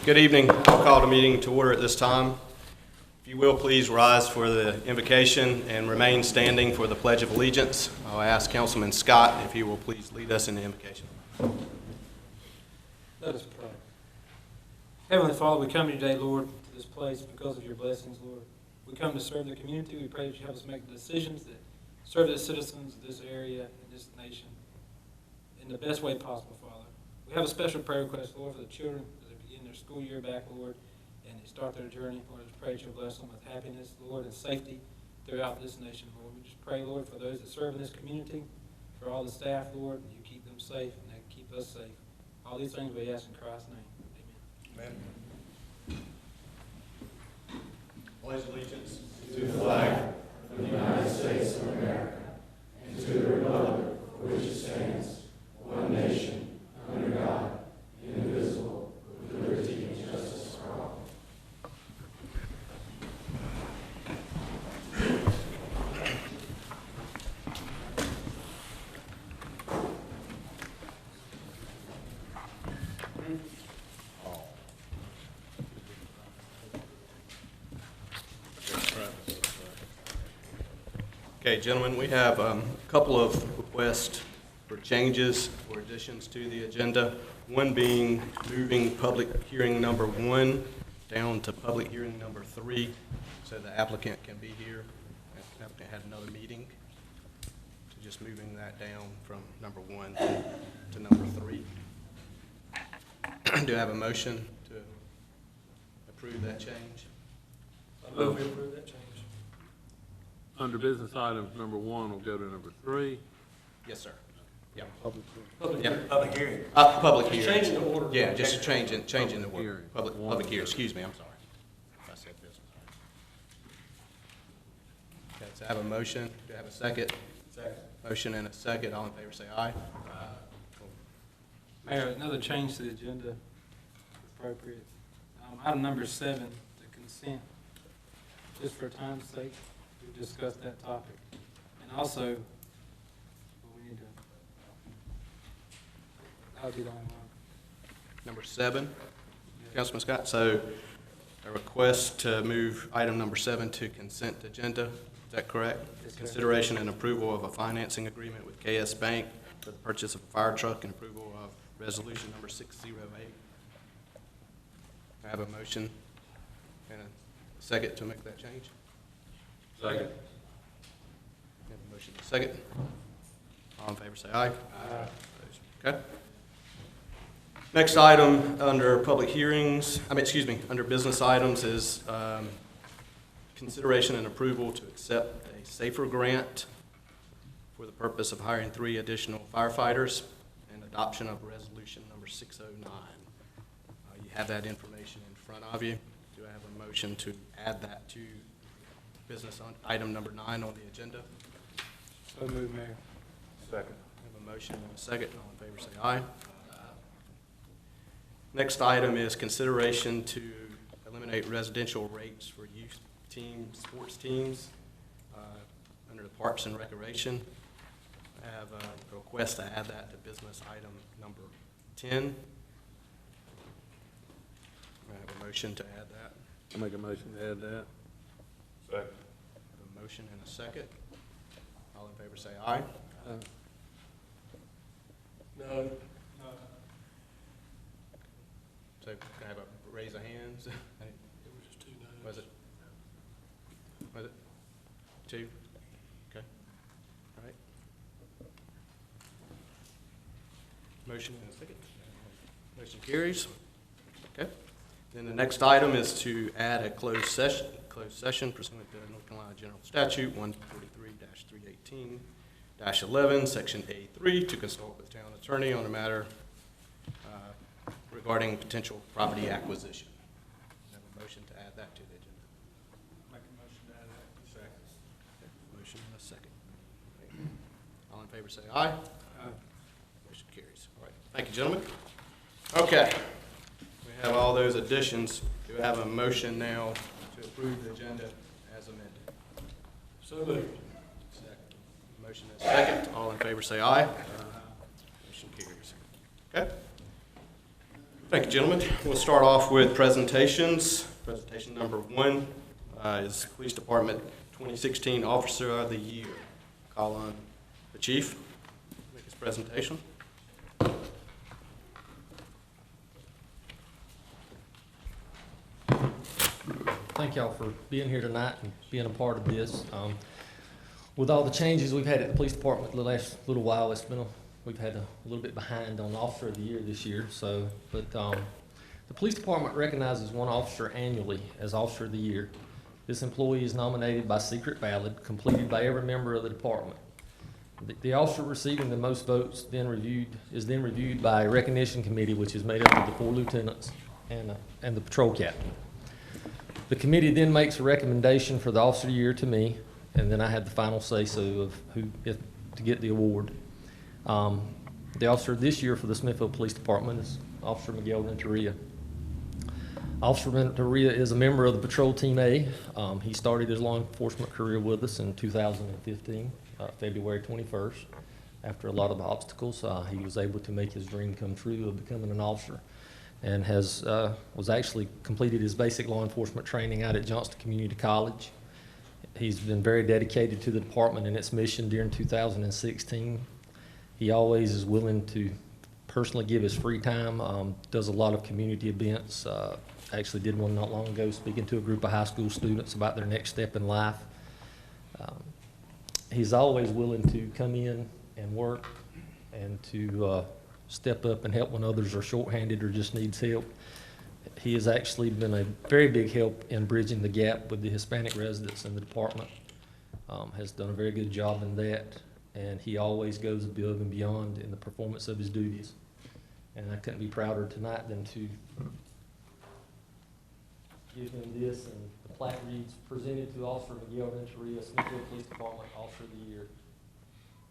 Good evening. I'll call the meeting to order at this time. If you will, please rise for the invocation and remain standing for the Pledge of Allegiance. I'll ask Councilman Scott if he will please lead us in the invocation. Let us pray. Heavenly Father, we come today, Lord, to this place because of your blessings, Lord. We come to serve the community. We pray that you help us make the decisions that serve the citizens of this area and this nation in the best way possible, Father. We have a special prayer request, Lord, for the children as they begin their school year back, Lord, and they start their journey. Lord, just pray that you'll bless them with happiness, Lord, and safety throughout this nation, Lord. We just pray, Lord, for those that serve in this community, for all the staff, Lord, and you keep them safe and they keep us safe. All these things we ask in Christ's name. Amen. Amen. Pledge allegiance to the flag of the United States of America and to the republic for which it stands, one nation, under God, indivisible, with liberty and justice for all. Okay, gentlemen, we have a couple of requests for changes or additions to the agenda. One being moving public hearing number 1 down to public hearing number 3, so the applicant can be here. The applicant had another meeting, so just moving that down from number 1 to number 3. Do I have a motion to approve that change? I move we approve that change. Under business items, number 1 will go to number 3. Yes, sir. Yeah. Public hearing. Public hearing. Changing the order. Yeah, just changing the word. Hearing. Public hearing, excuse me, I'm sorry. I said business. Okay, so I have a motion. Do I have a second? Second. Motion and a second. All in favor say aye. Mayor, another change to the agenda, if appropriate. Item number 7, the consent. Just for time's sake, we discussed that topic. And also, we need to, that'll be the only one. Number 7, Councilman Scott. So a request to move item number 7 to consent agenda. Is that correct? Yes, sir. Consideration and approval of a financing agreement with KS Bank for the purchase of a fire truck and approval of resolution number 608. I have a motion and a second to make that change. Second. Have a motion and a second. All in favor say aye. Aye. Okay. Next item under public hearings, under business items is consideration and approval to accept a SAFER grant for the purpose of hiring 3 additional firefighters and adoption of resolution number 609. You have that information in front of you. Do I have a motion to add that to business on item number 9 on the agenda? So moved, Mayor. Second. I have a motion and a second. All in favor say aye. Next item is consideration to eliminate residential rates for youth teams, sports teams, under the Parks and Recreation. I have a request to add that to business item number 10. I have a motion to add that. I'll make a motion to add that. Second. I have a motion and a second. All in favor say aye. No. So can I have a raise of hands? It was just 2 no's. Was it? Was it? 2? Okay. All right. Motion and a second. Motion carries. Okay. Then the next item is to add a closed session pursuant to North Carolina General Statute 143-318-11, Section A3, to consult with town attorney on a matter regarding potential property acquisition. I have a motion to add that to the agenda. Make a motion to add that. Second. Okay, motion and a second. All in favor say aye. Aye. Motion carries. All right. Thank you, gentlemen. Okay. We have all those additions. Do we have a motion now to approve the agenda as amended? So moved. Second. Motion is second. All in favor say aye. Motion carries. Okay. Thank you, gentlemen. We'll start off with presentations. Presentation number 1 is Police Department 2016 Officer of the Year. Call on the Chief to make his presentation. Thank y'all for being here tonight and being a part of this. With all the changes we've had at the police department the last little while, we've had a little bit behind on Officer of the Year this year. But the police department recognizes one officer annually as Officer of the Year. This employee is nominated by secret ballot, completed by every member of the department. The officer receiving the most votes is then reviewed by a recognition committee, which is made up of the 4 lieutenants and the patrol captain. The committee then makes a recommendation for the Officer of the Year to me, and then I had the final say-so of to get the award. The officer this year for the Smithfield Police Department is Officer Miguel Renteria. Officer Renteria is a member of the Patrol Team A. He started his law enforcement career with us in 2015, February 21st. After a lot of obstacles, he was able to make his dream come true of becoming an officer, and was actually completed his basic law enforcement training out at Johnston Community College. He's been very dedicated to the department and its mission during 2016. He always is willing to personally give his free time, does a lot of community events. Actually did one not long ago speaking to a group of high school students about their next step in life. He's always willing to come in and work and to step up and help when others are shorthanded or just needs help. He has actually been a very big help in bridging the gap with the Hispanic residents in the department. Has done a very good job in that, and he always goes above and beyond in the performance of his duties. And I couldn't be prouder tonight than to give him this, and the plaque reads, presented to Officer Miguel Renteria, Smithfield Police Department Officer of the Year,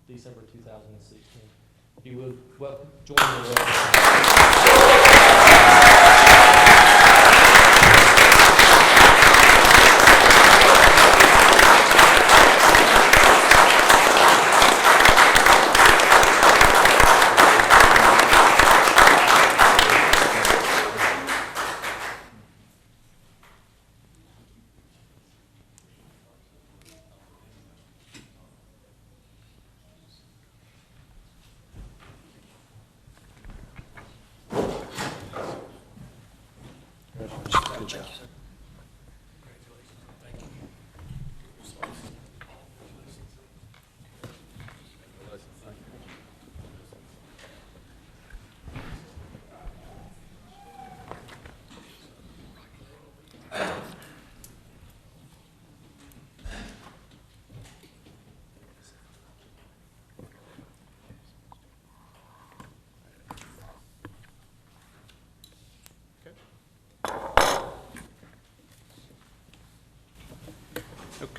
December 2016. If you would, welcome, join me in Good job.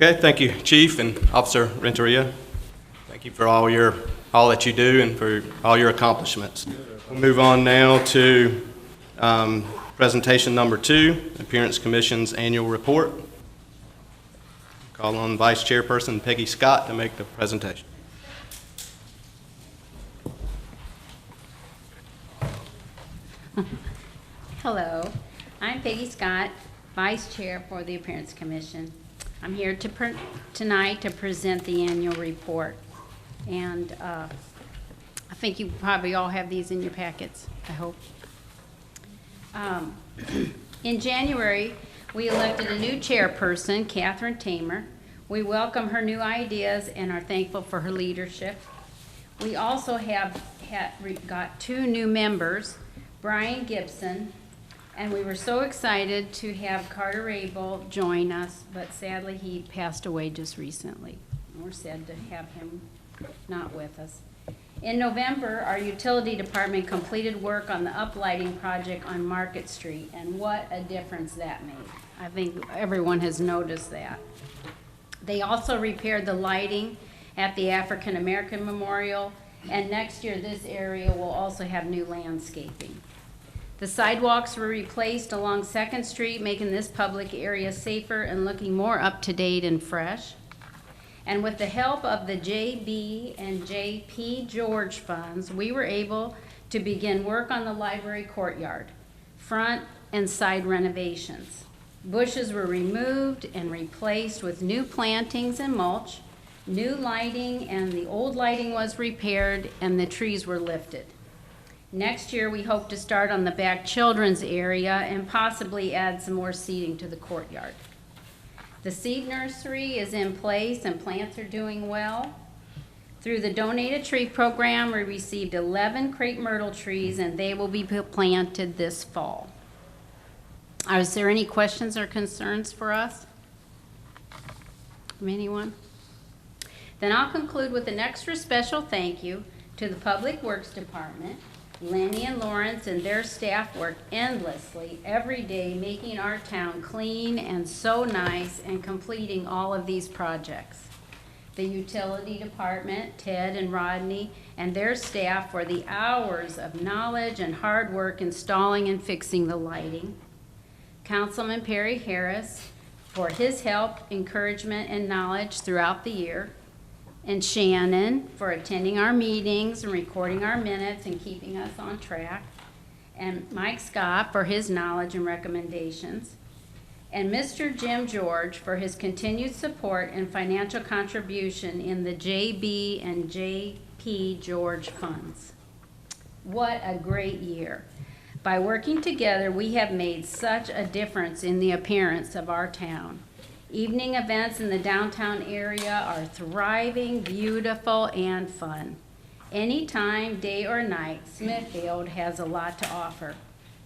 Okay, thank you, Chief and Officer Renteria. Thank you for all that you do and for all your accomplishments. We'll move on now to presentation number 2, Appearance Commission's Annual Report. Call on Vice Chairperson Peggy Scott to make the presentation. Hello, I'm Peggy Scott, Vice Chair for the Appearance Commission. I'm here tonight to present the annual report, and I think you probably all have these in your packets, I hope. In January, we elected a new chairperson, Catherine Tamer. We welcome her new ideas and are thankful for her leadership. We also got 2 new members, Brian Gibson, and we were so excited to have Carter Abel join us, but sadly he passed away just recently. We're sad to have him not with us. In November, our utility department completed work on the uplighting project on Market Street, and what a difference that made. I think everyone has noticed that. They also repaired the lighting at the African American Memorial, and next year this area will also have new landscaping. The sidewalks were replaced along 2nd Street, making this public area safer and looking more up-to-date and fresh. And with the help of the J.B. and J.P. George funds, we were able to begin work on the library courtyard. front and side renovations. Bushes were removed and replaced with new plantings and mulch, new lighting, and the old lighting was repaired and the trees were lifted. Next year, we hope to start on the back children's area and possibly add some more seating to the courtyard. The seed nursery is in place and plants are doing well. Through the donated tree program, we received 11 crepe myrtle trees and they will be planted this fall. Is there any questions or concerns for us from anyone? Then I'll conclude with an extra special thank you to the Public Works Department. Lenny and Lawrence and their staff work endlessly every day making our town clean and so nice and completing all of these projects. The Utility Department, Ted and Rodney, and their staff for the hours of knowledge and hard work installing and fixing the lighting. Councilman Perry Harris for his help, encouragement, and knowledge throughout the year. And Shannon for attending our meetings and recording our minutes and keeping us on track. And Mike Scott for his knowledge and recommendations. And Mr. Jim George for his continued support and financial contribution in the JB and JP George funds. What a great year. By working together, we have made such a difference in the appearance of our town. Evening events in the downtown area are thriving, beautiful, and fun. Anytime, day or night, Smithfield has a lot to offer.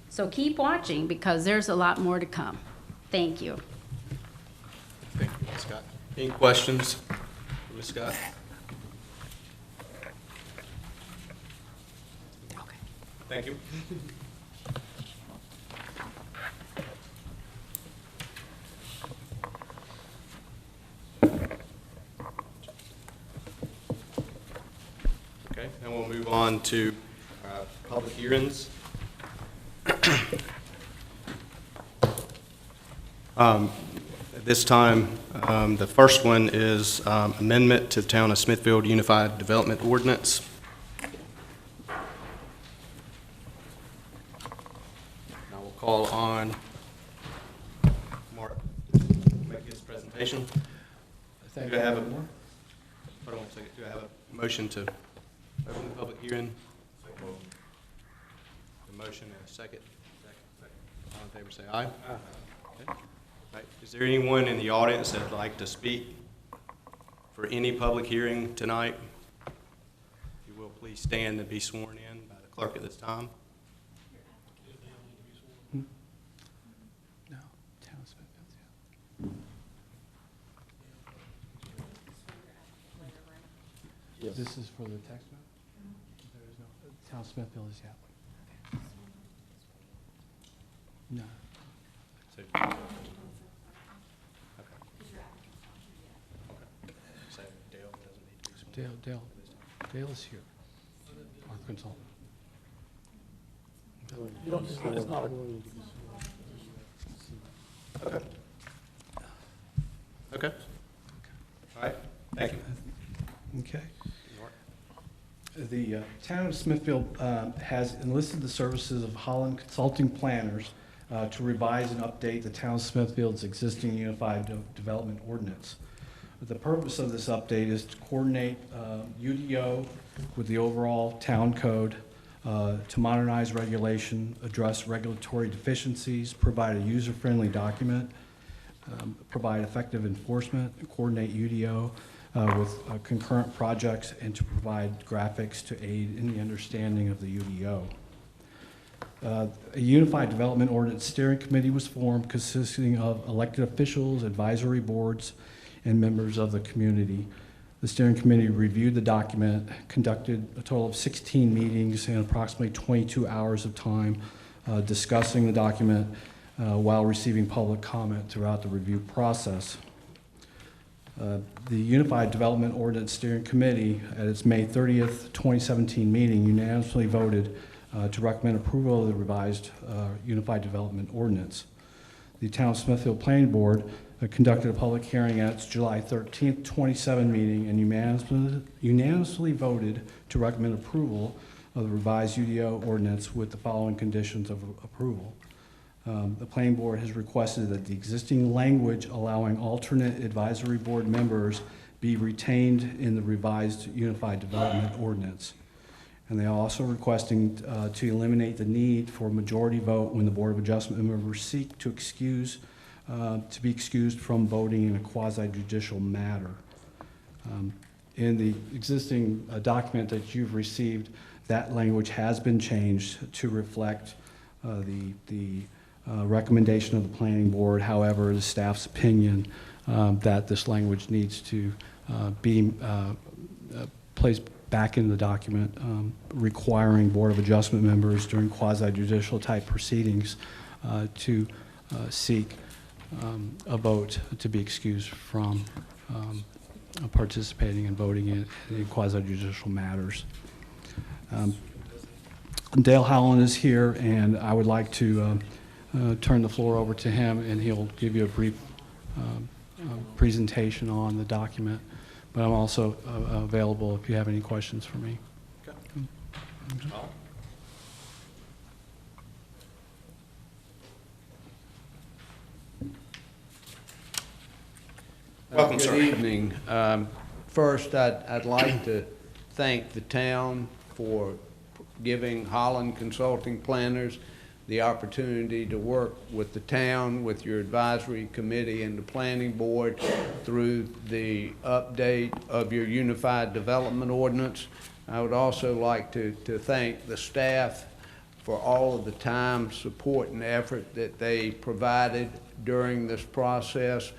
So keep watching because there's a lot more to come. Thank you. Thank you, Ms. Scott. Any questions for Ms. Scott? Okay. Thank you. Okay, then we'll move on to public hearings. At this time, the first one is amendment to the Town of Smithfield Unified Development Ordinance. Now we'll call on Mark to make his presentation. Do I have a, hold on one second, do I have a motion to open the public hearing? A motion and a second. All in favor say aye. Okay. All right. Is there anyone in the audience that would like to speak for any public hearing tonight? If you will, please stand and be sworn in by the clerk at this time. No, Town of Smithfield, yeah. This is for the text map? There is no, Town of Smithfield is, yeah. No. So, okay. So Dale doesn't need to be sworn. Dale is here, our consultant. Okay. Okay. All right. Thank you. Okay. The Town of Smithfield has enlisted the services of Holland Consulting Planners to revise and update the Town of Smithfield's existing Unified Development Ordinance. The purpose of this update is to coordinate UDO with the overall town code, to modernize regulation, address regulatory deficiencies, provide a user-friendly document, provide effective enforcement, coordinate UDO with concurrent projects, and to provide graphics to aid in the understanding of the UDO. A Unified Development Ordinance Steering Committee was formed consisting of elected officials, advisory boards, and members of the community. The steering committee reviewed the document, conducted a total of 16 meetings and approximately 22 hours of time discussing the document while receiving public comment throughout the review process. The Unified Development Ordinance Steering Committee, at its May 30th, 2017 meeting, unanimously voted to recommend approval of the revised Unified Development Ordinance. The Town of Smithfield Planning Board conducted a public hearing at its July 13th, 2017 meeting and unanimously voted to recommend approval of the revised UDO ordinance with the following conditions of approval. The planning board has requested that the existing language allowing alternate advisory board members be retained in the revised Unified Development Ordinance. And they are also requesting to eliminate the need for a majority vote when the Board of Adjustment members seek to be excused from voting in a quasi-judicial matter. In the existing document that you've received, that language has been changed to reflect the recommendation of the planning board. However, the staff's opinion that this language needs to be placed back in the document, requiring Board of Adjustment members during quasi-judicial type proceedings to seek a vote to be excused from participating and voting in quasi-judicial matters. Dale Howland is here, and I would like to turn the floor over to him, and he'll give you a brief presentation on the document. But I'm also available if you have any questions for me. Welcome, sir. Good evening. First, I'd like to thank the town for giving Holland Consulting Planners the opportunity to work with the town, with your advisory committee and the planning board through the update of your Unified Development Ordinance. I would also like to thank the staff for all of the time, support, and effort that they provided during this process.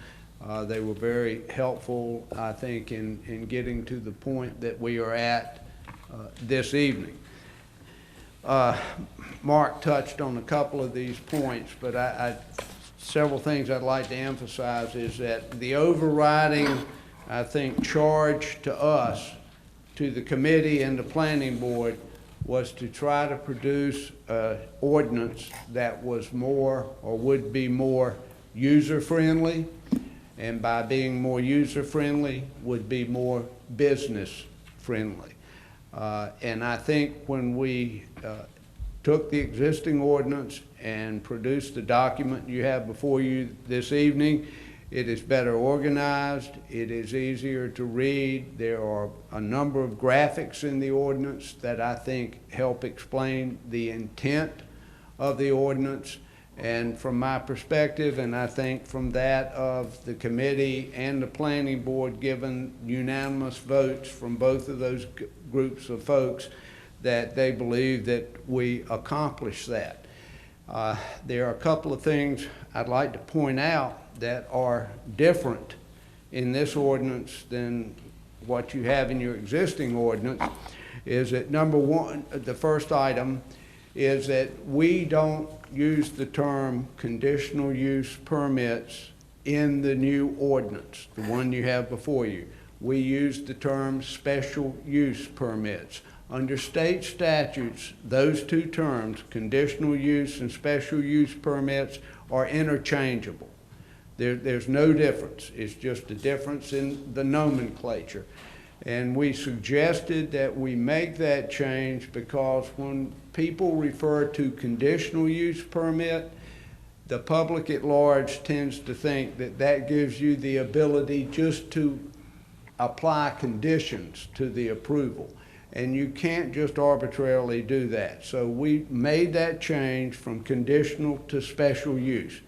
They were very helpful, I think, in getting to the point that we are at this evening. Mark touched on a couple of these points, but several things I'd like to emphasize is that the overriding, I think, charge to us, to the committee and the planning board, was to try to produce an ordinance that was more, or would be more, user-friendly, and by being more user-friendly would be more business-friendly. And I think when we took the existing ordinance and produced the document you have before you this evening, it is better organized, it is easier to read. There are a number of graphics in the ordinance that I think help explain the intent of the ordinance. And from my perspective, and I think from that of the committee and the planning board, given unanimous votes from both of those groups of folks, that they believe that we accomplished that. There are a couple of things I'd like to point out that are different in this ordinance than what you have in your existing ordinance. Is that number one, the first item is that we don't use the term conditional use permits in the new ordinance, the one you have before you. We use the term special use permits. Under state statutes, those two terms, conditional use and special use permits, are interchangeable. There's no difference. It's just a difference in the nomenclature. And we suggested that we make that change because when people refer to conditional use permit, the public at large tends to think that that gives you the ability just to apply conditions to the approval. And you can't just arbitrarily do that. So we made that change from conditional to special use.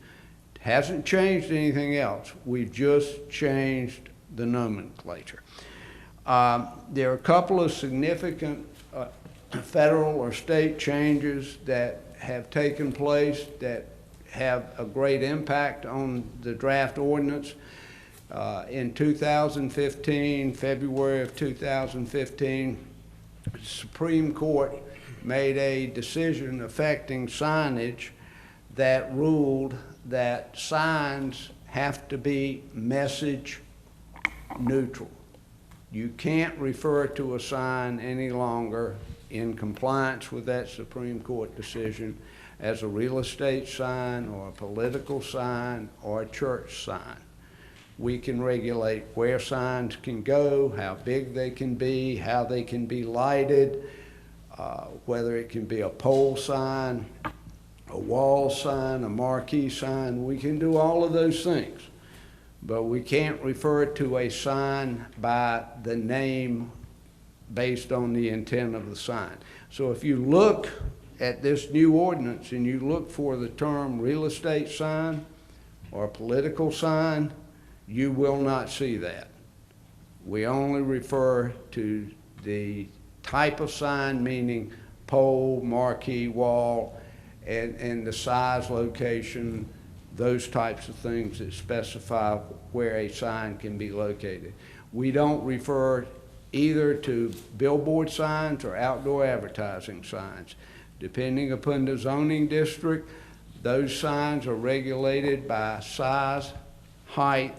It hasn't changed anything else. We've just changed the nomenclature. There are a couple of significant federal or state changes that have taken place that have a great impact on the draft ordinance. In 2015, February of 2015, the Supreme Court made a decision affecting signage that ruled that signs have to be message neutral. You can't refer to a sign any longer in compliance with that Supreme Court decision as a real estate sign or a political sign or a church sign. We can regulate where signs can go, how big they can be, how they can be lighted. whether it can be a pole sign, a wall sign, a marquee sign. We can do all of those things, but we can't refer to a sign by the name based on the intent of the sign. So if you look at this new ordinance and you look for the term real estate sign or political sign, you will not see that. We only refer to the type of sign, meaning pole, marquee, wall, and the size, location, those types of things that specify where a sign can be located. We don't refer either to billboard signs or outdoor advertising signs. Depending upon the zoning district, those signs are regulated by size, height,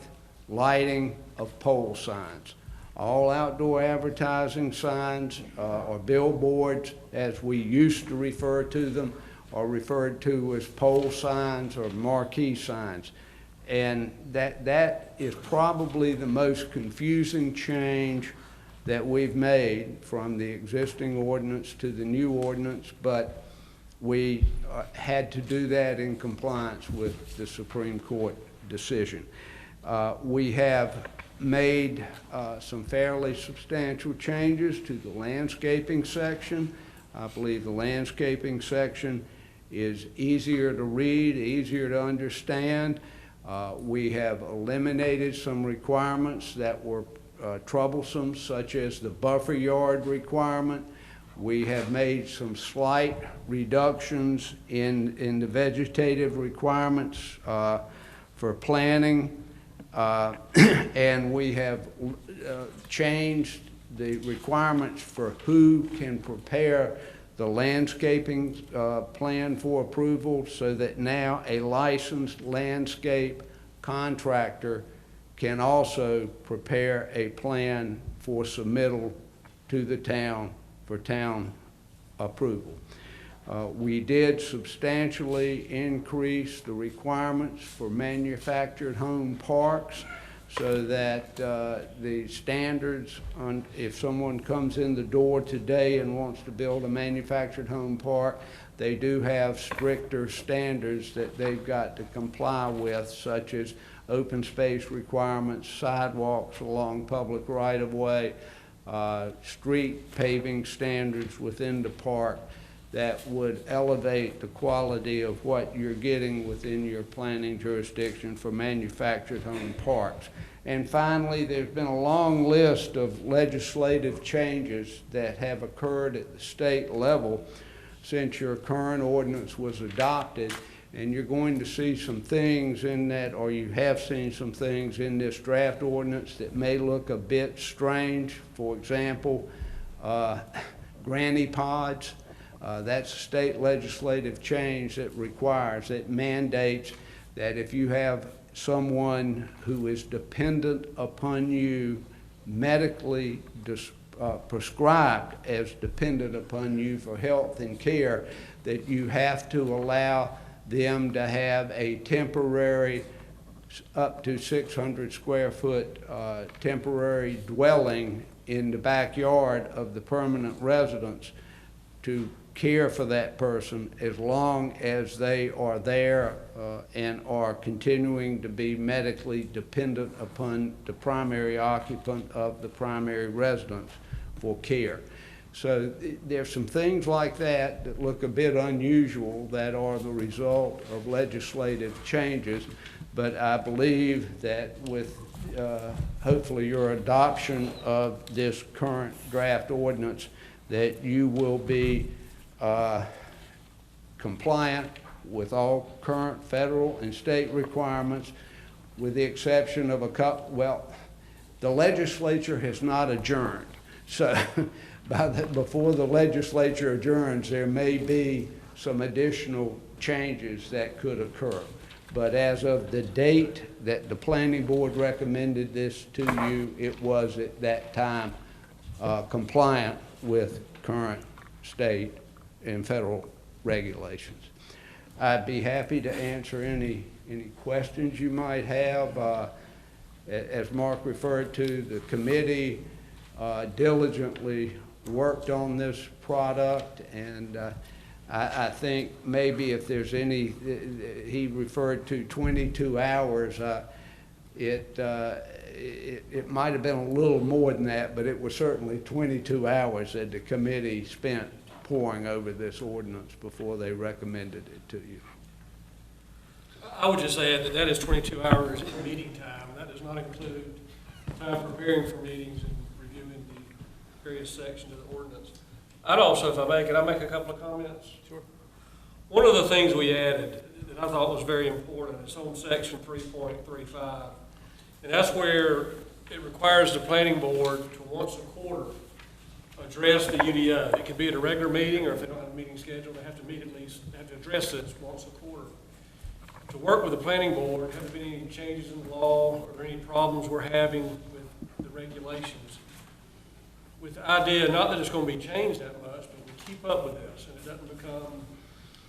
lighting of pole signs. All outdoor advertising signs or billboards, as we used to refer to them, are referred to as pole signs or marquee signs. And that is probably the most confusing change that we've made from the existing ordinance to the new ordinance, but we had to do that in compliance with the Supreme Court decision. We have made some fairly substantial changes to the landscaping section. I believe the landscaping section is easier to read, easier to understand. We have eliminated some requirements that were troublesome, such as the buffer yard requirement. We have made some slight reductions in the vegetative requirements for planting, and we have changed the requirements for who can prepare the landscaping plan for approval, so that now a licensed landscape contractor can also prepare a plan for submittal to the town for town approval. We did substantially increase the requirements for manufactured home parks, so that the standards on, if someone comes in the door today and wants to build a manufactured home park, they do have stricter standards that they've got to comply with, such as open space requirements, sidewalks along public right-of-way, street paving standards within the park that would elevate the quality of what you're getting within your planning jurisdiction for manufactured home parks. And finally, there's been a long list of legislative changes that have occurred at the state level since your current ordinance was adopted. And you're going to see some things in that, or you have seen some things in this draft ordinance that may look a bit strange. For example, granny pods. That's a state legislative change that requires, that mandates that if you have someone who is dependent upon you, medically prescribed as dependent upon you for health and care, that you have to allow them to have a temporary, up to 600 square foot temporary dwelling in the backyard of the permanent residence to care for that person as long as they are there and are continuing to be medically dependent upon the primary occupant of the primary residence for care. So there's some things like that that look a bit unusual that are the result of legislative changes, but I believe that with hopefully your adoption of this current draft ordinance, that you will be compliant with all current federal and state requirements, with the exception of a couple. Well, the legislature has not adjourned, so before the legislature adjourns, there may be some additional changes that could occur. But as of the date that the planning board recommended this to you, it was at that time compliant with current state and federal regulations. I'd be happy to answer any questions you might have. As Mark referred to, the committee diligently worked on this product, and I think maybe if there's any, he referred to 22 hours, it might have been a little more than that, but it was certainly 22 hours that the committee spent poring over this ordinance before they recommended it to you. I would just add that that is 22 hours in meeting time. That does not include time preparing for meetings and reviewing the various sections of the ordinance. I'd also, if I may, can I make a couple of comments? Sure. One of the things we added that I thought was very important is on section 3.35. And that's where it requires the planning board to once a quarter address the UDO. It could be at a regular meeting, or if they don't have a meeting scheduled, they have to meet at least, they have to address this once a quarter. To work with the planning board, have there been any changes in the law, or any problems we're having with the regulations? With the idea, not that it's going to be changed that much, but we keep up with this, and it doesn't become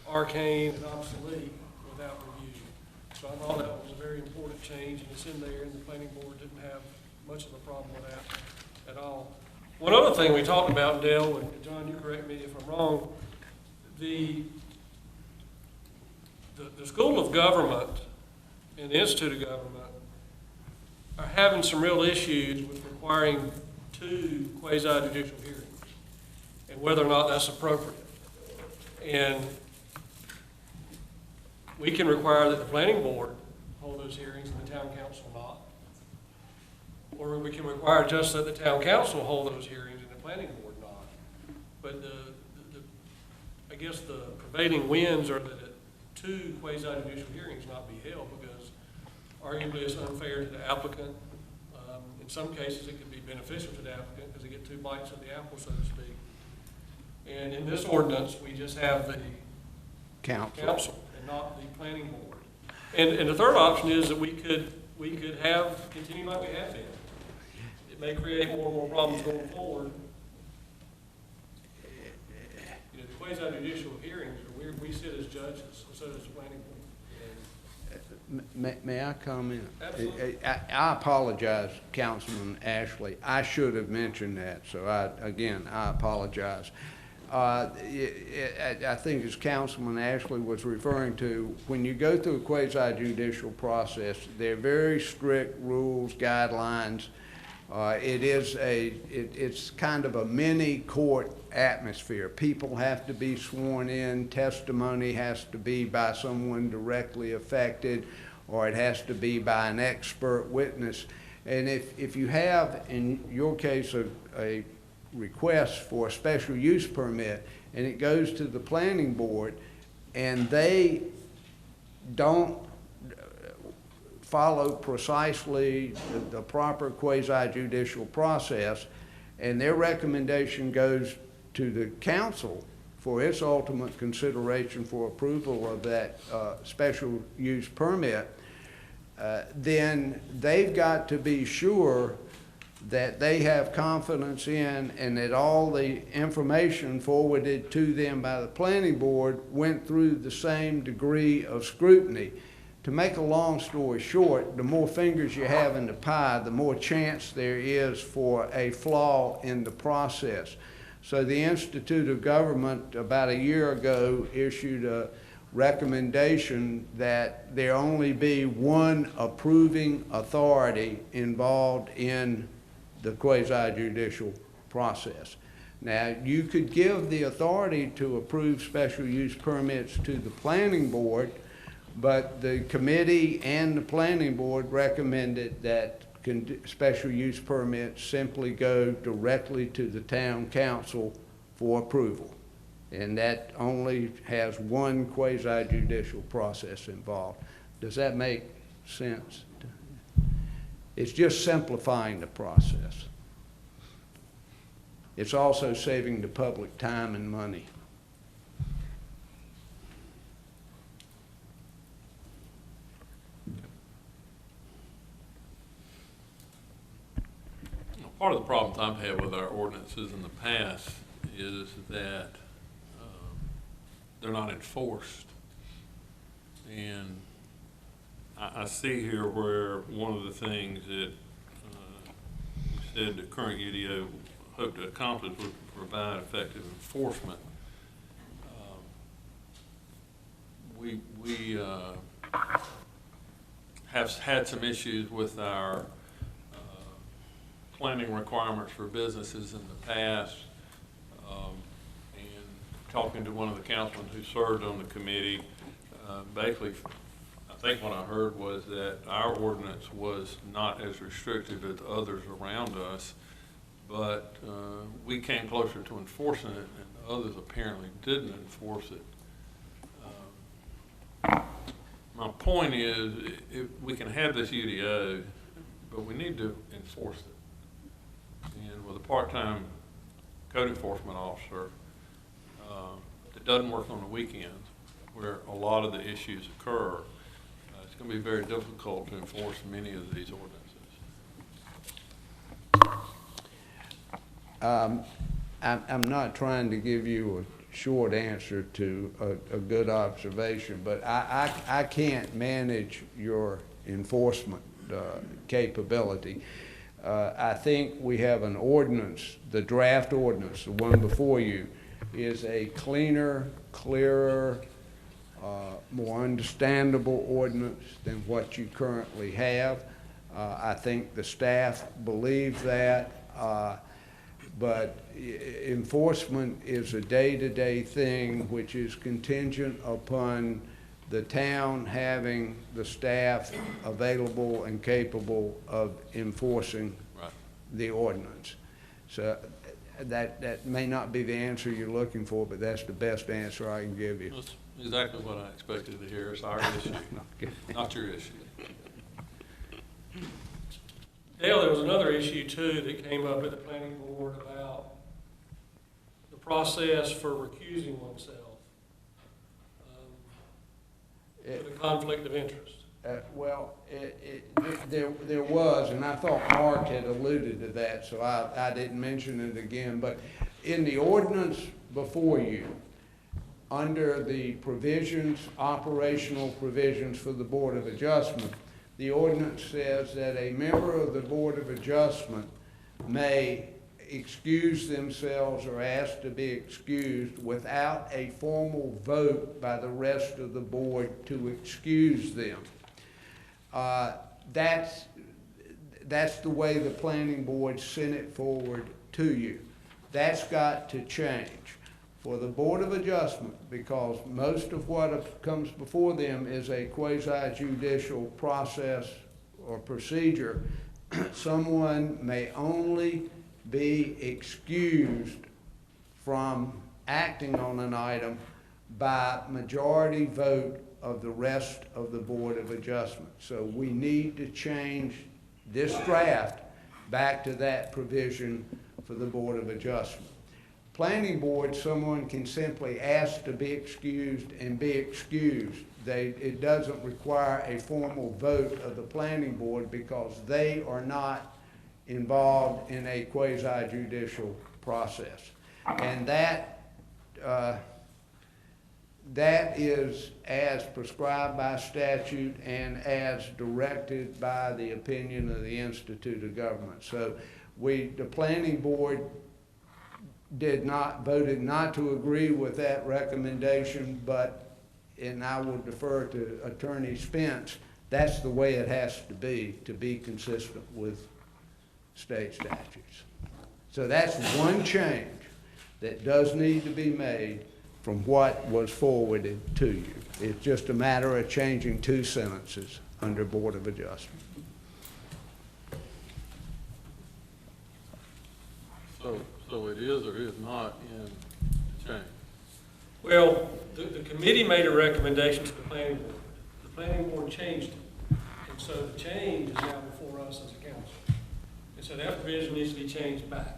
arcane and obsolete without review. So I thought that was a very important change, and it's in there, and the planning board didn't have much of a problem with that at all. One other thing we talked about, Dale, and John, you correct me if I'm wrong, the School of Government and the Institute of Government are having some real issues with requiring 2 quasi-judicial hearings and whether or not that's appropriate. And we can require that the planning board hold those hearings and the town council not. Or we can require just that the town council hold those hearings and the planning board not. But I guess the prevailing winds are that 2 quasi-judicial hearings not be held because arguably it's unfair to the applicant. In some cases, it could be beneficial to the applicant because they get 2 bites of the apple, so to speak. And in this ordinance, we just have the council and not the planning board. And the third option is that we could continue like we have been. It may create more and more problems going forward. You know, the quasi-judicial hearings, we sit as judges, so does the planning board. May I comment? Absolutely. I apologize, Councilman Ashley. I should have mentioned that, so I apologize. I think as Councilman Ashley was referring to, when you go through a quasi-judicial process, there are very strict rules, guidelines. It's kind of a mini court atmosphere. People have to be sworn in, testimony has to be by someone directly affected, or it has to be by an expert witness. And if you have, in your case, a request for a special use permit, and it goes to the planning board, and they don't follow precisely the proper quasi-judicial process, and their recommendation goes to the council for its ultimate consideration for approval of that special use permit, then they've got to be sure that they have confidence in and that all the information forwarded to them by the planning board went through the same degree of scrutiny. To make a long story short, the more fingers you have in the pie, the more chance there is for a flaw in the process. So the Institute of Government about a year ago issued a recommendation that there only be one approving authority involved in the quasi-judicial process. Now, you could give the authority to approve special use permits to the planning board, but the committee and the planning board recommended that special use permits simply go directly to the town council for approval. And that only has one quasi-judicial process involved. Does that make sense? It's just simplifying the process. It's also saving the public time and money. Part of the problems I've had with our ordinances in the past is that they're not enforced. And I see here where one of the things that you said the current UDO hope to accomplish would provide effective enforcement. We have had some issues with our planning requirements for businesses in the past. And talking to one of the councilmen who served on the committee, basically, I think what I heard was that our ordinance was not as restrictive as others around us, but we came closer to enforcing it, and others apparently didn't enforce it. My point is, we can have this UDO, but we need to enforce it. And with a part-time code enforcement officer that doesn't work on the weekends, where a lot of the issues occur, it's going to be very difficult to enforce many of these ordinances. I'm not trying to give you a short answer to a good observation, but I can't manage your enforcement capability. I think we have an ordinance, the draft ordinance, the one before you, is a cleaner, clearer, more understandable ordinance than what you currently have. I think the staff believes that. But enforcement is a day-to-day thing which is contingent upon the town having the staff available and capable of enforcing the ordinance. So that may not be the answer you're looking for, but that's the best answer I can give you. That's exactly what I expected to hear. It's our issue, not your issue. Dale, there was another issue too that came up at the planning board about the process for recusing oneself for the conflict of interest. There was, and I thought Mark had alluded to that, so I didn't mention it again, but in the ordinance before you, under the provisions, operational provisions for the Board of Adjustment, the ordinance says that a member of the Board of Adjustment may excuse themselves or ask to be excused without a formal vote by the rest of the board to excuse them. That's the way the planning board sent it forward to you. That's got to change. For the Board of Adjustment, because most of what comes before them is a quasi-judicial process or procedure, someone may only be excused from acting on an item by majority vote of the rest of the Board of Adjustment. So we need to change this draft back to that provision for the Board of Adjustment. Planning board, someone can simply ask to be excused and be excused. It doesn't require a formal vote of the planning board because they are not involved in a quasi-judicial process. And that is as prescribed by statute and as directed by the opinion of the Institute of Government. So the planning board voted not to agree with that recommendation, and I will defer to Attorney Spence, that's the way it has to be consistent with state statutes. So that's one change that does need to be made from what was forwarded to you. It's just a matter of changing two sentences under Board of Adjustment. So it is or is not in change? Well, the committee made a recommendation to the planning board. The planning board changed it. And so the change is now before us as a council. And so that provision needs to be changed back.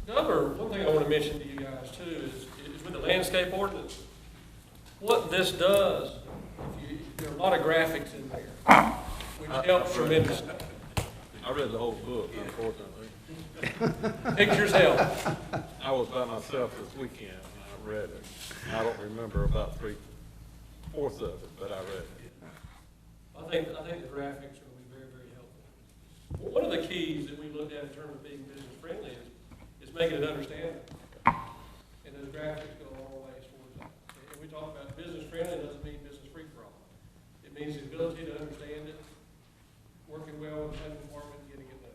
One thing I want to mention to you guys too is with the landscape ordinance, what this does, there are a lot of graphics in there, which helps tremendously. I read the whole book, unfortunately. Pictures help. I was by myself this weekend and I read it. I don't remember about 3/4 of it, but I read it. I think the graphics are going to be very, very helpful. One of the keys that we looked at in terms of being business friendly is making it understandable. And those graphics go a long way towards that. And we talk about business friendly doesn't mean business free for all. It means the ability to understand it, working well with the planning department, and getting it done.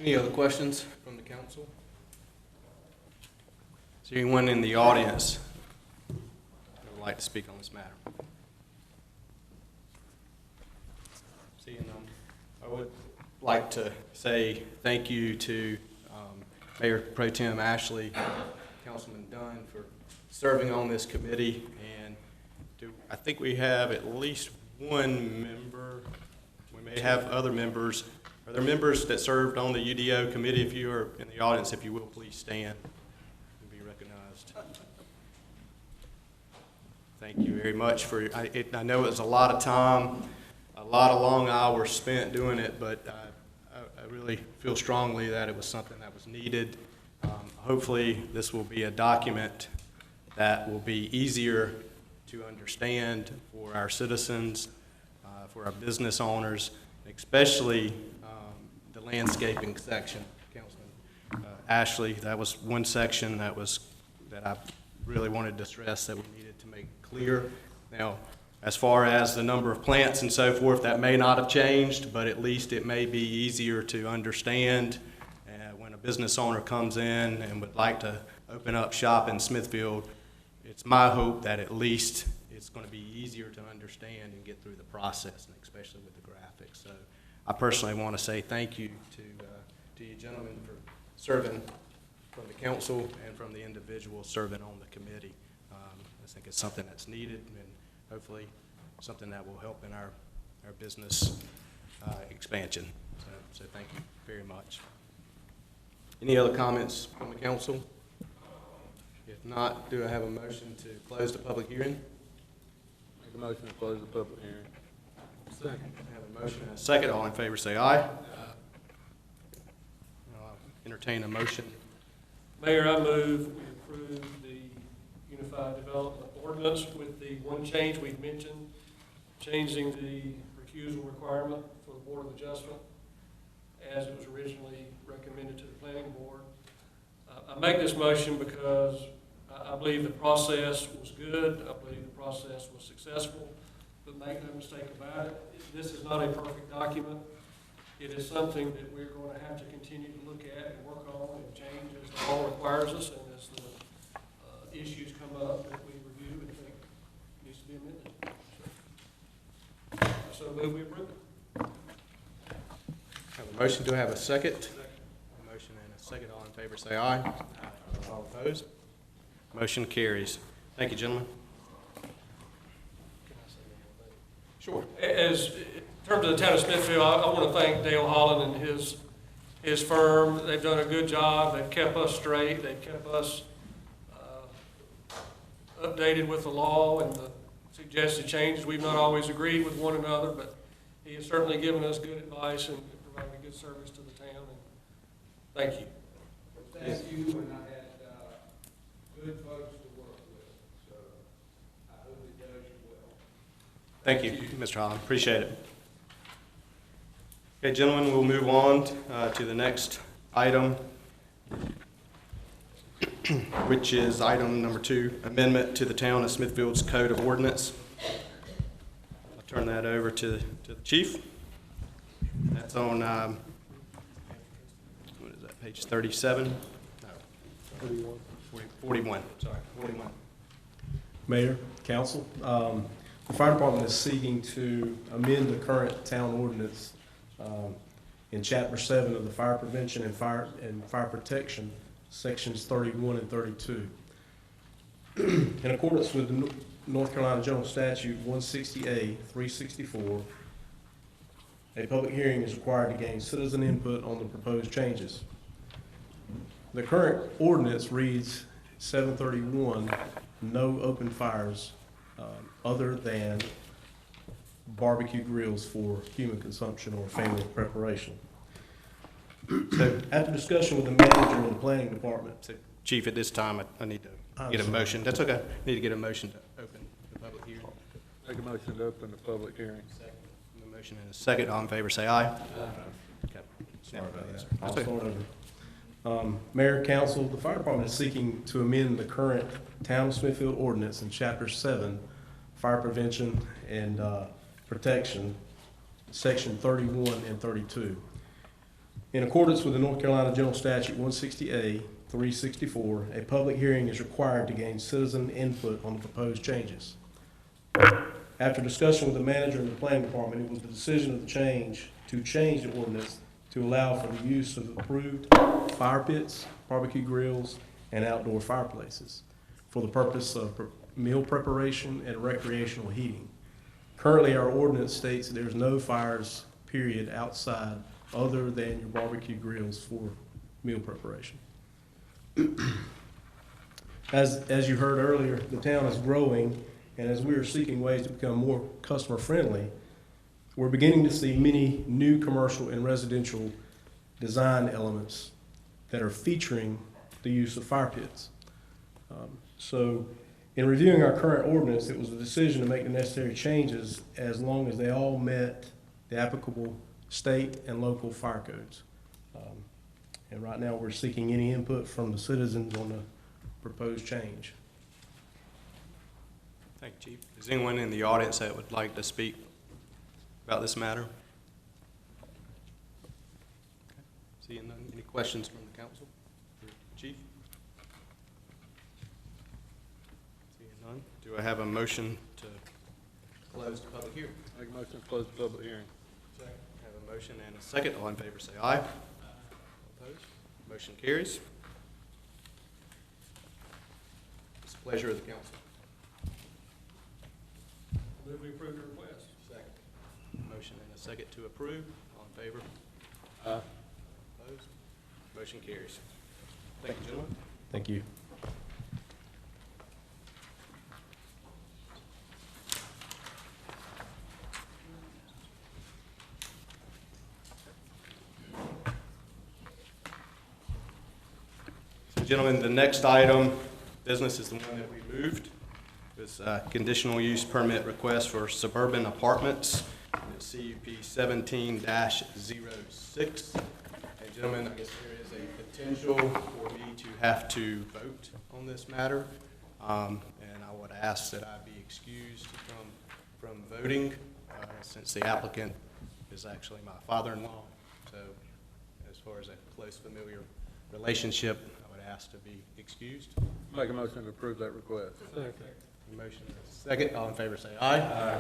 Any other questions from the council? Is there anyone in the audience who would like to speak on this matter? Seeing none, I would like to say thank you to Mayor Pro Tem Ashley, Councilman Dunn for serving on this committee, and I think we have at least one member. We may have other members. Are there members that served on the UDO committee? If you are in the audience, if you will, please stand and be recognized. Thank you very much for, I know it was a lot of time, a lot of long hours spent doing it, but I really feel strongly that it was something that was needed. Hopefully, this will be a document that will be easier to understand for our citizens, for our business owners, especially the landscaping section. Councilman Ashley, that was one section that I really wanted to stress that we needed to make clear. Now, as far as the number of plants and so forth, that may not have changed, but at least it may be easier to understand when a business owner comes in and would like to open up shop in Smithfield. It's my hope that at least it's going to be easier to understand and get through the process, and especially with the graphics. So I personally want to say thank you to you gentlemen for serving from the council and from the individuals serving on the committee. I think it's something that's needed and hopefully something that will help in our business expansion. So thank you very much. Any other comments from the council? If not, do I have a motion to close the public hearing? Make a motion to close the public hearing. Second. I have a motion and a second. All in favor say aye. I'll entertain a motion. Mayor, I move we approve the Unified Development Ordinance with the one change we've mentioned, changing the recusal requirement for the Board of Adjustment as it was originally recommended to the Planning Board. I make this motion because I believe the process was good. I believe the process was successful, but make no mistake about it, this is not a perfect document. It is something that we're going to have to continue to look at and work on and change as the law requires us and as the issues come up that we review and think needs to be amended. So move we approve it. Have a motion. Do I have a second? A motion and a second. All in favor say aye. Aye. All opposed? Motion carries. Thank you, gentlemen. Sure. As in terms of the town of Smithfield, I want to thank Dale Holland and his firm. They've done a good job. They've kept us straight. They've kept us updated with the law and the suggested changes. We've not always agreed with one another, but he has certainly given us good advice and provided a good service to the town. And thank you. Thank you, and I had good folks to work with, so I hope it does you well. Thank you, Mr. Holland. Appreciate it. Okay, gentlemen, we'll move on to the next item, which is item number 2, amendment to the Town of Smithfield's Code of Ordinance. I'll turn that over to the chief. That's on, what is that, page 37? No. 41. 41, sorry, 41. Mayor, council, the fire department is seeking to amend the current town ordinance in chapter 7 of the fire prevention and fire protection, sections 31 and 32. In accordance with the North Carolina General Statute 160A 364, a public hearing is required to gain citizen input on the proposed changes. The current ordinance reads 731, no open fires other than barbecue grills for human consumption or family preparation. So after discussion with the manager of the planning department. So, Chief, at this time, I need to get a motion. That's okay. I need to get a motion to open the public hearing. Make a motion to open the public hearing. The motion and a second. All in favor, say aye. Okay. Sorry about Yes, that. sir. I'll That's okay. start over. Mayor, council, the fire department is seeking to amend the current Town of Smithfield ordinance in Chapter 7, Fire Prevention and Protection, Section 31 and 32. In accordance with the North Carolina General Statute 160A 364, a public hearing is required to gain citizen input on the proposed changes. After discussion with the manager and the planning department, it was the decision of the change the ordinance to allow for the use of approved fire pits, barbecue grills, and outdoor fireplaces for the purpose of meal preparation and recreational heating. Currently, our ordinance states that there's no fires, period, outside other than your barbecue grills for meal preparation. As you heard earlier, the town is growing, and as we are seeking ways to become more customer-friendly, we're beginning to see many new commercial and residential design elements that are featuring the use of fire pits. So in reviewing our current ordinance, it was a decision to make the necessary changes as long as they all met the applicable state and local fire codes. And right now, we're seeking any input from the citizens on the proposed change. Thank you, Chief. Is anyone in the audience that would like to speak about this matter? Okay. Seeing none, any questions from the council? Chief? Seeing none, do I have a motion to close the public hearing? Make a motion to close the public hearing. Second. Have a motion and a second. All in favor, say aye. All opposed? Motion carries. It's the pleasure of the council. Move we approve the request. Second. Motion and a second to approve. All in favor? Aye. Opposed? Motion carries. Thank you, gentlemen. Thank you. So, gentlemen, the next item, business, is the one that we moved. It's a conditional use permit request for suburban apartments. It's CUP 17-06. And gentlemen, I guess there is a potential for me to have to vote on this matter. And I would ask that I be excused from voting since the applicant is actually my father-in-law. So as far as a close familiar relationship, I would ask to be excused. Make a motion to approve that request. Motion is second. All in favor say aye. Aye.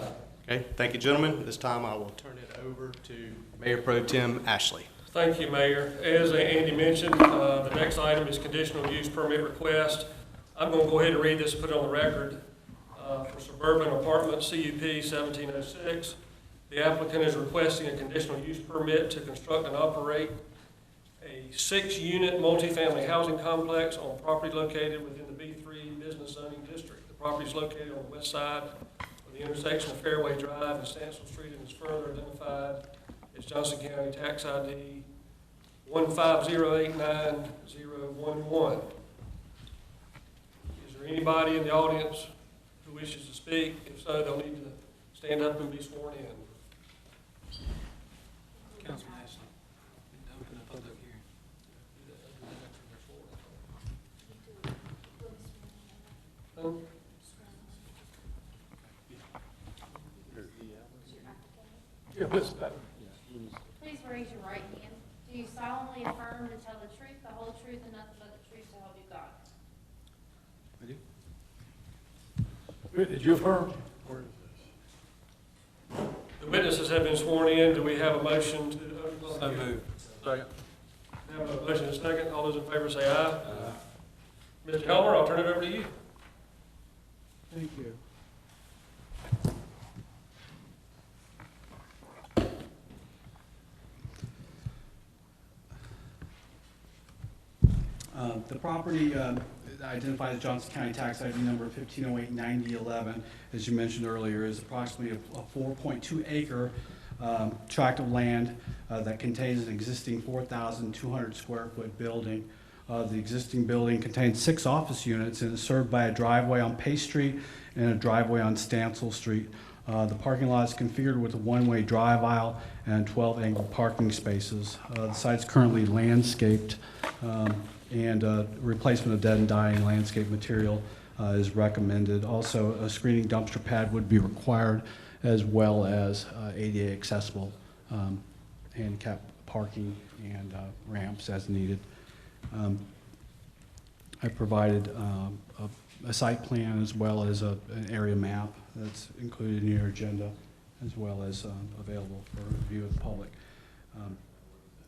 Okay, thank you, gentlemen. At this time, I will turn it over to Mayor Pro Tem Ashley. Thank you, Mayor. As Andy mentioned, the next item is conditional use permit request. I'm going to go ahead and read this and put it on the record. For suburban apartment CUP 1706, the applicant is requesting a conditional use permit to construct and operate a 6-unit multifamily housing complex on property located within the B3 business zoning district. The property is located on the west side of the intersection of Fairway Drive and Stansel Street and is further identified as Johnson County Tax ID 1508911. Is there anybody in the audience who wishes to speak? If so, they'll need to stand up and be sworn in. Councilman Ashley, open the public hearing. Please raise your right hand. Do you solemnly affirm to tell the truth, the whole truth, and nothing but the truth to help you God? I do. Did you affirm? The witnesses have been sworn in. Do we have a motion to open the public So hearing? moved. Second. We have a motion and a second. All those in favor say aye. Mr. Helmer, I'll turn it over to you. Thank you. The property identified as Johnson County Tax ID number 15089011, as you mentioned earlier, is approximately a 4.2 acre tract of land that contains an existing 4,200 square foot building. The existing building contains 6 office units and is served by a driveway on Pace Street and a driveway on Stansel Street. The parking lot is configured with a one-way drive aisle and 12 angled parking spaces. The site's currently landscaped, and replacement of dead and dying landscape material is recommended. Also, a screening dumpster pad would be required, as well as ADA accessible handicap parking and ramps as needed. I provided a site plan as well as an area map that's included in your agenda, as well as available for review of the public.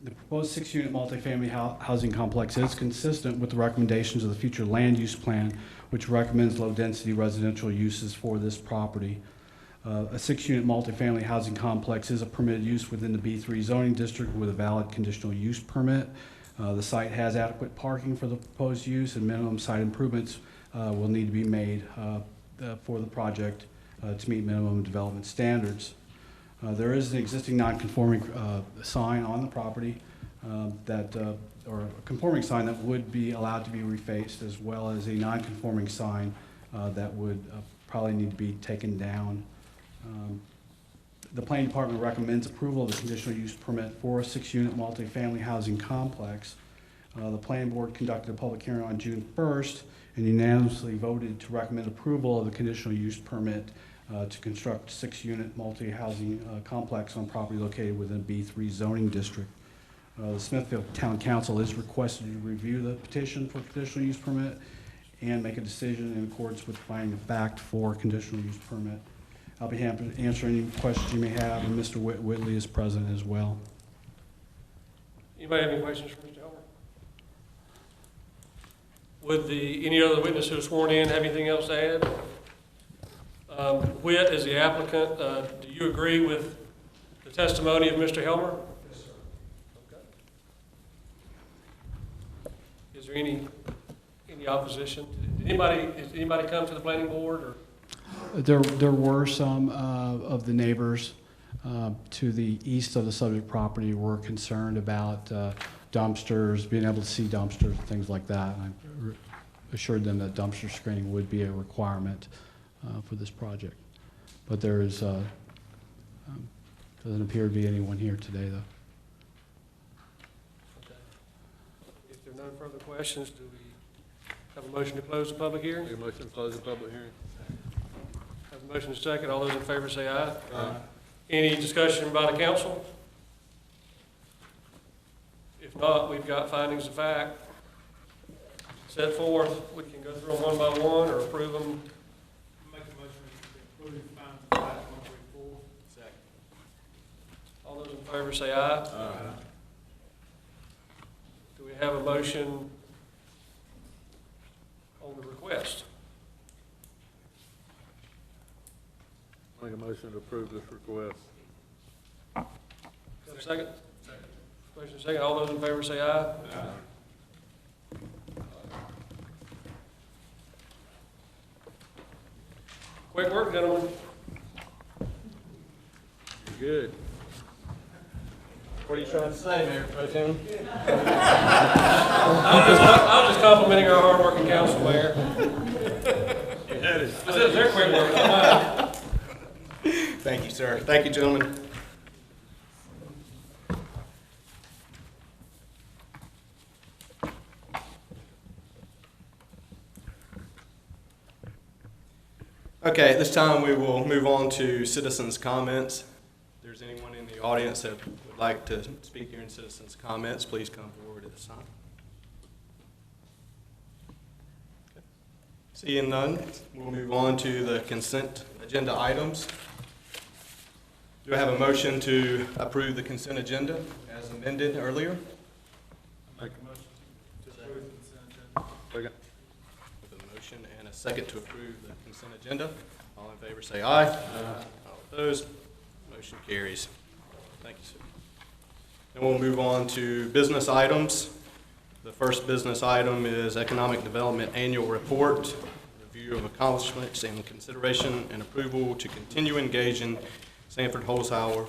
The proposed 6-unit multifamily housing complex is consistent with the recommendations of the future land use plan, which recommends low-density residential uses for this property. A 6-unit multifamily housing complex is a permitted use within the B3 zoning district with a valid conditional use permit. The site has adequate parking for the proposed use, and minimum site improvements will need to be made for the project to meet minimum development standards. There is an existing non-conforming sign on the property or a conforming sign that would be allowed to be refaced, as well as a non-conforming sign that would probably need to be taken down. The planning department recommends approval of the conditional use permit for a 6-unit multifamily housing complex. The planning board conducted a public hearing on June 1st and unanimously voted to recommend approval of the conditional use permit to construct 6-unit multi-housing complex on property located within B3 zoning district. The Smithfield Town Council is requested to review the petition for conditional use permit and make a decision in accordance with finding of fact for conditional use permit. I'll be happy to answer any questions you may have, and Mr. Whitley is present as well. Anybody have any questions for Mr. Helmer? Would any other witness who was sworn in have anything else to add? Whit, as the applicant, do you agree with the testimony of Mr. Helmer? Yes, sir. Okay. Is there any opposition? Did anybody come to the planning board, or? There were some of the neighbors to the east of the subject property were concerned about dumpsters, being able to see dumpsters, things like that. And I assured them that dumpster screening would be a requirement for this project. But there is, doesn't appear to be anyone here today, though. Okay. If there are no further questions, do we have a motion to close the public hearing? Make a motion to close the public hearing. Have a motion and a second. All those in favor say aye. Aye. Any discussion by the council? If not, we've got findings of fact set forth. We can go through them one by one or approve them. Make a motion to approve findings of fact 1 through 4. Second. All those in favor say aye. Aye. Do we have a motion on the request? Make a motion to approve this request. Have a second? Second. Motion second. All those in favor say aye. Aye. Quick work, gentlemen. You're good. What are you trying to say, Mayor Pro Tem? I'm just complimenting our hardworking council, Mayor. You had it. This is their quick work, not mine. Thank you, sir. Thank you, gentlemen. Okay, at this time, we will move on to citizens' comments. If there's anyone in the audience that would like to speak during citizens' comments, please come forward at this time. Okay. Seeing none, we'll move on to the consent agenda items. Do I have a motion to approve the consent agenda as amended earlier? Make a motion to approve the consent agenda. Second. With a motion and a second to approve the consent agenda. All in favor say aye. Aye. All opposed, motion carries. Thank you, sir. Then we'll move on to business items. The first business item is Economic Development Annual Report, review of accomplishments and consideration and approval to continue engaging Sanford Holzhauer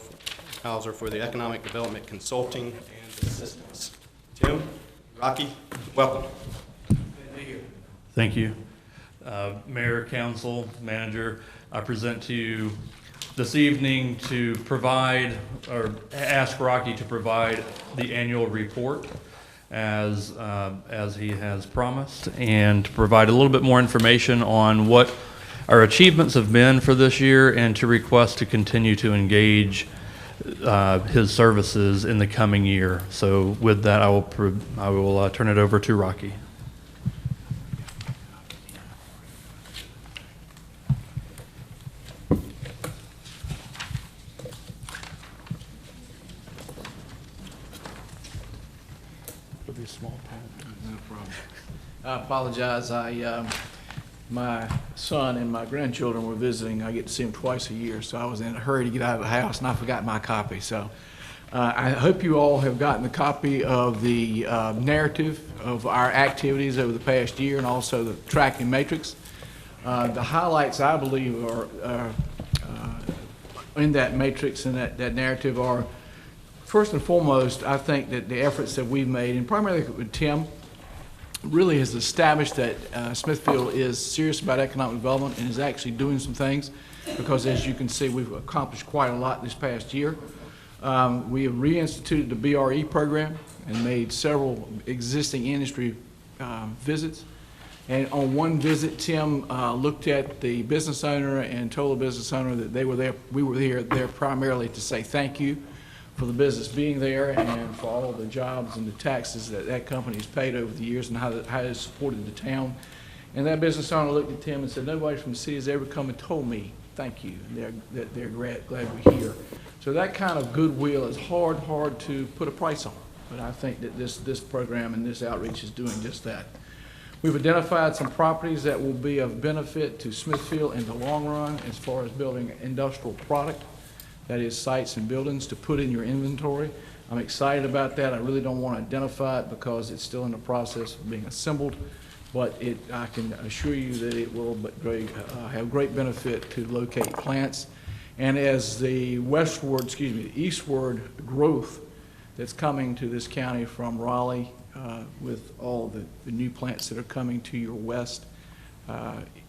for the Economic Development Consulting and Assistance. Tim, Rocky, welcome. Thank you. Mayor, council, manager, I present to you this evening to provide, or ask Rocky to provide the annual report as he has promised, and to provide a little bit more information on what our achievements have been for this year, and to request to continue to engage his services in the coming year. So with that, I will turn it over to Rocky. No problem. I apologize. My son and my grandchildren were visiting. I get to see them twice a year, so I was in a hurry to get out of the house, and I forgot my copy. So I hope you all have gotten a copy of the narrative of our activities over the past year, and also the tracking matrix. The highlights, I believe, are in that matrix and that narrative are, first and foremost, I think that the efforts that we've made, and primarily with Tim, really has established that Smithfield is serious about economic development and is actually doing some things, because as you can see, we've accomplished quite a lot this past year. We have reinstituted the BRE program and made several existing industry visits. And on one visit, Tim looked at the business owner and told the business owner that they were there, we were there primarily to say thank you for the business being there and for all the jobs and the taxes that company has paid over the years, and how it has supported the town. And that business owner looked at Tim and said, nobody from the city has ever come and told me thank you, and they're glad we're here. So that kind of goodwill is hard to put a price on, but I think that this program and this outreach is doing just that. We've identified some properties that will be of benefit to Smithfield in the long run as far as building industrial product. That is sites and buildings to put in your inventory. I'm excited about that. I really don't want to identify it because it's still in the process of being assembled, but I can assure you that it will have great benefit to locate plants. And as the eastward growth that's coming to this county from Raleigh, with all the new plants that are coming to your west,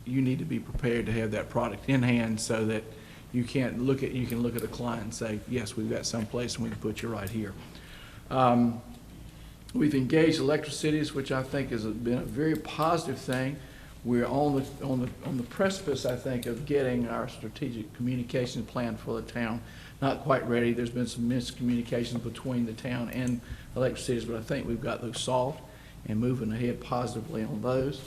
you need to be prepared to have that product in hand so that you can look at a client and say, yes, we've got some place and we can put you right here. We've engaged electric cities, which I think has been a very positive thing. We're on the precipice, I think, of getting our strategic communication plan for the town. Not quite ready. There's been some miscommunications between the town and electric cities, but I think we've got those solved and moving ahead positively on those.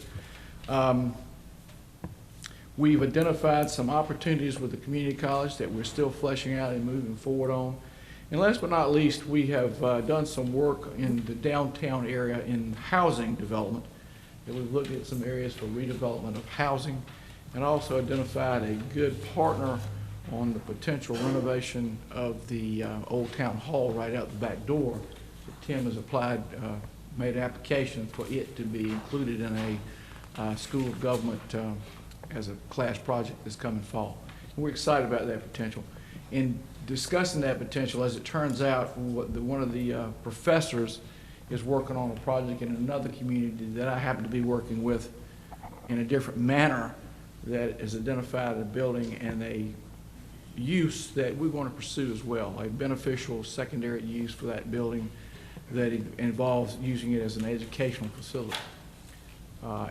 We've identified some opportunities with the community college that we're still fleshing out and moving forward on. And last but not least, we have done some work in the downtown area in housing development. And we've looked at some areas for redevelopment of housing, and also identified a good partner on the potential renovation of the old town hall right out the back door. Tim has made an application for it to be included in a school of government as a class project this coming fall. And we're excited about that potential. In discussing that potential, as it turns out, one of the professors is working on a project in another community that I happen to be working with in a different manner, that is identified a building and a use that we want to pursue as well, a beneficial secondary use for that building that involves using it as an educational facility.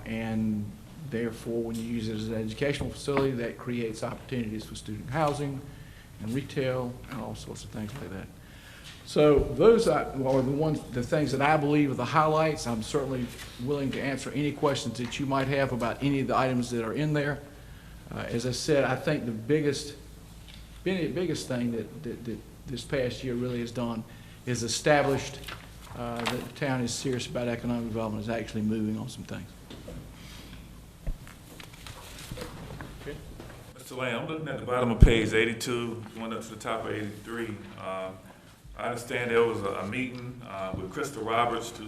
And therefore, when you use it as an educational facility, that creates opportunities for student housing and retail and all sorts of things like that. So those are the things that I believe are the highlights. I'm certainly willing to answer any questions that you might have about any of the items that are in there. As I said, I think the biggest thing that this past year really has done is established that the town is serious about economic development, is actually moving on some things. Mr. Lamb, I'm looking at the bottom of page 82, going up to the top of 83. I understand there was a meeting with Krista Roberts to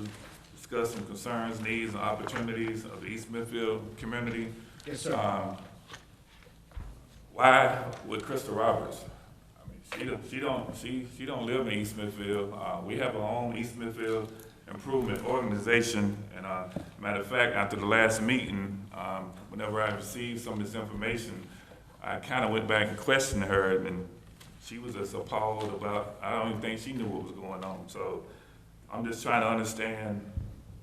discuss some concerns, needs, and opportunities of the East Smithfield community. Yes, sir. Why with Krista Roberts? I mean, she don't live in East Smithfield. We have our own East Smithfield Improvement Organization, and matter of fact, after the last meeting, whenever I received some of this information, I kind of went back and questioned her, and she was just appalled about, I don't even think she knew what was going on. So I'm just trying to understand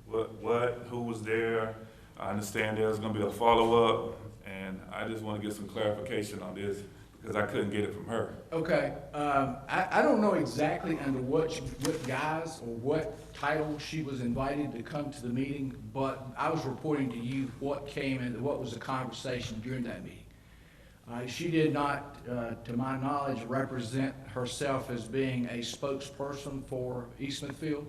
who was there. I understand there's gonna be a follow-up, and I just want to get some clarification on this because I couldn't get it from her. Okay, I don't know exactly under what guise or what title she was invited to come to the meeting, but I was reporting to you what came and what was the conversation during that meeting. She did not, to my knowledge, represent herself as being a spokesperson for East Smithfield,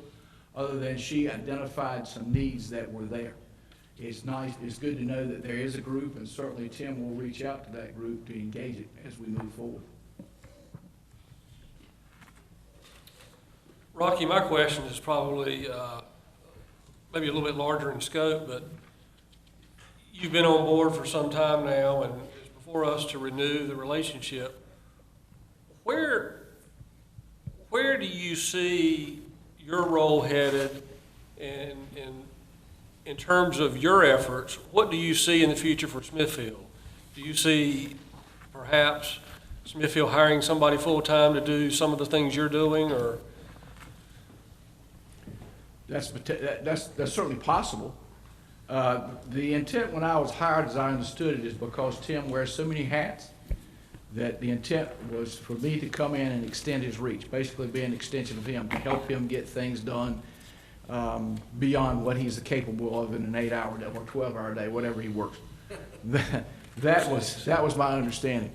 other than she identified some needs that were there. It's nice, it's good to know that there is a group, and certainly Tim will reach out to that group to engage it as we move forward. Rocky, my question is probably maybe a little bit larger in scope, but you've been on board for some time now, and it's before us to renew the relationship. Where do you see your role headed in terms of your efforts? What do you see in the future for Smithfield? Do you see perhaps Smithfield hiring somebody full-time to do some of the things you're doing, or? That's certainly possible. The intent when I was hired, as I understood it, is because Tim wears so many hats that the intent was for me to come in and extend his reach, basically be an extension of him, to help him get things done beyond what he's capable of in an 8-hour day or 12-hour day, whatever he works. That was my understanding.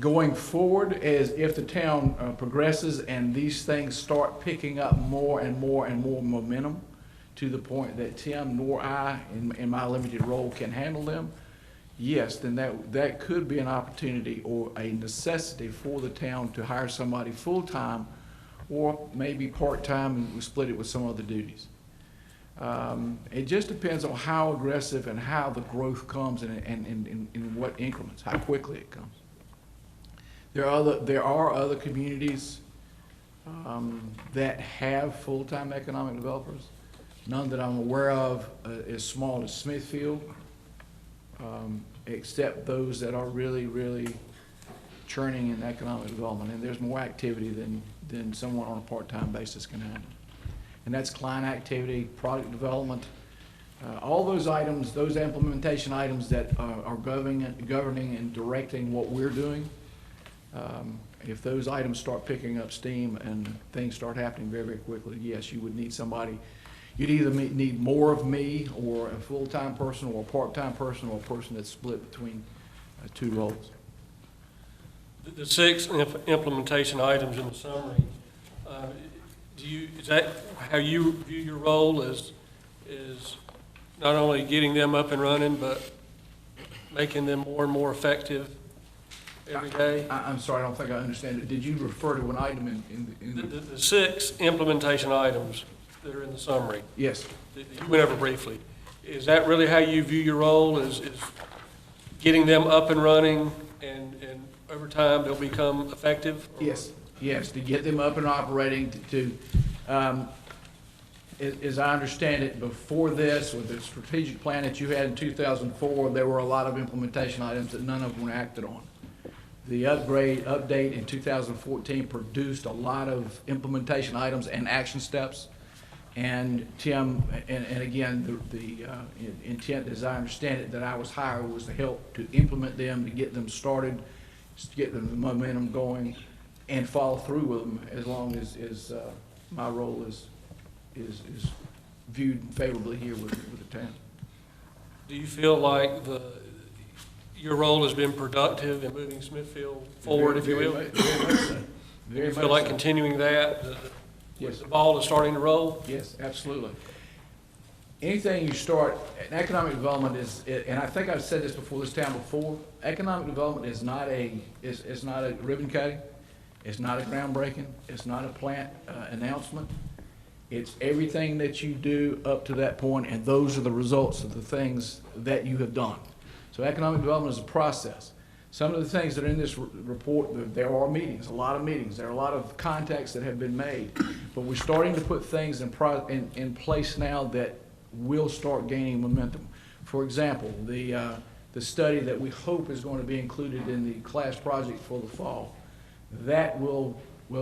Going forward, as if the town progresses and these things start picking up more and more and more momentum to the point that Tim nor I, in my limited role, can handle them, yes, then that could be an opportunity or a necessity for the town to hire somebody full-time or maybe part-time and we split it with some other duties. It just depends on how aggressive and how the growth comes and in what increments, how quickly it comes. There are other communities that have full-time economic developers. None that I'm aware of as small as Smithfield, except those that are really, really churning in economic development. And there's more activity than someone on a part-time basis can handle. And that's client activity, product development, all those items, those implementation items that are governing and directing what we're doing. If those items start picking up steam and things start happening very, very quickly, yes, you would need somebody. You'd either need more of me or a full-time person or a part-time person or a person that's split between two roles. The 6 implementation items in the summary, is that how you view your role as not only getting them up and running, but making them more and more effective every day? I'm sorry, I don't think I understand it. Did you refer to an item in The 6 implementation items that are in the summary? Yes. That you went over briefly. Is that really how you view your role, is getting them up and running and over time they'll become effective? Yes, to get them up and operating, as I understand it, before this, with the strategic plan that you had in 2004, there were a lot of implementation items that none of them were acted on. The update in 2014 produced a lot of implementation items and action steps. And Tim, and again, the intent, as I understand it, that I was hired was to help to implement them, to get them started, to get them the momentum going, and follow through with them as long as my role is viewed favorably here with the town. Do you feel like your role has been productive in moving Smithfield forward, if you will? Very much so. Do you feel like continuing that? Yes. The ball is starting to roll? Yes, absolutely. Anything you start, and economic development is, and I think I've said this before this town before, economic development is not a ribbon cutting, it's not a groundbreaking, it's not a plant announcement. It's everything that you do up to that point, and those are the results of the things that you have done. So economic development is a process. Some of the things that are in this report, there are meetings, a lot of meetings. There are a lot of contacts that have been made. But we're starting to put things in place now that will start gaining momentum. For example, the the study that we hope is going to be included in the class project for the fall. That will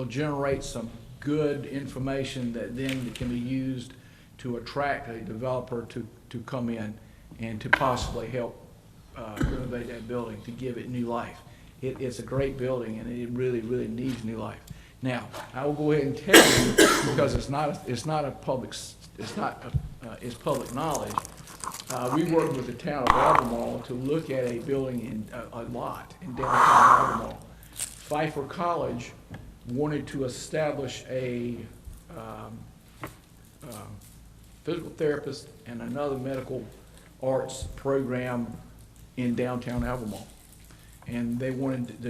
generate some good information that then can be used to attract a developer to come in and to possibly help renovate that building, to give it new life. It's a great building, and it really, really needs new life. Now, I will go ahead and tell you, because it's public knowledge. We worked with the town of Albemarle to look at a building in a lot in downtown Albemarle. Pfeiffer College wanted to establish a physical therapist and another medical arts program in downtown Albemarle. And they wanted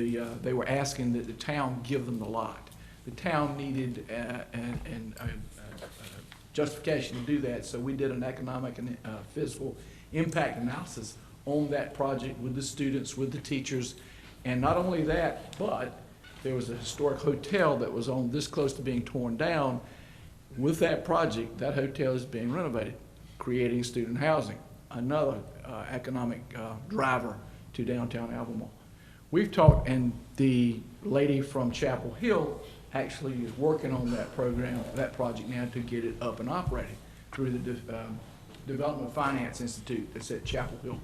they were asking that the town give them the lot. The town needed a justification to do that, so we did an economic and physical impact analysis on that project with the students, with the teachers, and not only that, but there was a historic hotel that was on this close to being torn down. With that project, that hotel is being renovated, creating student housing, another economic driver to downtown Albemarle. We've talked, and the lady from Chapel Hill actually is working on that program, that project now, to get it up and operating through the Development Finance Institute that's at Chapel Hill.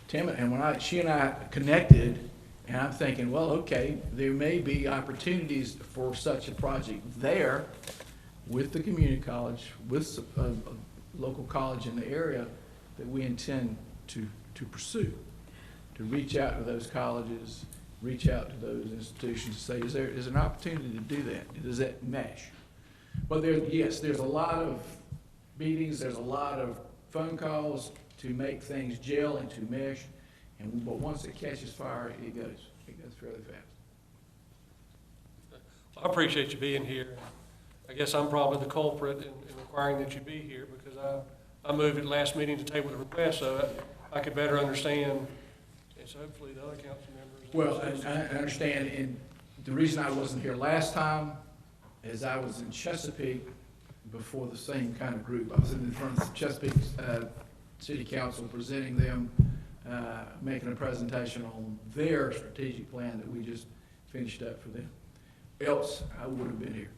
Tim, and when she and I connected, and I'm thinking, well, okay, there may be opportunities for such a project there with the community college, with a local college in the area that we intend to pursue, to reach out to those colleges, reach out to those institutions, say, is there an opportunity to do that? Does that mesh? But there's a lot of meetings, there's a lot of phone calls to make things gel and to mesh, but once it catches fire, it goes fairly fast. I appreciate you being here. I guess I'm probably the culprit in requiring that you be here, because I moved at last meeting to table the request so I could better understand, and so hopefully the other council members. Well, I understand, and the reason I wasn't here last time is I was in Chesapeake before the same kind of group. I was in front of Chesapeake City Council presenting them, making a presentation on their strategic plan that we just finished up for them. Else, I would have been here.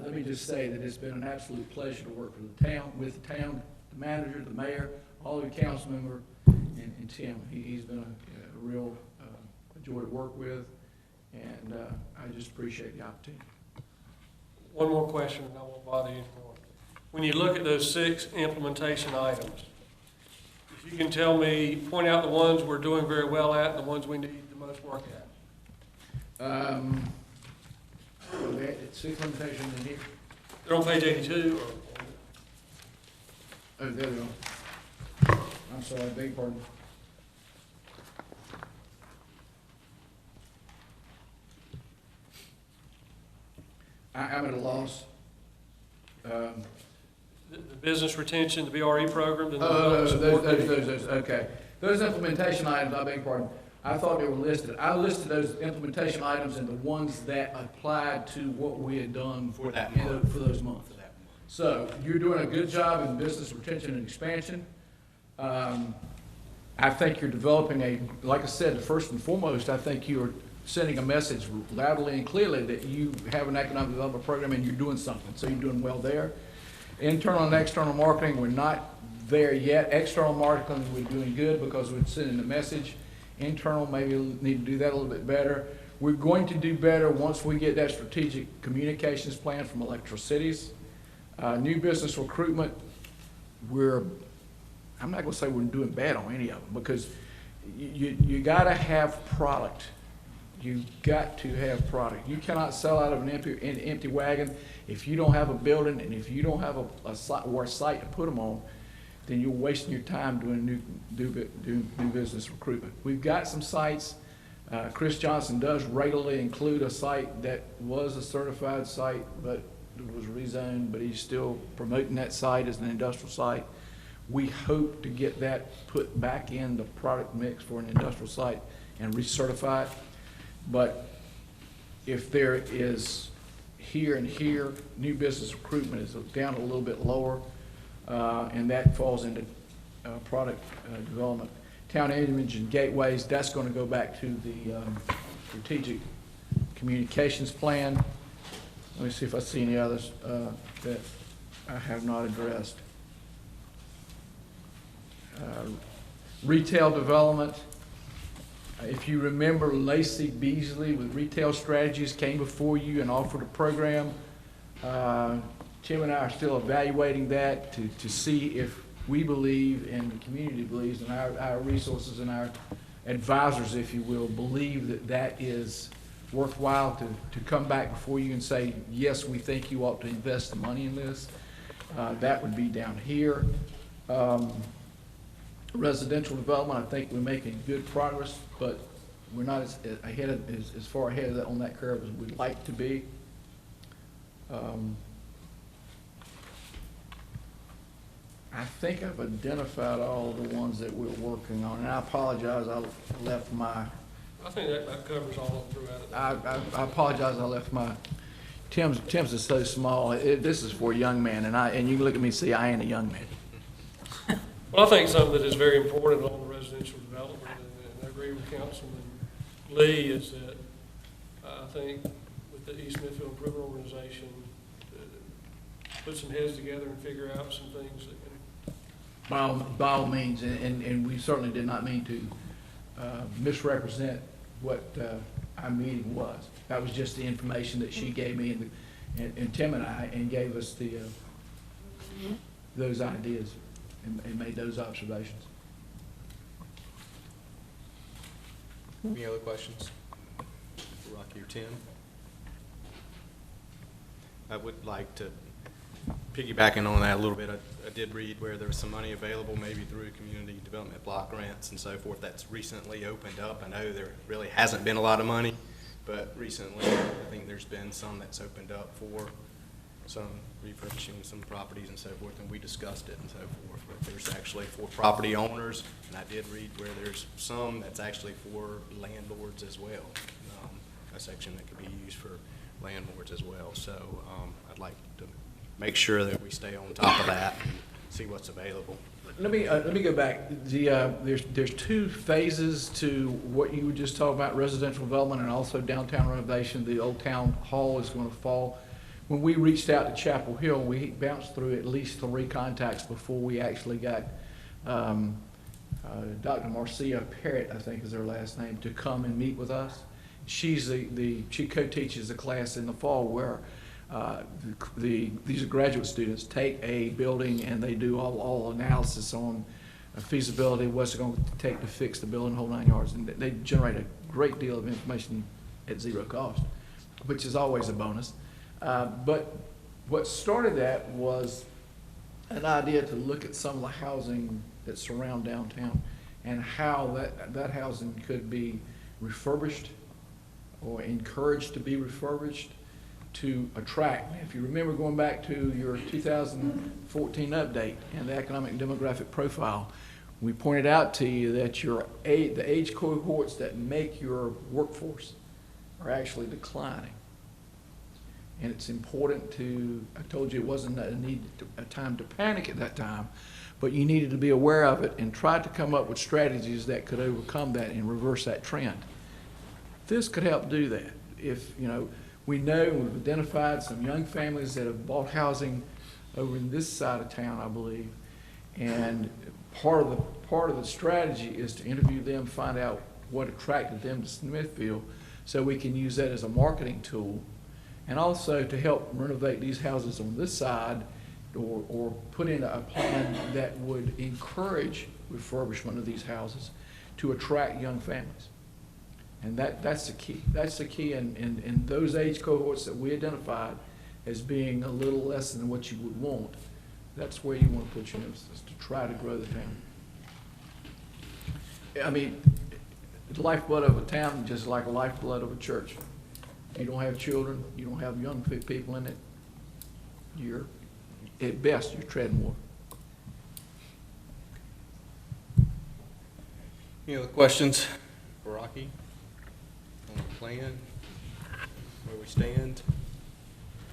Let me just say that it's been an absolute pleasure to work for the town, with the town, the manager, the mayor, all of the council members, and Tim. He's been a real joy to work with, and I just appreciate the opportunity. One more question, and I won't bother you anymore. When you look at those 6 implementation items, if you can tell me, point out the ones we're doing very well at and the ones we need the most work at. It's implementation in here. They're on page 82. Oh, there we go. I'm sorry, beg your pardon. I'm at a loss. The business retention, the BRE program, and the Those, support. okay. Those implementation items, I beg your pardon, I thought they were listed. I listed those implementation items and the ones that applied to what we had done For that month. for those months. So you're doing a good job in business retention and expansion. I think you're developing like I said, first and foremost, I think you're sending a message loudly and clearly that you have an economic development program and you're doing something. So you're doing well there. Internal and external marketing, we're not there yet. External marketing, we're doing good because we're sending the message. Internal, maybe we'll need to do that a little bit better. We're going to do better once we get that strategic communications plan from Electricities. New business recruitment, I'm not gonna say we're doing bad on any of them, because you gotta have product. You got to have product. You cannot sell out of an empty wagon. If you don't have a building and if you don't have a site to put them on, then you're wasting your time doing new business recruitment. We've got some sites. Chris Johnson does regularly include a site that was a certified site, but it was rezoned, but he's still promoting that site as an industrial site. We hope to get that put back in the product mix for an industrial site and recertify it. But if there is here and here, new business recruitment is down a little bit lower, and that falls into product development. Town image and gateways, that's going to go back to the strategic communications plan. Let me see if I see any others that I have not addressed. Retail development. If you remember, Lacey Beasley with Retail Strategies came before you and offered a program. Tim and I are still evaluating that to see if we believe and the community believes and our resources and our advisors, if you will, believe that that is worthwhile to come back before you and say, yes, we think you ought to invest the money in this. That would be down here. Residential development, I think we're making good progress, but we're not as far ahead of that on that curve as we'd like to be. I think I've identified all the ones that we're working on, and I apologize, I left my. I think that covers all of them throughout it. I apologize, I left my. Tim's is so small. This is for a young man, and you can look at me and see I ain't a young man. Well, I think something that is very important on the residential development, and I agree with Councilman Lee, is that I think with the East Smithfield Improvement Organization, put some heads together and figure out some things that can. By all means, and we certainly did not mean to misrepresent what our meeting was. That was just the information that she gave me and Tim and I, and gave us the those ideas and made those observations. Any other questions for Rocky or Tim? I would like to piggybacking on that a little bit. I did read where there was some money available, maybe through community development block grants and so forth, that's recently opened up. I know there really hasn't been a lot of money, but recently I think there's been some that's opened up for some refurbishing some properties and so forth, and we discussed it and so forth. But there's actually for property owners, and I did read where there's some that's actually for landlords as well, a section that could be used for landlords as well. So I'd like to make sure that we stay on top of that and see what's available. Let me go back. There's two phases to what you were just talking about, residential development and also downtown renovation. The old town hall is going to fall. When we reached out to Chapel Hill, we bounced through at least 3 contacts before we actually got Dr. Marcia Parrott, I think is her last name, to come and meet with us. She co-teaches a class in the fall where these are graduate students take a building and they do all analysis on feasibility, what's it going to take to fix the building, whole 9 yards, and they generate a great deal of information at zero cost, which is always a bonus. But what started that was an idea to look at some of the housing that surround downtown and how that housing could be refurbished or encouraged to be refurbished to attract. If you remember going back to your 2014 update and the economic and demographic profile, we pointed out to you that the age cohorts that make your workforce are actually declining. And it's important I told you it wasn't a time to panic at that time, but you needed to be aware of it and try to come up with strategies that could overcome that and reverse that trend. This could help do that. If, we know we've identified some young families that have bought housing over in this side of town, I believe, and part of the strategy is to interview them, find out what attracted them to Smithfield, so we can use that as a marketing tool, and also to help renovate these houses on this side, or put in a plan that would encourage refurbishment of these houses to attract young families. And that's the key. That's the key in those age cohorts that we identified as being a little less than what you would want. That's where you want to put your emphasis to try to grow the town. I mean, the lifeblood of a town is just like a lifeblood of a church. You don't have children, you don't have young people in it, at best, you're treading water. Any other questions for Rocky on the plan, where we stand?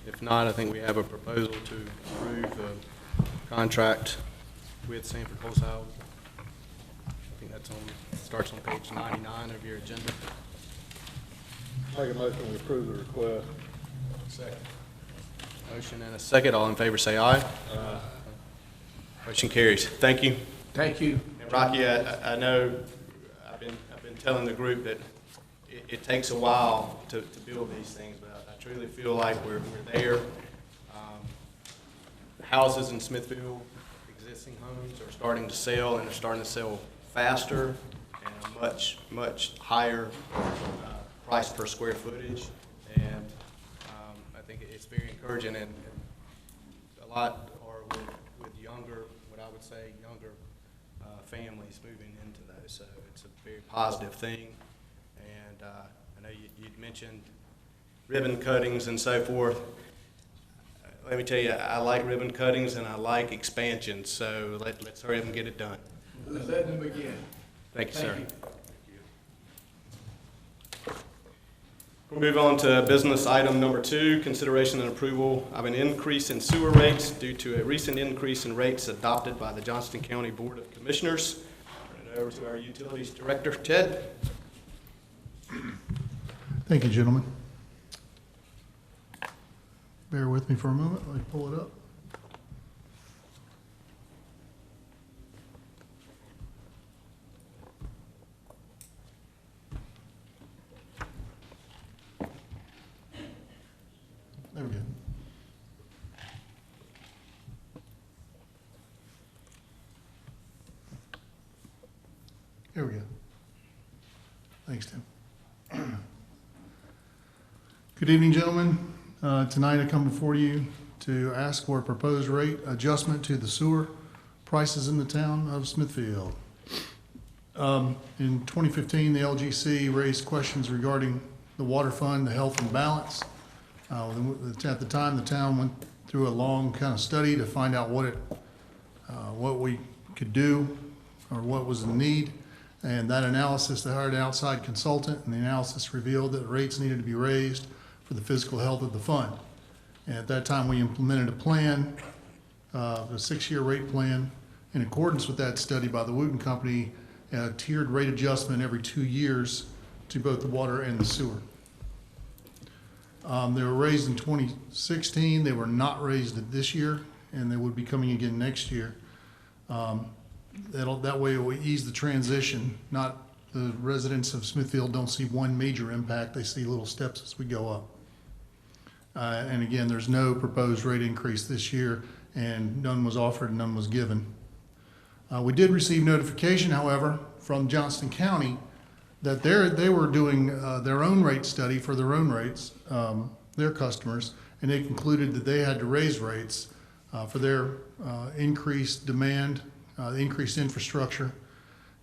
If not, I think we have a proposal to approve the contract with Sanford Coles House. I think that's on, starts on page 99 of your agenda. Make a motion to approve the request. Second. Motion and a second. All in favor say aye. Motion carries. Thank you. Thank you. And Rocky, I know I've been telling the group that it takes a while to build these things, but I truly feel like we're there. Houses in Smithfield, existing homes, are starting to sell, and they're starting to sell faster and a much higher price per square footage. And I think it's very encouraging, and a lot are with younger, what I would say, younger families moving into those. So it's a very positive thing. And I know you'd mentioned ribbon cuttings and so forth. Let me tell you, I like ribbon cuttings and I like expansions, so let's hurry up and get it done. Let's let them begin. Thank you, sir. Thank you. We'll move on to business item number 2, consideration and approval of an increase in sewer rates due to a recent increase in rates adopted by the Johnston County Board of Commissioners. Turn it over to our Utilities Director, Ted. Thank you, gentlemen. Bear with me for a moment. Let me pull it up. There we go. Here we go. Thanks, Tim. Good evening, gentlemen. Tonight I come before you to ask for a proposed rate adjustment to the sewer prices in the town of Smithfield. In 2015, the LGC raised questions regarding the water fund, the health and balance. At the time, the town went through a long kind of study to find out what we could do or what was the need. And that analysis, they hired an outside consultant, and the analysis revealed that rates needed to be raised for the physical health of the fund. And at that time, we implemented a plan, a 6-year rate plan. In accordance with that study by the Wooten Company, a tiered rate adjustment every 2 years to both the water and the sewer. They were raised in 2016. They were not raised this year, and they would be coming again next year. That way it will ease the transition. The residents of Smithfield don't see one major impact. They see little steps as we go up. And again, there's no proposed rate increase this year, and none was offered and none was given. We did receive notification, however, from Johnston County that they were doing their own rate study for their own rates, their customers, and they concluded that they had to raise rates for their increased demand, increased infrastructure,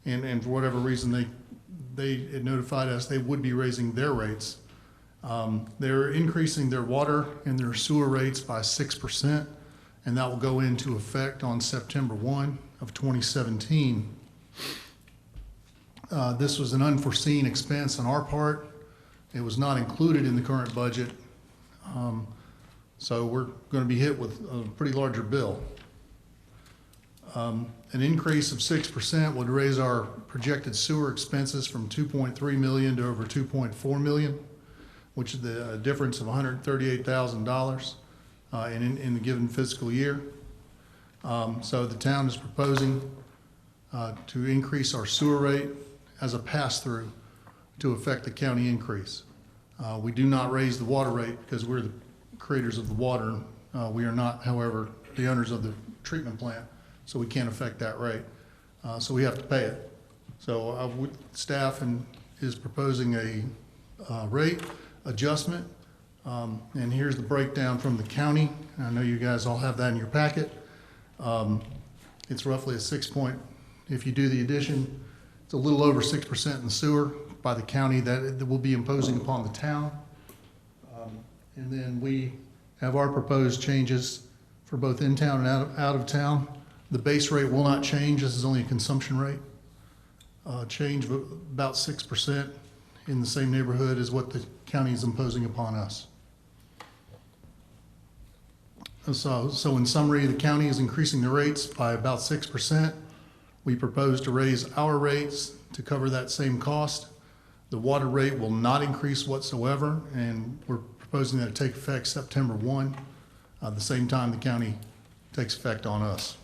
and for whatever reason they had notified us they would be raising their rates. They're increasing their water and their sewer rates by 6%, and that will go into effect on September 1 of 2017. This was an unforeseen expense on our part. It was not included in the current budget, so we're going to be hit with a pretty larger bill. An increase of 6% would raise our projected sewer expenses from $2.3 million to over $2.4 million, which is the difference of $138,000 in the given fiscal year. So the town is proposing to increase our sewer rate as a pass-through to affect the county increase. We do not raise the water rate because we're the creators of the water. We are not, however, the owners of the treatment plant, so we can't affect that rate. So we have to pay it. So staff is proposing a rate adjustment, and here's the breakdown from the county. I know you guys all have that in your packet. It's roughly a 6 point, if you do the addition, it's a little over 6% in the sewer by the county that will be imposing upon the town. And then we have our proposed changes for both in town and out of town. The base rate will not change. This is only a consumption rate. Change of about 6% in the same neighborhood as what the county is imposing upon us. So in summary, the county is increasing the rates by about 6%. We propose to raise our rates to cover that same cost. The water rate will not increase whatsoever, and we're proposing that it take effect September 1, the same time the county takes effect on us.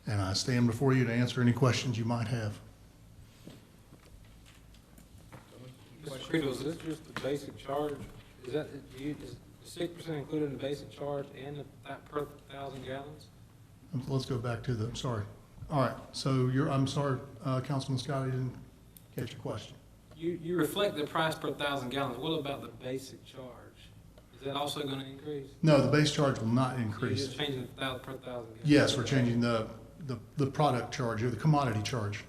And I stand before you to answer any questions you might have. Mr. Creedle, is this just the basic charge? Is that, is the 6% included in the basic charge and that per 1,000 gallons? Let's go back to the, sorry. All right, so I'm sorry, Councilman Scott, I didn't catch your question. You reflect the price per 1,000 gallons. What about the basic charge? Is that also going to increase? No, the base charge will not So you're increase. just changing the per 1,000 gallons? Yes, we're changing the product charge or the commodity charge.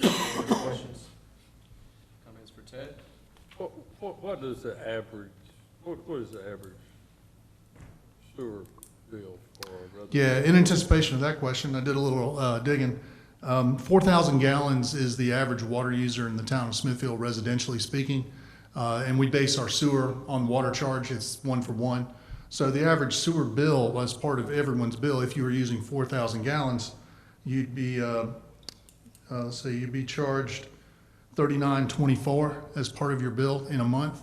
Any questions? Comments for Ted? What is the average, what is the average sewer bill for a resident? Yeah, in anticipation of that question, I did a little digging. 4,000 gallons is the average water user in the town of Smithfield, residentially speaking. And we base our sewer on water charge. It's 1 for 1. So the average sewer bill, as part of everyone's bill, if you were using 4,000 gallons, you'd be, you'd be charged $39.24 as part of your bill in a month,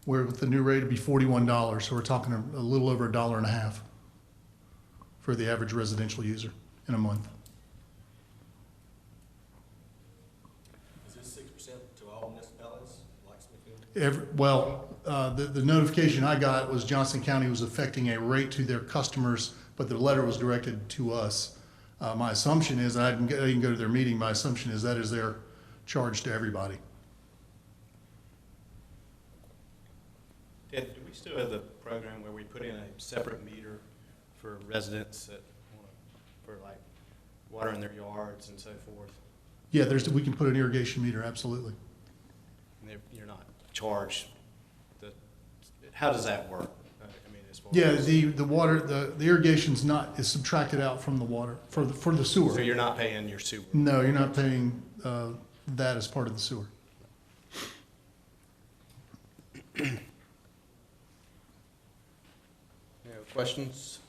where with the new rate it'd be $41. So we're talking a little over $1.50 for the average residential user in a month. Is this 6% to all municipalities like Smithfield? The notification I got was Johnson County was affecting a rate to their customers, but the letter was directed to us. My assumption is, I didn't go to their meeting, my assumption is that is their charge to everybody. Ted, do we still have the program where we put in a separate meter for residents that for like water in their yards and so forth? Yeah, we can put an irrigation meter, absolutely. And you're not charged. How does that work? I mean, as far Yeah, as, the water, the irrigation's is subtracted out from the water for the sewer. so you're not paying your sewer. No, you're not paying that as part of the sewer. Any other questions?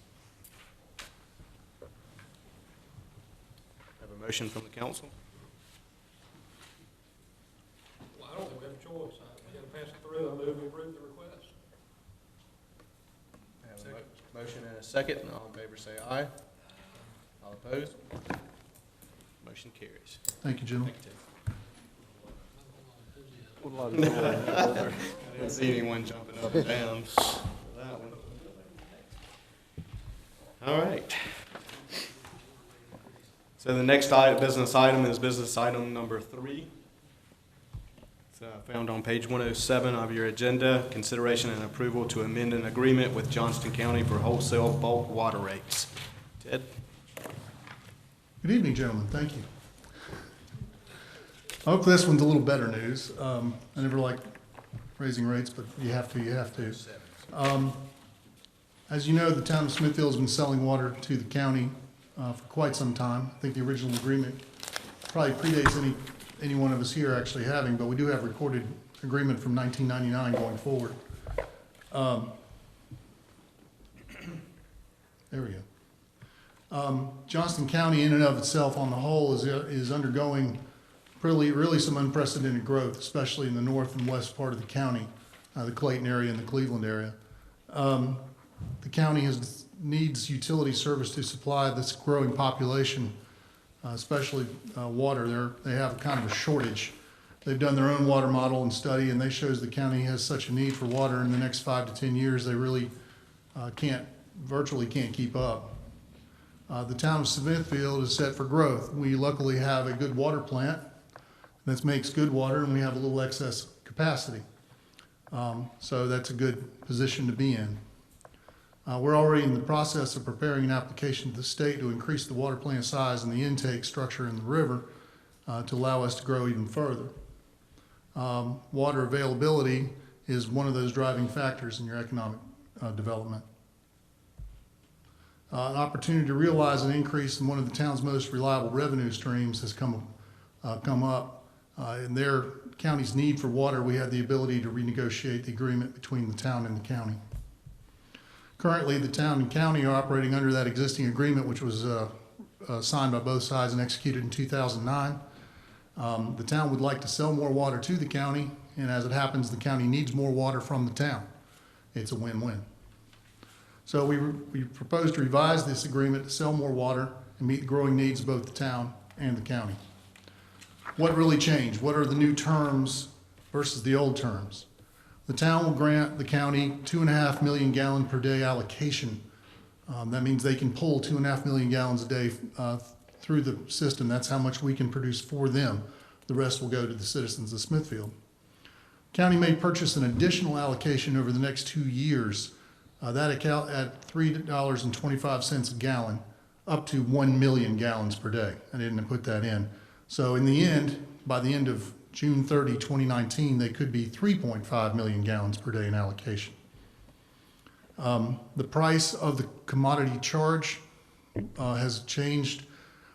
Have a motion from the council? Well, I don't think we have a choice. We got to pass it through. I move we approve the request. Have a motion and a second, and all in favor say aye. All opposed? Motion carries. Thank you, gentlemen. Thank you, Ted. I didn't see anyone jumping up and down for that one. All right. So the next business item is business item number 3. It's found on page 107 of your agenda, consideration and approval to amend an agreement with Johnston County for wholesale bulk water rates. Ted? Good evening, gentlemen. Thank you. I hope this one's a little better news. I never like raising rates, but you have to. As you know, the town of Smithfield has been selling water to the county for quite some time. I think the original agreement probably predates any one of us here actually having, but we do have recorded agreement from 1999 going forward. There we go. Johnston County in and of itself on the whole is undergoing really some unprecedented growth, especially in the north and west part of the county, the Clayton area and the Cleveland area. The county needs utility service to supply this growing population, especially water. They have kind of a shortage. They've done their own water model and study, and they shows the county has such a need for water in the next 5 to 10 years. They really virtually can't keep up. The town of Smithfield is set for growth. We luckily have a good water plant that makes good water, and we have a little excess capacity. So that's a good position to be in. We're already in the process of preparing an application to the state to increase the water plant size and the intake structure in the river to allow us to grow even further. Water availability is one of those driving factors in your economic development. An opportunity to realize an increase in one of the town's most reliable revenue streams has come up. In their county's need for water, we had the ability to renegotiate the agreement between the town and the county. Currently, the town and county are operating under that existing agreement, which was signed by both sides and executed in 2009. The town would like to sell more water to the county, and as it happens, the county needs more water from the town. It's a win-win. So we propose to revise this agreement to sell more water and meet the growing needs of both the town and the county. What really changed? What are the new terms versus the old terms? The town will grant the county 2.5 million gallon per day allocation. That means they can pull 2.5 million gallons a day through the system. That's how much we can produce for them. The rest will go to the citizens of Smithfield. County may purchase an additional allocation over the next 2 years. That account at $3.25 a gallon, up to 1 million gallons per day. I didn't put that in. So in the end, by the end of June 30, 2019, they could be 3.5 million gallons per day in allocation. The price of the commodity charge has changed.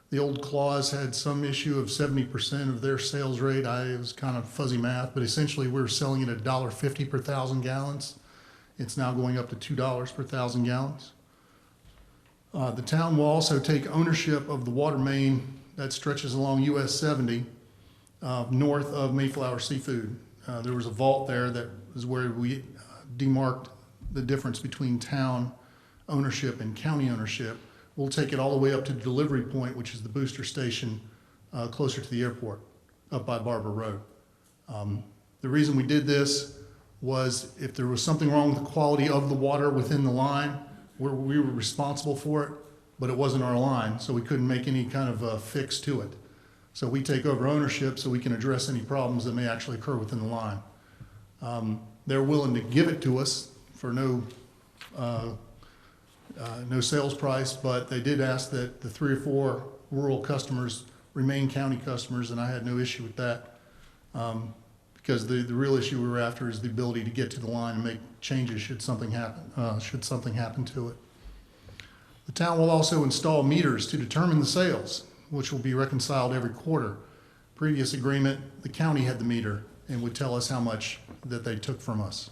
The old clause had some issue of 70% of their sales rate. It was kind of fuzzy math, but essentially we were selling it at $1.50 per thousand gallons. It's now going up to $2 per thousand gallons. The town will also take ownership of the water main that stretches along US 70 north of Mayflower Seafood. There was a vault there that is where we demarked the difference between town ownership and county ownership. We'll take it all the way up to the delivery point, which is the booster station closer to the airport, up by Barber Road. The reason we did this was if there was something wrong with the quality of the water within the line, we were responsible for it, but it wasn't our line, so we couldn't make any kind of fix to it. So we take over ownership so we can address any problems that may actually occur within the line. They're willing to give it to us for no sales price, but they did ask that the 3 or 4 rural customers remain county customers, and I had no issue with that. Because the real issue we were after is the ability to get to the line and make changes should something happen to it. The town will also install meters to determine the sales, which will be reconciled every quarter. Previous agreement, the county had the meter and would tell us how much that they took from us.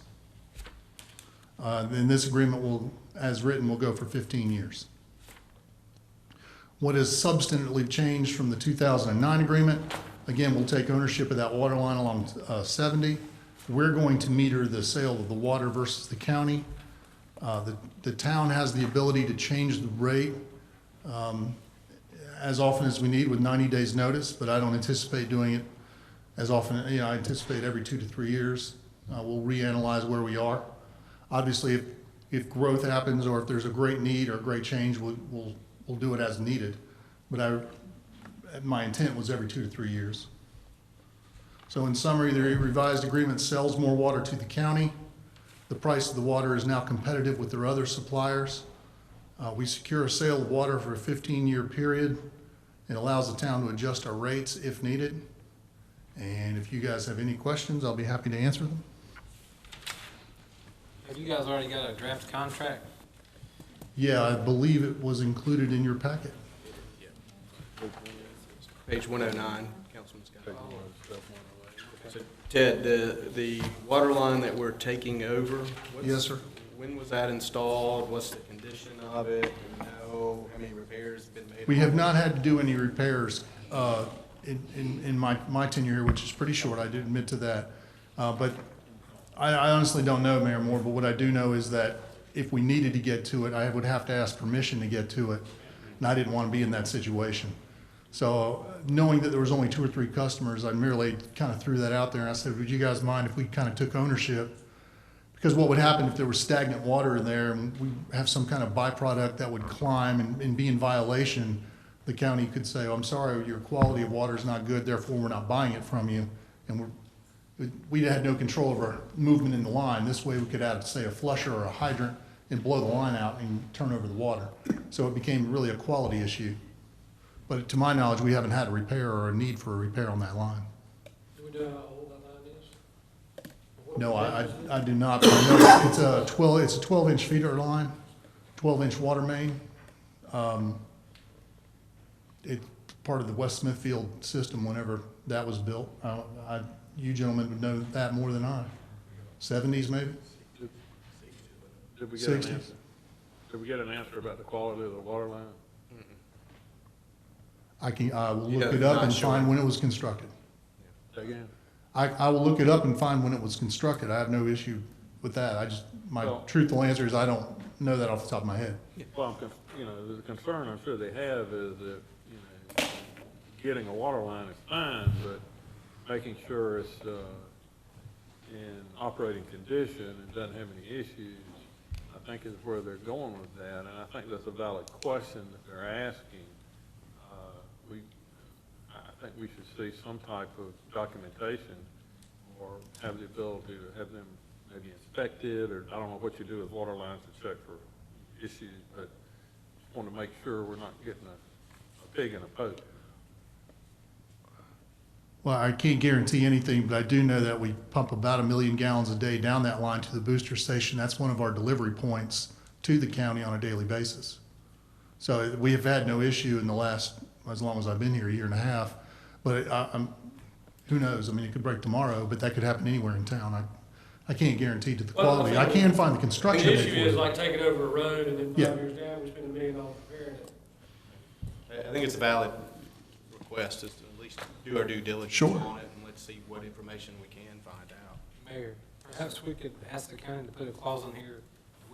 Then this agreement will, as written, will go for 15 years. What has substantively changed from the 2009 agreement? Again, we'll take ownership of that water line along 70. We're going to meter the sale of the water versus the county. The town has the ability to change the rate as often as we need with 90 days notice, but I don't anticipate doing it as often. I anticipate every 2 to 3 years. We'll reanalyze where we are. Obviously, if growth happens or if there's a great need or a great change, we'll do it as needed. But my intent was every 2 to 3 years. So in summary, the revised agreement sells more water to the county. The price of the water is now competitive with their other suppliers. We secure a sale of water for a 15-year period. It allows the town to adjust our rates if needed. And if you guys have any questions, I'll be happy to answer them. Have you guys already got a draft contract? Yeah, I believe it was included in your packet. Page 109, Councilman Scott. So Ted, the water line that we're taking over. Yes, sir. When was that installed? What's the condition of it? Do we know how many repairs have been made? We have not had to do any repairs in my tenure here, which is pretty short. I do admit to that. But I honestly don't know, Mayor Moore, but what I do know is that if we needed to get to it, I would have to ask permission to get to it, and I didn't want to be in that situation. So knowing that there was only 2 or 3 customers, I merely kind of threw that out there, and I said, would you guys mind if we kind of took ownership? Because what would happen if there was stagnant water in there and we have some kind of byproduct that would climb and be in violation, the county could say, oh, I'm sorry, your quality of water is not good, therefore we're not buying it from you. And we had no control over movement in the line. This way we could add, say, a flusher or a hydrant and blow the line out and turn over the water. So it became really a quality issue. But to my knowledge, we haven't had a repair or a need for a repair on that line. Do we know how old that line is? No, I do not. But I know it's a 12-inch feeder line, 12-inch water main. It's part of the West Smithfield system whenever that was built. You gentlemen would know that more than I. 70s maybe? Did we get an 60s. answer? Did we get an answer about the quality of the water line? I will look Yeah, it up not and sure. find when it was constructed. Say again? I will look it up and find when it was constructed. I have no issue with that. My Well- truthful answer is I don't know that off the top of my head. Well, the concern I'm sure they have is that, getting a water line is fine, but making sure it's, in operating condition and doesn't have any issues, I think is where they're going with that, and I think that's a valid question that they're asking. I think we should see some type of documentation or have the ability to have them maybe inspected, or I don't know what you do with water lines to check for issues, but just want to make sure we're not getting a pig in a poke. Well, I can't guarantee anything, but I do know that we pump about 1 million gallons a day down that line to the booster station. That's one of our delivery points to the county on a daily basis. So we have had no issue in the last, as long as I've been here, 1.5 years. But who knows? I mean, it could break tomorrow, but that could happen anywhere in town. I can't guarantee to the Well, quality. I can find the The construction date issue for is it. like taking over a road and then Yeah. 5 years down, we spend $1 million repairing it. I think it's a valid request, is to at least do our due diligence Sure. on it, and let's see what information we can find out. Mayor, perhaps we could ask the county to put a clause in here,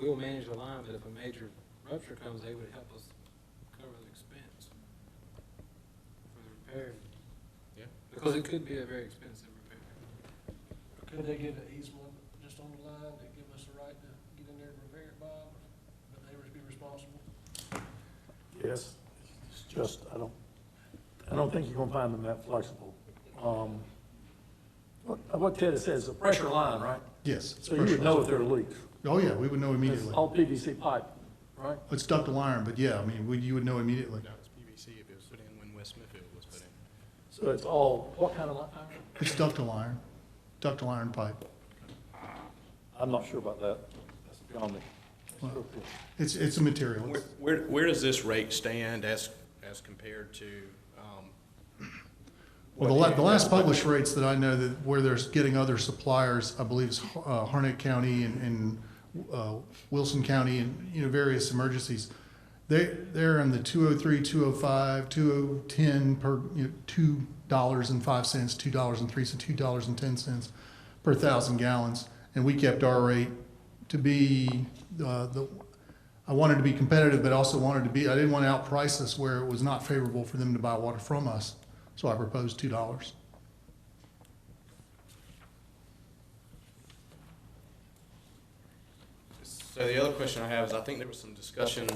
we'll manage the line, but if a major rupture comes, they would help us cover the expense for the repair. Yeah. Because it could be a very expensive repair. Could they get an easement just on the line that give us the right to get in there and repair it, Bob? But they would be responsible? Yes, it's just, I don't think you're gonna find them that flexible. What Ted says, a pressure line, right? Yes. So you would know if there are leaks. Oh, yeah, we would know It's immediately. all PVC pipe, right? It's ductile iron, but yeah, I mean, you would know immediately. No, it's PVC if it was put in when West Smithfield was put in. So it's all, what kind of iron? It's ductile iron pipe. I'm not sure about that. That's beyond me. Well, It's a material. Where does this rate stand as compared to, Well, the last published rates that I know that where there's getting other suppliers, I believe is Harnett County and Wilson County and, various emergencies. They're in the 203, 205, 2010 per, $2.05, $2.03, $2.10 per 1,000 gallons. And we kept our rate to be, I wanted to be competitive, but also I didn't want to outprice us where it was not favorable for them to buy water from us. So I proposed $2. so the other question I have is, I think there was some discussion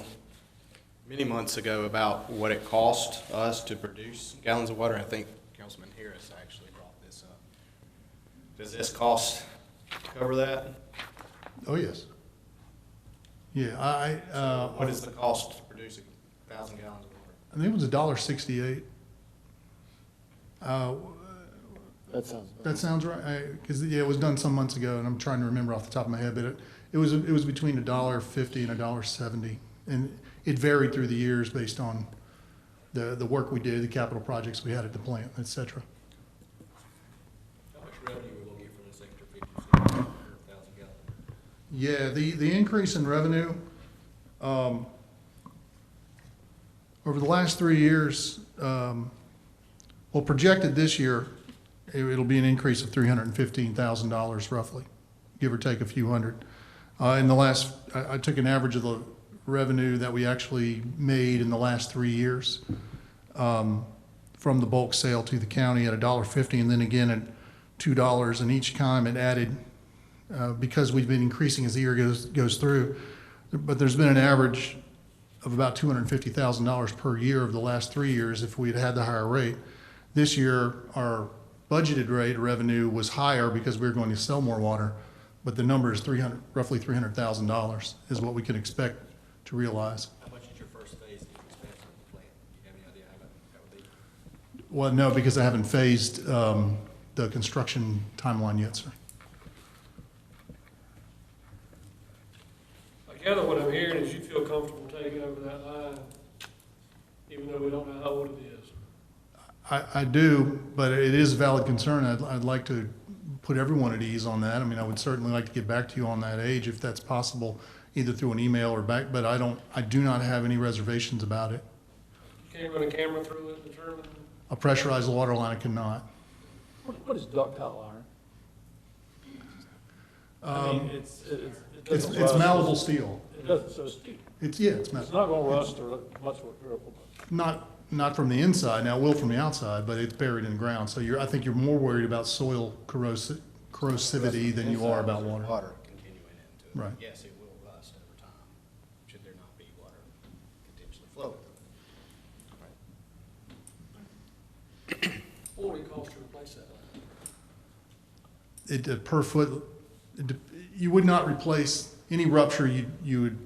many months ago about what it cost us to produce gallons of water. I think Councilman Harris actually brought this up. Does this cost cover that? Oh, yes. Yeah, What is the cost to produce 1,000 gallons of water? I think it was $1.68. That sounds. That sounds right, because, it was done some months ago, and I'm trying to remember off the top of my head, but it was between $1.50 and $1.70. And it varied through the years based on the work we did, the capital projects we had at the plant, et cetera. How much revenue we will get from this extra 50 cents per 1,000 gallons? Yeah, the increase in revenue, over the last 3 years, well, projected this year, it'll be an increase of $315,000 roughly, give or take a few hundred. In the last, I took an average of the revenue that we actually made in the last 3 years from the bulk sale to the county at $1.50, and then again at $2, and each time it added, because we've been increasing as the year goes through, but there's been an average of about $250,000 per year over the last 3 years if we had had the higher rate. This year, our budgeted rate of revenue was higher because we were going to sell more water, but the number is roughly $300,000 is what we can expect to realize. How much is your first phase of the expansion of the plant? Do you have any idea how much that would be? Well, no, because I haven't phased the construction timeline yet, sir. I gather what I'm hearing is you feel comfortable taking over that line even though we don't know how old it is. I do, but it is a valid concern. I'd like to put everyone at ease on that. I mean, I would certainly like to get back to you on that age if that's possible, either through an email or back, but I do not have any reservations about it. You can't run a camera through it and determine. A pressurized water line, I cannot. What is ductile iron? I mean, It's malleable steel. It doesn't, so it's steel. It's It's not gonna rust or much of a durable. Not from the inside, now it will from the outside, but it's buried in the ground. So I think you're more worried about soil corrosivity than you are about water. Water continuing into it. Right. Yes, it will rust over time, should there not be water potentially flowing. What would it cost to replace that line? Per foot, you would not replace any rupture you would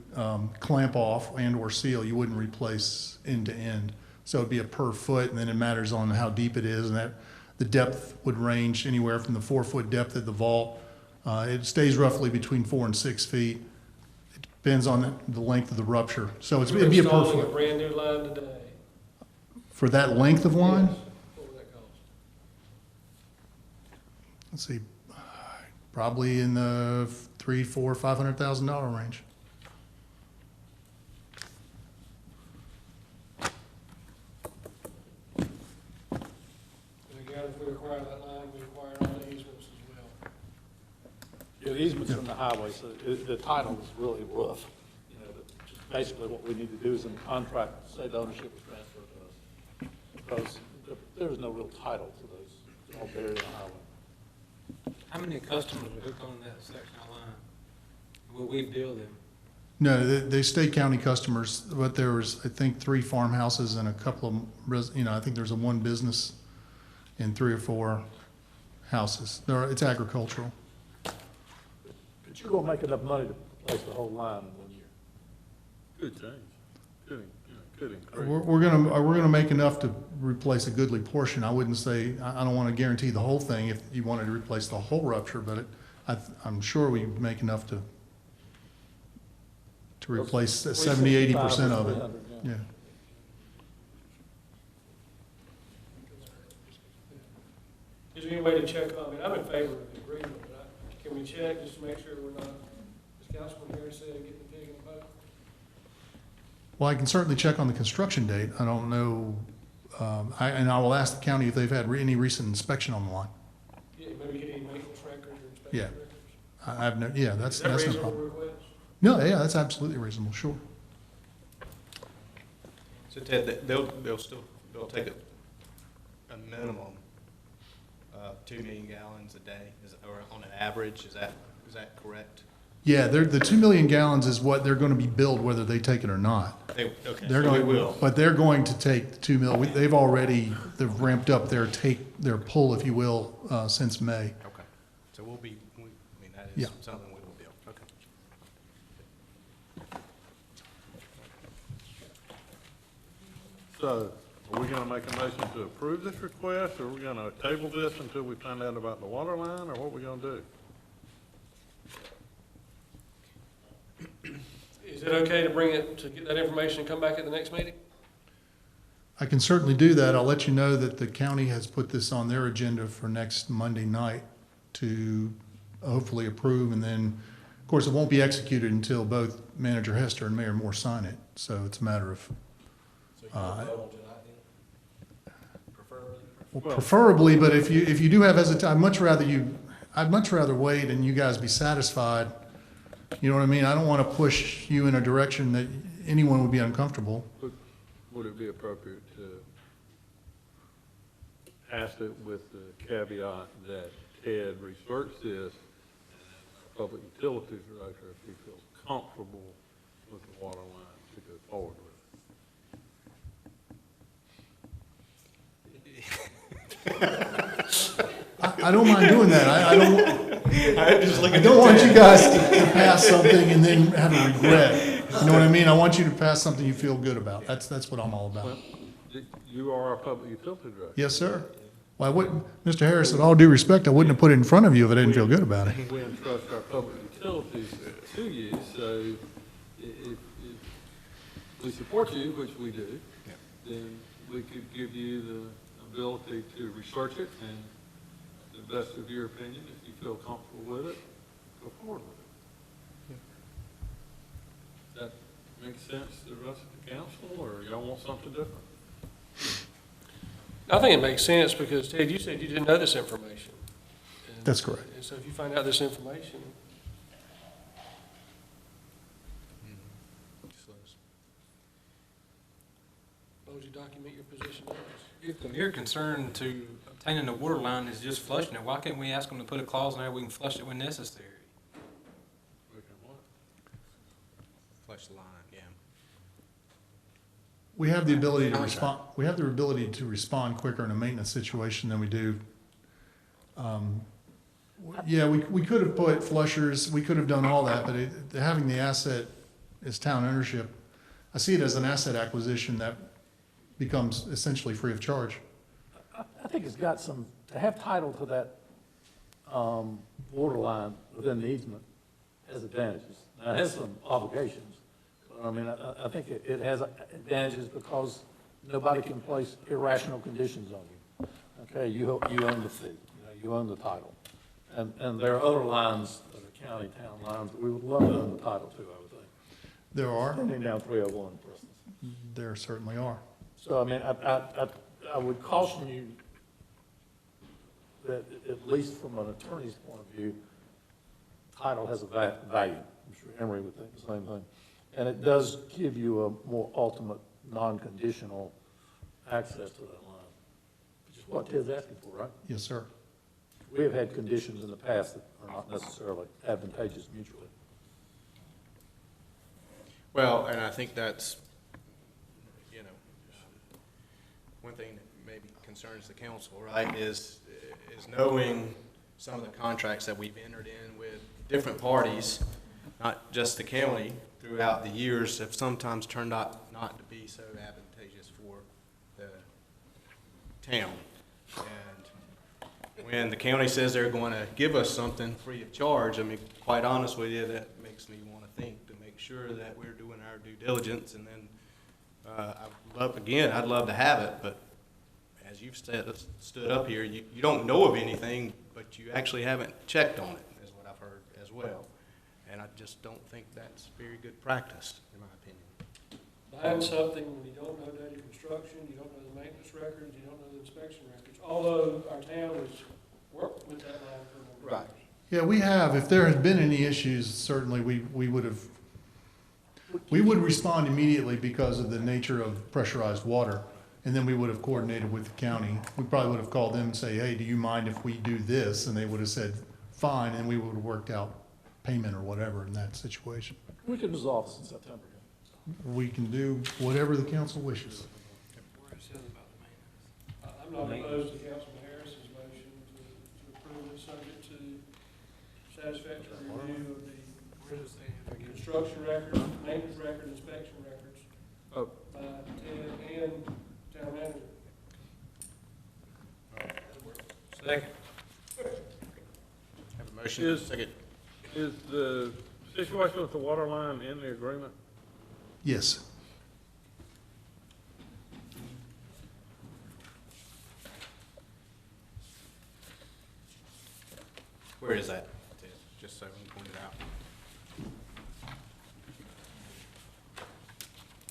clamp off and or seal. You wouldn't replace end to end. So it'd be a per foot, and then it matters on how deep it is, and that the depth would range anywhere from the 4-foot depth at the vault. It stays roughly between 4 and 6 feet. It depends on the length of the rupture. So it'd be a per Installing a foot. brand new line today. For that length of line, Yes. What would that cost? let's see, probably in the $300,000, $400,000, $500,000 range. And again, if we acquire that line, we acquire all the easements as well. Yeah, the easement's from the highway, so the title is really rough. You know, but just basically what we need to do is in the contract, say the ownership is transferred to us. Because there's no real title to those, it's all buried in the highway. How many customers are hooked on that section of line? Will we bill them? No, they stay county customers, but there was, I think, 3 farmhouses and a couple of, I think there's one business and 3 or 4 houses. It's agricultural. But you're gonna make enough money to replace the whole line in 1 year. Good change. Good increase. We're gonna make enough to replace a goodly portion. I wouldn't say, I don't want to guarantee the whole thing if you wanted to replace the whole rupture, but I'm sure we make enough to replace 70, 80% of it. Yeah. Is there any way to check, I mean, I'm in favor of the agreement, but can we check just to make sure we're not, as Councilman Harris said, getting the pig in the poke? Well, I can certainly check on the construction date. I don't know, and I will ask the county if they've had any recent inspection on the line. Yeah, maybe get any maintenance records or inspection Yeah. records? I've no, yeah, that's Is that no reasonable problem. request? No, yeah, that's absolutely reasonable, sure. So Ted, they'll take a minimum of 2 million gallons a day, or on an average, is that correct? Yeah, the 2 million gallons is what they're going to be billed whether they take it or not. Okay, They're so we going, will. but they're going to take the 2 mil. They've ramped up their pull, if you will, since May. Okay, so I mean, that Yeah. is something we will bill, okay. So, are we gonna make a motion to approve this request, or are we gonna table this until we find out about the water line, or what we gonna do? Is it okay to bring it, to get that information and come back at the next meeting? I can certainly do that. I'll let you know that the county has put this on their agenda for next Monday night to hopefully approve, and then, of course, it won't be executed until both Manager Hester and Mayor Moore sign it, so it's a matter of, So you want to vote on tonight then? Preferably? well, preferably, but if you do have hesitation, I'd much rather wait and you guys be satisfied. You know what I mean? I don't want to push you in a direction that anyone would be uncomfortable. Would it be appropriate to ask it with the caveat that Ted research this, and our public utilities director, if he feels comfortable with the water line, to go forward with it? I don't mind doing that. I don't want you guys to pass something and then have a regret. You know what I mean? I want you to pass something you feel good about. That's what I'm all about. Well, you are our public utility director. Yes, sir. Well, I wouldn't, Mr. Harris, with all due respect, I wouldn't have put it in front of you if I didn't feel good about it. We entrust our public utilities to you, so if we support you, which we do, then we could give you the ability to research it, and to the best of your opinion, if you feel comfortable with it, go forward with it. Does that make sense to the rest of the council, or y'all want something different? I think it makes sense because, Ted, you said you didn't know this information. And- That's correct. And so if you find out this information, why would you document your position on this? If your concern to obtaining the water line is just flushing it, why can't we ask them to put a clause in there we can flush it when necessary? We can what? Flush the line, yeah. We have the ability to respond, we have the ability to respond quicker in a maintenance situation than we do. Yeah, we could have put flushers, we could have done all that, but having the asset as town ownership, I see it as an asset acquisition that becomes essentially free of charge. I think it's got some, to have title to that water line within the easement has advantages. Now, it has some obligations, but I mean, I think it has advantages because nobody can place irrational conditions on you. Okay, you own the fee, you own the title. And there are other lines that are county, town lines that we would love to own the title to, I would think. There are, Extending down 301, for instance. there certainly are. So, I mean, I would caution you that, at least from an attorney's point of view, title has a value. I'm sure Emery would think the same thing. And it does give you a more ultimate, non-conditional access to that line, which is what Ted's asking for, right? Yes, sir. We have had conditions in the past that are not necessarily advantageous mutually. Well, and I think that's, one thing that maybe concerns the council, right, is knowing some of the contracts that we've entered in with different parties, not just the county, throughout the years have sometimes turned out not to be so advantageous for the town. And when the county says they're going to give us something free of charge, I mean, quite honest with you, that makes me want to think to make sure that we're doing our due diligence. And then I'd love to have it, but as you've stood up here, you don't know of anything, but you actually haven't checked on it, is what I've heard as well. And I just don't think that's very good practice, in my opinion. Buying something when you don't know date of construction, you don't know the maintenance records, you don't know the inspection records, although our town has worked with that line for a number of years. Yeah, we have. If there had been any issues, certainly we would have, we would respond immediately because of the nature of pressurized water. And then we would have coordinated with the county. We probably would have called them and say, hey, do you mind if we do this? And they would have said, fine, and we would have worked out payment or whatever in that situation. We could resolve this in September. We can do whatever the council wishes. I'm not opposed to Councilman Harris's motion to approve it, subject to satisfactory review of the construction records, maintenance record, inspection records by Ted and town manager. Second. Have a motion, second. Is the situation with the water line in the agreement? Yes. Where is that? Just so we can point it out.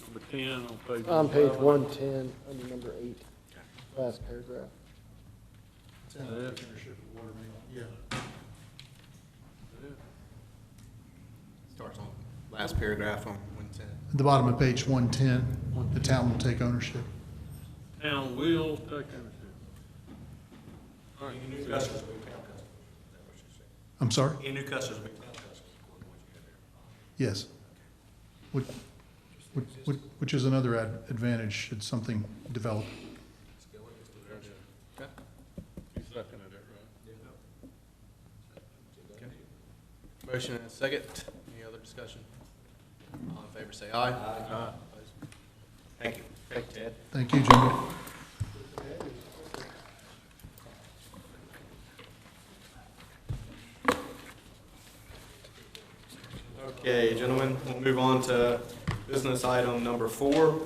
Number 10 on page. On page 110, under number 8, last paragraph. Yeah. Starts on last paragraph on 110. At the bottom of page 110, the town will take ownership. Town will take ownership. All right. Any new customers will be town customers. Is that what you're saying? I'm sorry? Any new customers will be town customers, according to what you have there. Yes. Which is another advantage should something develop. Okay. You seconded it, right? Okay. Motion and a second. Any other discussion? All in favor, say aye. Aye. Thank you. Thank you, Ted. Thank you, Jimmy. Okay, gentlemen, we'll move on to business item number 4.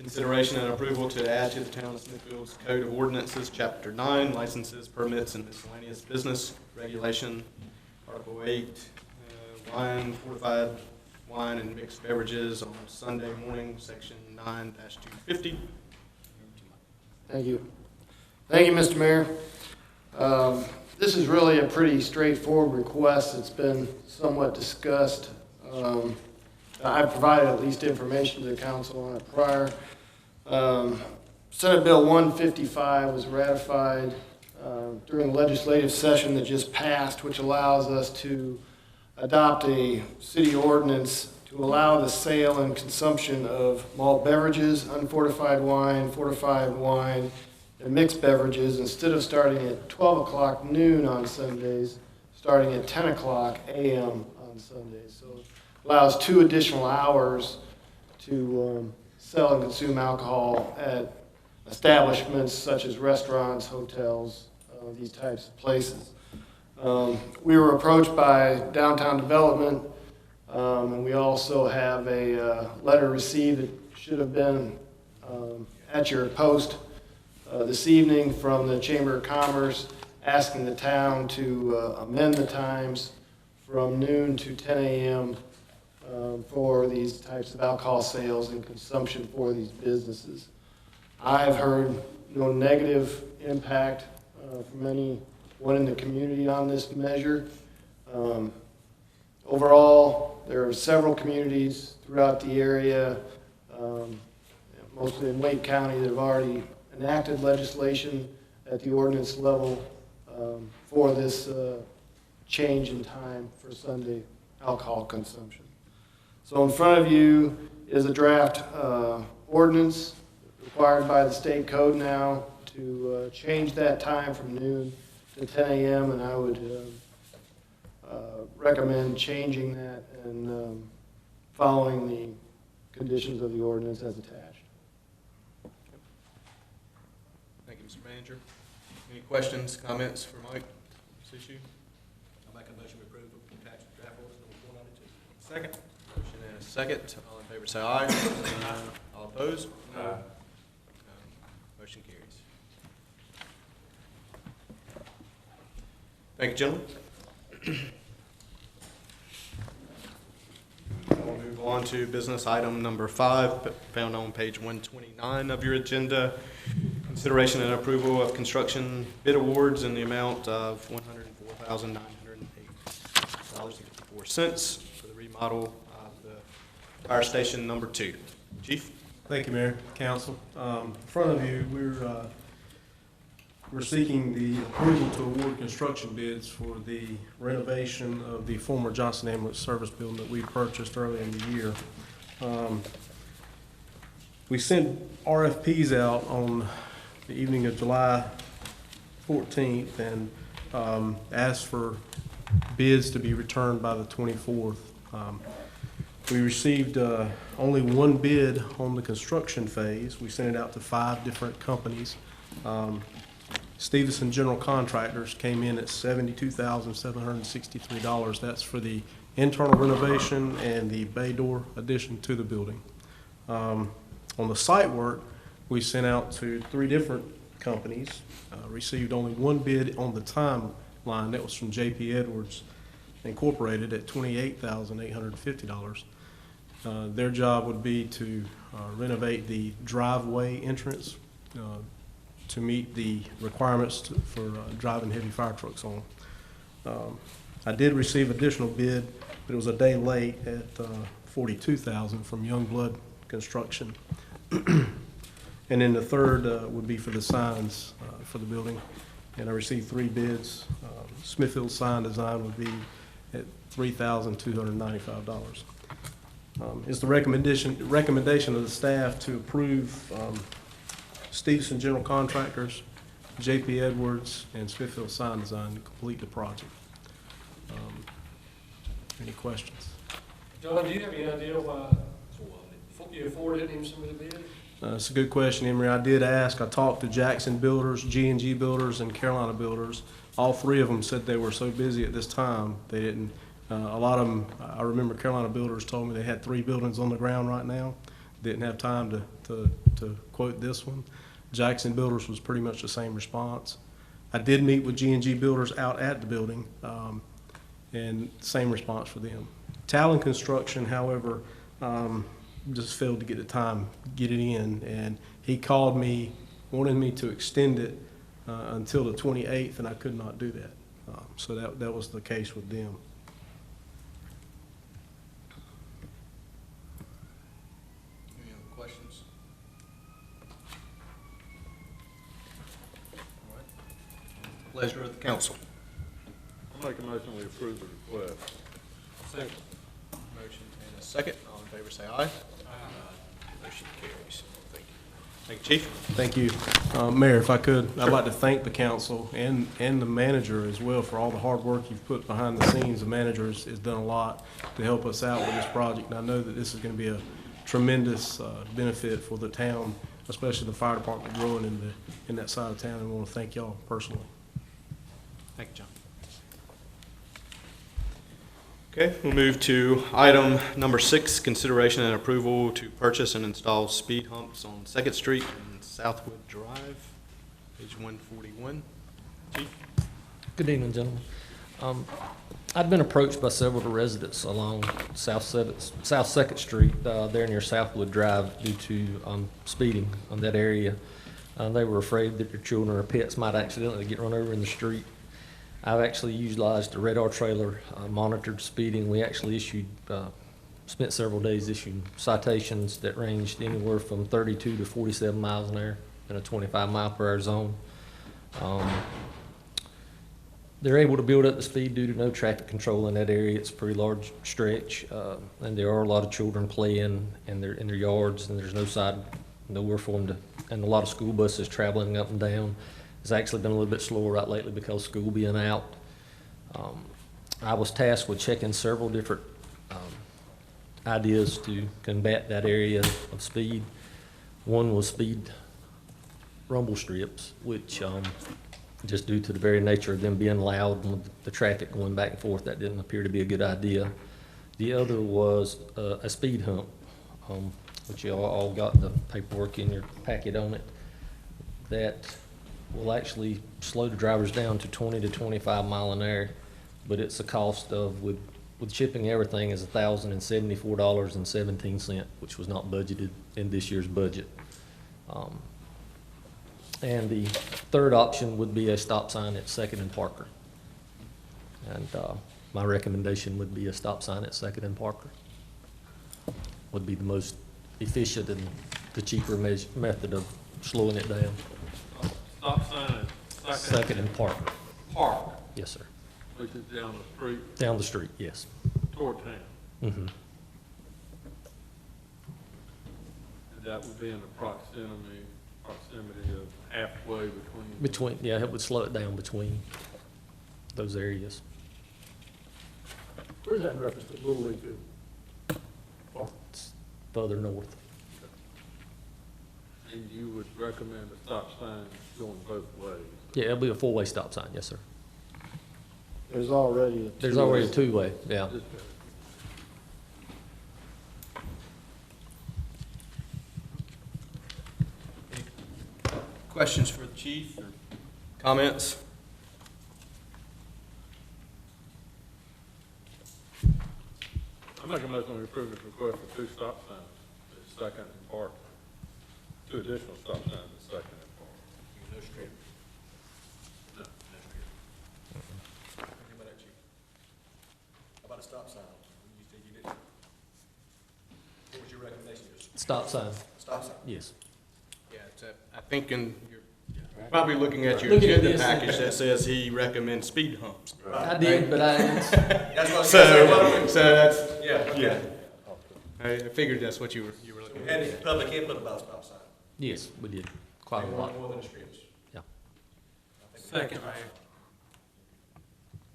Consideration and approval to add to the Town of Smithfield's Code of Ordinances, Chapter 9, Licenses, Permits, and Miscellaneous Business Regulation, Article 8, wine, fortified wine, and mixed beverages on Sunday morning, Section 9-250. Thank you. Thank you, Mr. Mayor. This is really a pretty straightforward request. It's been somewhat discussed. I provided at least information to the council on it prior. Senate Bill 155 was ratified during the legislative session that just passed, which allows us to adopt a city ordinance to allow the sale and consumption of malt beverages, unfortified wine, fortified wine, and mixed beverages instead of starting at 12 o'clock noon on Sundays, starting at 10 o'clock a.m. on Sundays. So it allows 2 additional hours to sell and consume alcohol at establishments such as restaurants, hotels, these types of places. We were approached by Downtown Development, and we also have a letter received that should have been at your post this evening from the Chamber of Commerce asking the town to amend the times from noon to 10 a.m. For these types of alcohol sales and consumption for these businesses. I've heard no negative impact from anyone in the community on this measure. Overall, there are several communities throughout the area, mostly in Wake County, that have already enacted legislation at the ordinance level for this change in time for Sunday alcohol consumption. So in front of you is a draft ordinance required by the state code now to change that time from noon to 10 a.m. and I would recommend changing that and following the conditions of the ordinance as attached. Thank you, Mr. Manager. Any questions, comments for Mike on this issue? I'll make a motion to approve the attached draft ordinance number 492. Second. Motion and a second. All in favor say aye. All opposed? No. Motion carries. Thank you, gentlemen. We'll move on to business item number 5, found on page 129 of your agenda. Consideration and approval of construction bid awards in the amount of $104,908.54 for the remodel of the fire station number 2. Chief? Thank you, Mayor, Council. In front of you, we're seeking the approval to award construction bids for the renovation of the former Johnson Ambulance Service building that we purchased early in the year. We sent RFPs out on the evening of July 14th and asked for bids to be returned by the 24th. We received only one bid on the construction phase. We sent it out to 5 different companies. Stevenson General Contractors came in at $72,763. That's for the internal renovation and the bay door addition to the building. On the site work, we sent out to 3 different companies, received only one bid on the timeline. That was from J.P. Edwards Incorporated at $28,850. Their job would be to renovate the driveway entrance to meet the requirements for driving heavy fire trucks on. I did receive additional bid, but it was a day late at $42,000 from Youngblood Construction. And then the third would be for the signs for the building. And I received 3 bids. Smithfield sign design would be at $3,295. It's the recommendation of the staff to approve Stevenson General Contractors, J.P. Edwards, and Smithfield Sign Design to complete the project. Any questions? John, do you have any idea why Ford didn't even submit a bid? It's a good question, Emery. I did ask. I talked to Jackson Builders, G&G Builders, and Carolina Builders. All 3 of them said they were so busy at this time they didn't. A lot of them, I remember Carolina Builders told me they had 3 buildings on the ground right now. didn't have time to quote this one. Jackson Builders was pretty much the same response. I did meet with G&G Builders out at the building, and same response for them. Talon Construction, however, just failed to get the time, get it in, and he called me, wanted me to extend it until the 28th, and I could not do that. So that was the case with them. Any other questions? All right. Pleasure of the council. I'll make a motion we approve the request. Second. Motion and a second. All in favor, say aye. Motion carries. Thank you. Thank you, Chief. Thank you. Mayor, if I could, I'd like to thank the council and the manager as well for all the hard work you've put behind the scenes. The manager has done a lot to help us out with this project, and I know that this is going to be a tremendous benefit for the town, especially the fire department growing in that side of town, and I want to thank y'all personally. Thank you, John. Okay, we'll move to item number 6, consideration and approval to purchase and install speed humps on 2nd Street and Southwood Drive, page 141. Chief? Good evening, gentlemen. I've been approached by several of the residents along South 2nd Street, there near Southwood Drive, due to speeding on that area. They were afraid that their children or pets might accidentally get run over in the street. I've actually utilized a radar trailer, monitored speeding. We actually spent several days issuing citations that ranged anywhere from 32 to 47 miles an hour in a 25-mile-per-hour zone. They're able to build up the speed due to no traffic control in that area. It's a pretty large stretch, and there are a lot of children playing in their yards, and there's nowhere for them to, and a lot of school buses traveling up and down. It's actually been a little bit slower right lately because school being out. I was tasked with checking several different ideas to combat that area of speed. One was speed rumble strips, which just due to the very nature of them being loud and with the traffic going back and forth, that didn't appear to be a good idea. The other was a speed hump, which you all got the paperwork in your packet on it, that will actually slow the drivers down to 20 to 25 mile an hour, but it's a cost of, with shipping everything, is $1,074.17, which was not budgeted in this year's budget. And the third option would be a stop sign at 2nd and Parker. And my recommendation would be a stop sign at 2nd and Parker. Would be the most efficient and the cheaper method of slowing it down. Stop sign at 2nd and Parker. Park, Yes, sir. which is down the street Down the street, yes. toward town. Mm-hmm. And that would be in the proximity of halfway between. Yeah, it would slow it down between those areas. Where's that in reference to Little League Field? It's further north. And you would recommend a stop sign going both ways? Yeah, it'll be a four-way stop sign, yes, sir. There's already There's already a two-way, yeah. Just- Questions for the chief or comments? I make a motion to approve this request for 2 stop signs at 2nd and Park. 2 additional stop signs at 2nd and Park. No street. No. No street. How about that, Chief? How about a stop sign? You said you didn't. What was your recommendation? Just Stop sign, stop sign? yes. Yeah, I think you're probably looking at your Looking at agenda this. package that says he recommends speed humps. I did, but That's what So that's, yeah. I figured that's what you were looking We at. had public input about a stop sign. yes, we did, quite a lot. More than the streets. Yeah. Second, Mayor.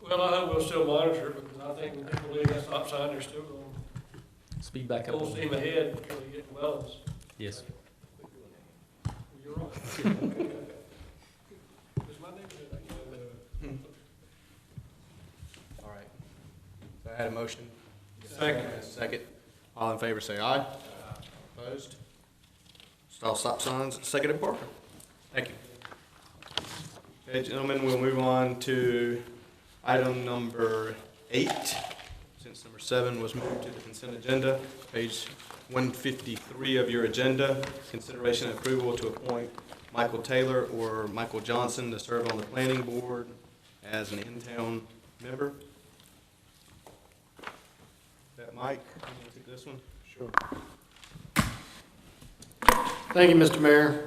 Well, I hope we'll still monitor it, because I think when people leave that stop sign, they're still going Speed back up. full steam ahead until they get to Wells. Yes. You're right. It's my neighborhood. All right. So I had a motion. Second. Second. All in favor, say aye. Opposed? All stop signs, seconded Parker. Thank you. Okay, gentlemen, we'll move on to item number 8, since number 7 was moved to the consent agenda. Page 153 of your agenda, consideration and approval to appoint Michael Taylor or Michael Johnson to serve on the planning board as an in-town member. Is that Mike? You want to take this one? Sure. Thank you, Mr. Mayor.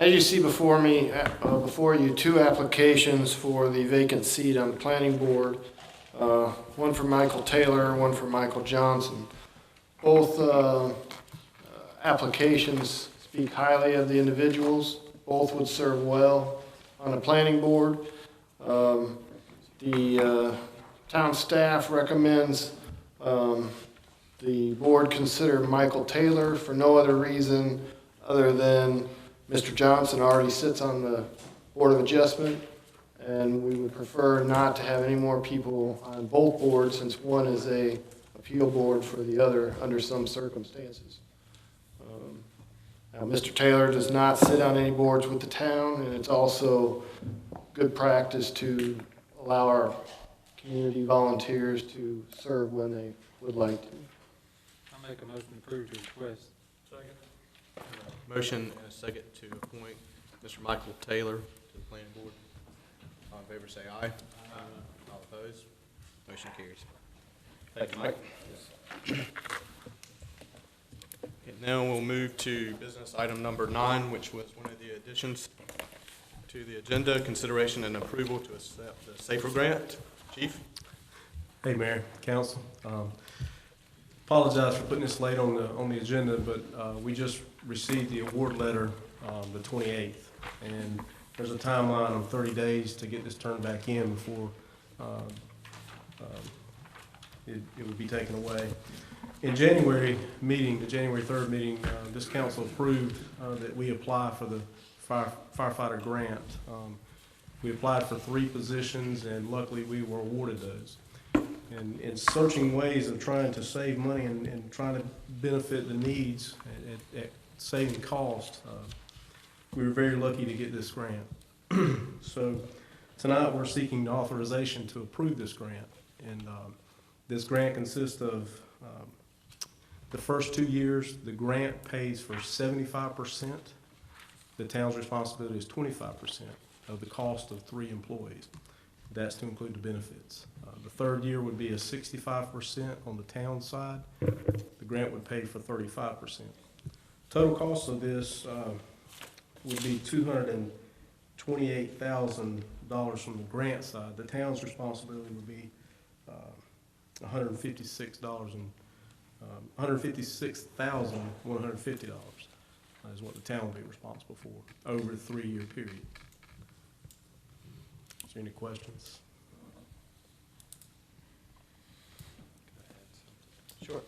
As you see before me, before you, 2 applications for the vacant seat on the planning board. One for Michael Taylor, one for Michael Johnson. Both applications speak highly of the individuals. Both would serve well on the planning board. The town staff recommends the board consider Michael Taylor for no other reason other than Mr. Johnson already sits on the Board of Adjustment, and we would prefer not to have any more people on both boards since one is a appeal board for the other under some circumstances. Now, Mr. Taylor does not sit on any boards with the town, and it's also good practice to allow our community volunteers to serve when they would like to. I make a motion to approve your request. Second. Motion and a second to appoint Mr. Michael Taylor to the planning board. All in favor say aye. Aye. All opposed? Motion carries. Thank you, Mike. Okay, now we'll move to business item number 9, which was one of the additions to the agenda, consideration and approval to accept the SAFER grant. Chief? Hey, Mayor, Council. Apologize for putting this late on the agenda, but we just received the award letter the 28th, and there's a timeline of 30 days to get this turned back in before it would be taken away. In January meeting, the January 3rd meeting, this council approved that we apply for the firefighter grant. We applied for 3 positions, and luckily we were awarded those. And in searching ways of trying to save money and trying to benefit the needs at saving cost, we were very lucky to get this grant. So tonight we're seeking authorization to approve this grant. And this grant consists of the first 2 years, the grant pays for 75%. The town's responsibility is 25% of the cost of 3 employees. That's to include the benefits. The 3rd year would be a 65% on the town side. The grant would pay for 35%. Total cost of this would be $228,000 from the grant side. The town's responsibility would be $156,150 is what the town would be responsible for over a 3-year period. Is there any questions? Sure.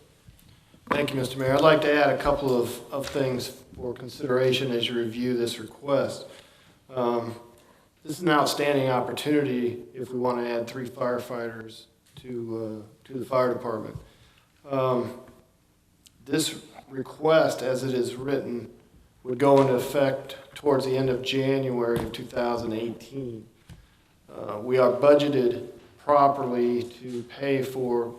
Thank you, Mr. Mayor. I'd like to add a couple of things for consideration as you review this request. This is an outstanding opportunity if we want to add 3 firefighters to the fire department. This request, as it is written, would go into effect towards the end of January of 2018. We are budgeted properly to pay for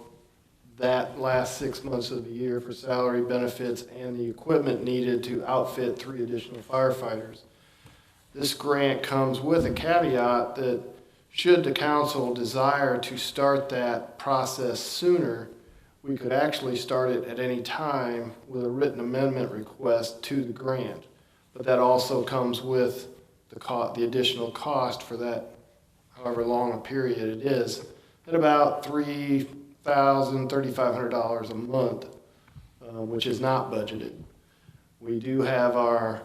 that last 6 months of the year for salary, benefits, and the equipment needed to outfit 3 additional firefighters. This grant comes with a caveat that should the council desire to start that process sooner, we could actually start it at any time with a written amendment request to the grant. But that also comes with the additional cost for that, however long a period it is, at about $3,500 a month, which is not budgeted. We do have our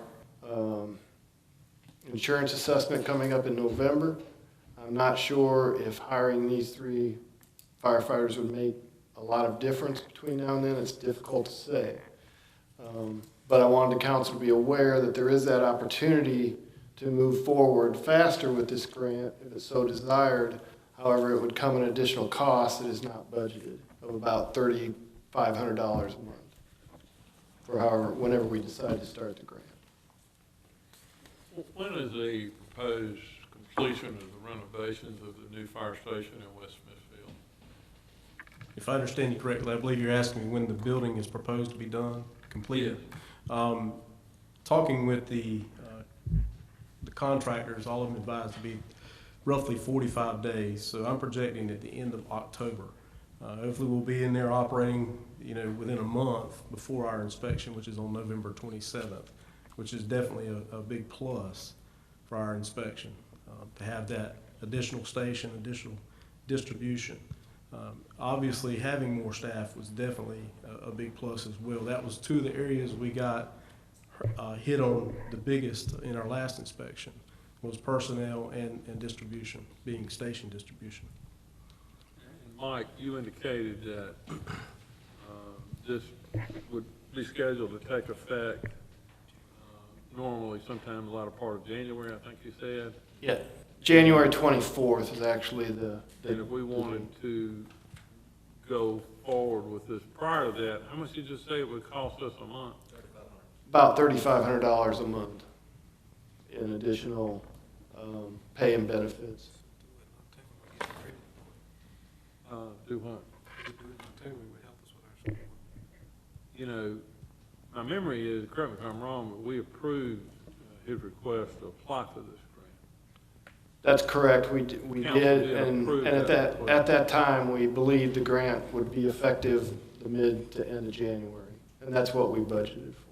insurance assessment coming up in November. I'm not sure if hiring these 3 firefighters would make a lot of difference between now and then. It's difficult to say. But I wanted the council to be aware that there is that opportunity to move forward faster with this grant if it's so desired. However, it would come at an additional cost that is not budgeted of about $3,500 a month. for however, whenever we decide to start the grant. When is the proposed completion of the renovations of the new fire station in West Smithfield? If I understand you correctly, I believe you're asking me when the building is proposed to be done, completed. Talking with the contractors, all of them advised to be roughly 45 days. So I'm projecting at the end of October. Hopefully we'll be in there operating, within a month before our inspection, which is on November 27th, which is definitely a big plus for our inspection, to have that additional station, additional distribution. Obviously, having more staff was definitely a big plus as well. That was two of the areas we got hit on the biggest in our last inspection, was personnel and distribution, being station distribution. And Mike, you indicated that this would be scheduled to take effect normally sometime the latter part of January, I think you said. Yeah, January 24th is actually the And if we wanted to go forward with this prior to that, how much did you say it would cost us a month? about $3,500 a month in additional pay and benefits. Do what? My memory is, correct me if I'm wrong, but we approved his request to apply for this grant. That's correct. We did, and approve at that. that time, we believed the grant would be effective the mid to end of January, and that's what we budgeted for.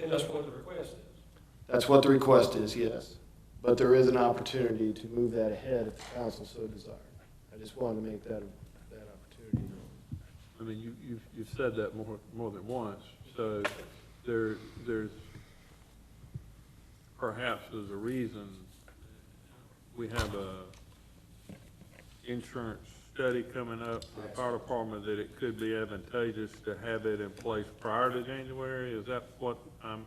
And that's what the request is. That's what the request is, yes. But there is an opportunity to move that ahead if the council so desired. I just wanted to make that opportunity known. I mean, you've said that more than once, so there's perhaps there's a reason we have a insurance study coming up for the fire department that it could be advantageous to have it in place prior to January. Is that what am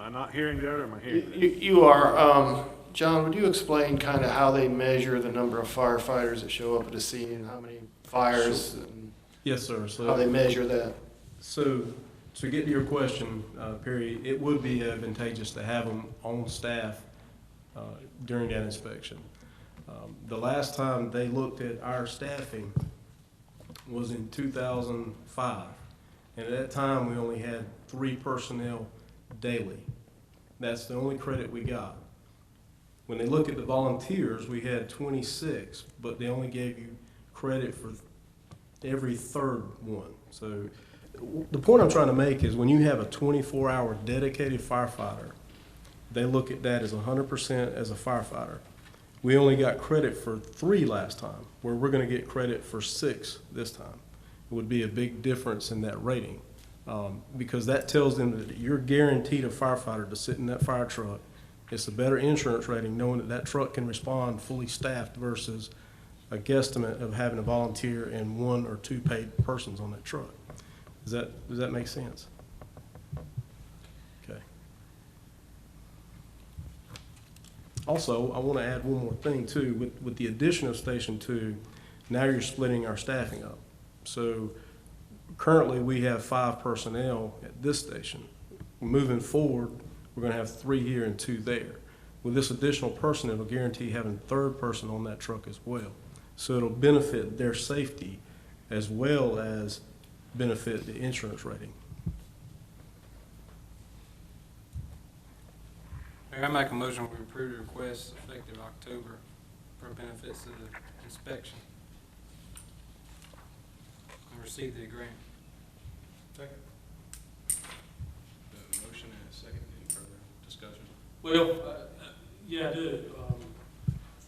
I not hearing that, or am I hearing that? You are. John, would you explain kind of how they measure the number of firefighters that show up at a scene, and how many fires, and Yes, sir. So, how they measure that? So to get to your question, Perry, it would be advantageous to have them on staff during that inspection. The last time they looked at our staffing was in 2005. And at that time, we only had 3 personnel daily. That's the only credit we got. When they look at the volunteers, we had 26, but they only gave you credit for every 3rd one. So the point I'm trying to make is when you have a 24-hour dedicated firefighter, they look at that as 100% as a firefighter. We only got credit for 3 last time, where we're going to get credit for 6 this time. It would be a big difference in that rating, because that tells them that you're guaranteed a firefighter to sit in that fire truck. It's a better insurance rating knowing that that truck can respond fully staffed versus a guesstimate of having a volunteer and 1 or 2 paid persons on that truck. Does that make sense? Okay. Also, I want to add one more thing too. With the addition of Station 2, now you're splitting our staffing up. So currently we have 5 personnel at this station. Moving forward, we're going to have 3 here and 2 there. With this additional person, it'll guarantee having a 3rd person on that truck as well. So it'll benefit their safety as well as benefit the insurance rating. Mayor, I make a motion we approve the request effective October for benefits of the inspection and receive the grant. Second. Motion and a second. Any further discussion? Well, yeah, I do.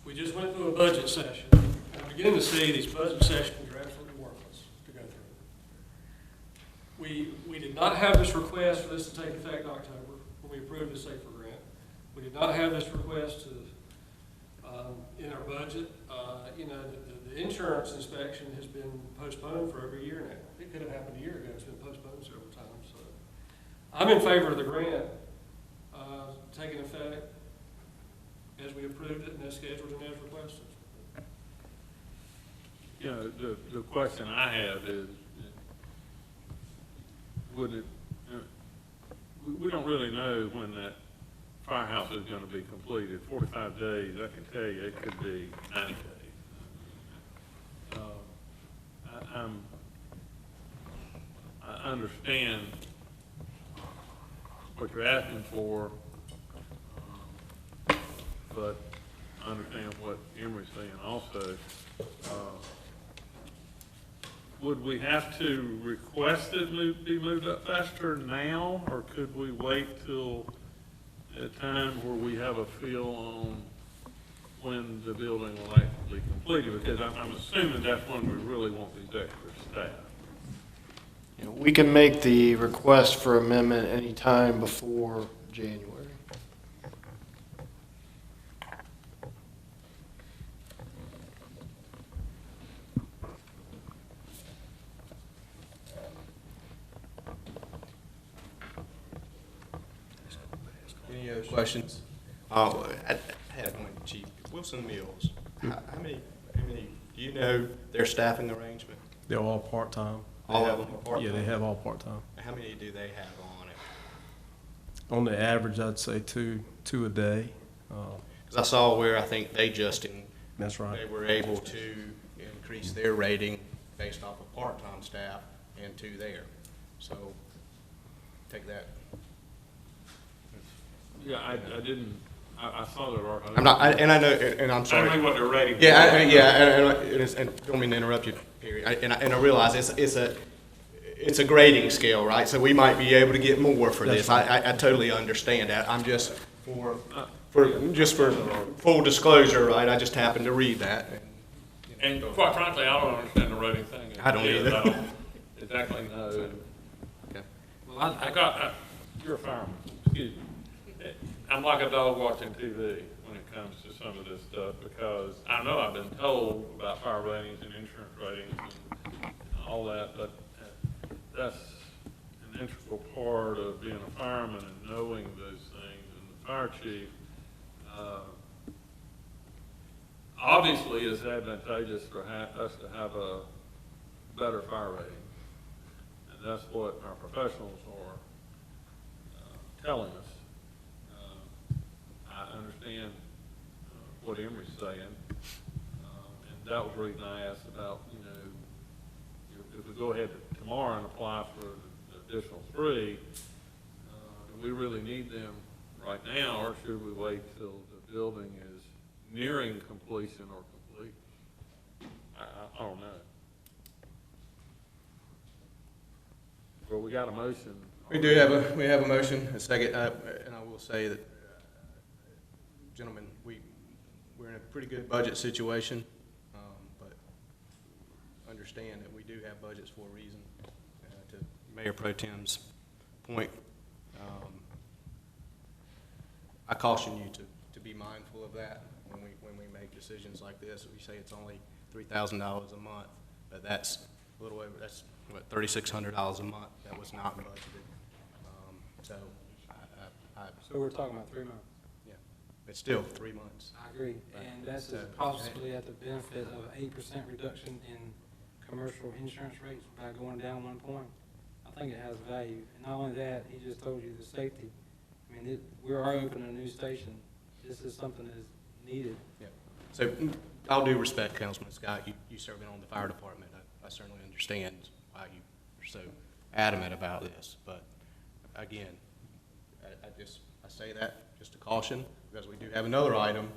We just went through a budget session. I'm beginning to see these budget sessions are absolutely worthless to go through. We did not have this request for this to take effect in October when we approved the Safer Grant. We did not have this request to, in our budget. The insurance inspection has been postponed for over a year now. It could have happened a year ago. It's been postponed several times. So I'm in favor of the grant taking effect as we approved it and as scheduled and as requested. The question I have is, would it, we don't really know when that firehouse is gonna be completed. 45 days, I can tell you, it could be 90 days. I understand what you're asking for, but I understand what Emery's saying also. Would we have to request it be moved up faster now, or could we wait till a time where we have a feel on when the building will actually be completed? Because I'm assuming that's when we really want these extra staff. We can make the request for amendment anytime before January. Any other questions? I had one, Chief. Wilson Mills, how many, do you know their staffing arrangement? They're all part-time. All of them are part-time? Yeah, they have all part-time. How many do they have on it? On the average, I'd say two a day. Because I saw where I think they just, That's right. they were able to increase their rating based off of part-time staff and two there. So take that. Yeah, I didn't, I saw that. I'm not, and I know, and I'm sorry. I don't know what they're rating. Yeah, and don't mean to interrupt you, Perry. And I realize it's a grading scale, right? So we might be able to get more for this. I totally understand that. I'm just for full disclosure, right? I just happened to read that. And quite frankly, I don't understand the rating thing. I don't either. I don't exactly know. Okay. Well, you're a fireman, excuse me. I'm like a dog watching TV when it comes to some of this stuff, because I know I've been told about fire ratings and insurance ratings and all that, but that's an integral part of being a fireman and knowing those things. And the fire chief, obviously it's advantageous for us to have a better fire rating. And that's what our professionals are telling us. I understand what Emery's saying, and that was the reason I asked about, if we go ahead tomorrow and apply for the additional 3, do we really need them right now, or should we wait till the building is nearing completion or complete? I don't know. Well, we got a motion. We have a motion, a second, and I will say that, gentlemen, we're in a pretty good budget situation, but understand that we do have budgets for a reason. To Mayor Pro Tem's point, I caution you to be mindful of that when we make decisions like this. We say it's only $3,000 a month, but that's a little over. That's what, $3,600 a month. That was not budgeted. So we're talking about 3 months. It's still 3 months. I agree, and that's possibly at the benefit of an 8% reduction in commercial insurance rates by going down 1 point. I think it has value, and not only that, he just told you the safety. I mean, we are opening a new station. This is something that is needed. Yeah. So, all due respect, Councilman Scott, you serving on the fire department, I certainly understand why you are so adamant about this. But again, I say that just a caution, because we do have another item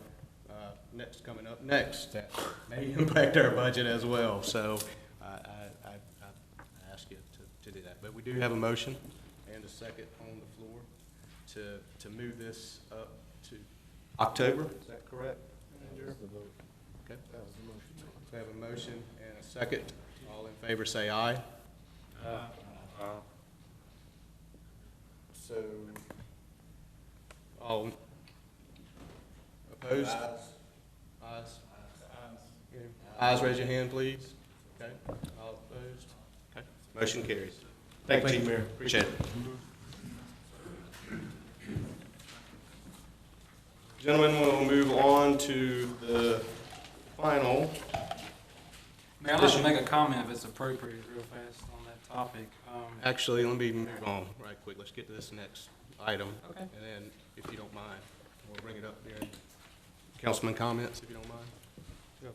coming up next that may impact our budget as well. So I ask you to do that. But we do have a motion and a second on the floor to move this up to October. Is that correct, Manager? Okay. We have a motion and a second. All in favor say aye. So, all opposed? Ayes. Ayes, raise your hand, please. Okay, all opposed? Okay, motion carries. Thank you, Chief. Mayor. Appreciate it. Gentlemen, we'll move on to the final Mayor, I'd like to make a comment if it's appropriate real fast on that topic. Actually, let me move on right quick. Let's get to this next item. Okay. And then, if you don't mind, we'll bring it up during councilman comments, if you don't mind.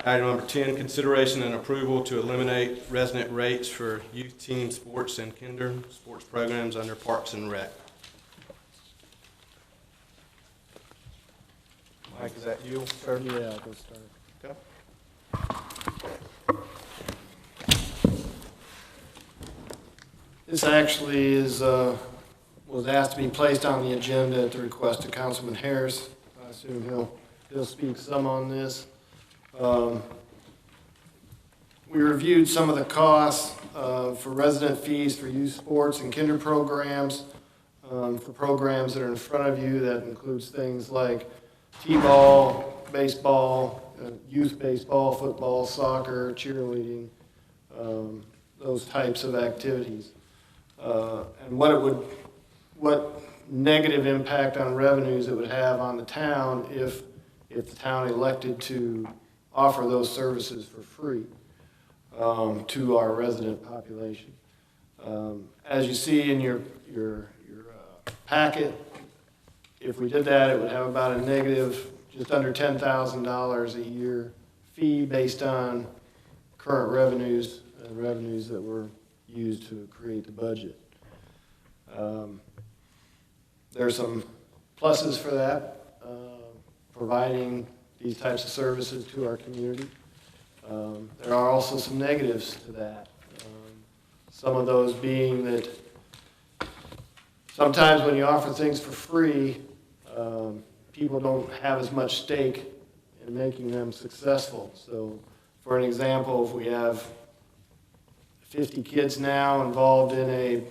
Item number 10, consideration and approval to eliminate resident rates for youth team sports and kinder sports programs under Parks and Rec. Mike, is that you, sir? Yeah, I'll go start. Okay. This actually is, was asked to be placed on the agenda at the request of Councilman Harris. I assume he'll speak some on this. We reviewed some of the costs for resident fees for youth sports and kinder programs, for programs that are in front of you. That includes things like t-ball, baseball, youth baseball, football, soccer, cheerleading, those types of activities. And what negative impact on revenues it would have on the town if the town elected to offer those services for free to our resident population. As you see in your packet, if we did that, it would have about a negative, just under $10,000 a year fee based on current revenues and revenues that were used to create the budget. There are some pluses for that, providing these types of services to our community. There are also some negatives to that. Some of those being that sometimes when you offer things for free, people don't have as much stake in making them successful. So for an example, if we have 50 kids now involved in a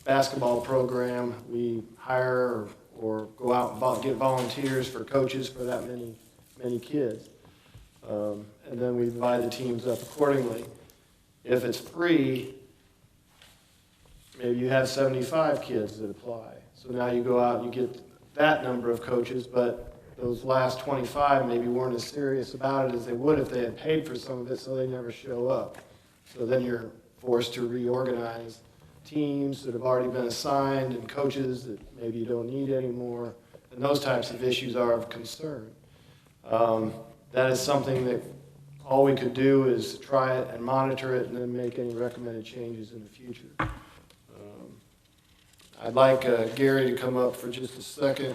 basketball program, we hire or go out and get volunteers for coaches for that many kids. And then we divide the teams up accordingly. If it's free, maybe you have 75 kids that apply. So now you go out and you get that number of coaches, but those last 25 maybe weren't as serious about it as they would if they had paid for some of it, so they never show up. So then you're forced to reorganize teams that have already been assigned and coaches that maybe you don't need anymore. And those types of issues are of concern. That is something that all we could do is try it and monitor it and then make any recommended changes in the future. I'd like Gary to come up for just a second,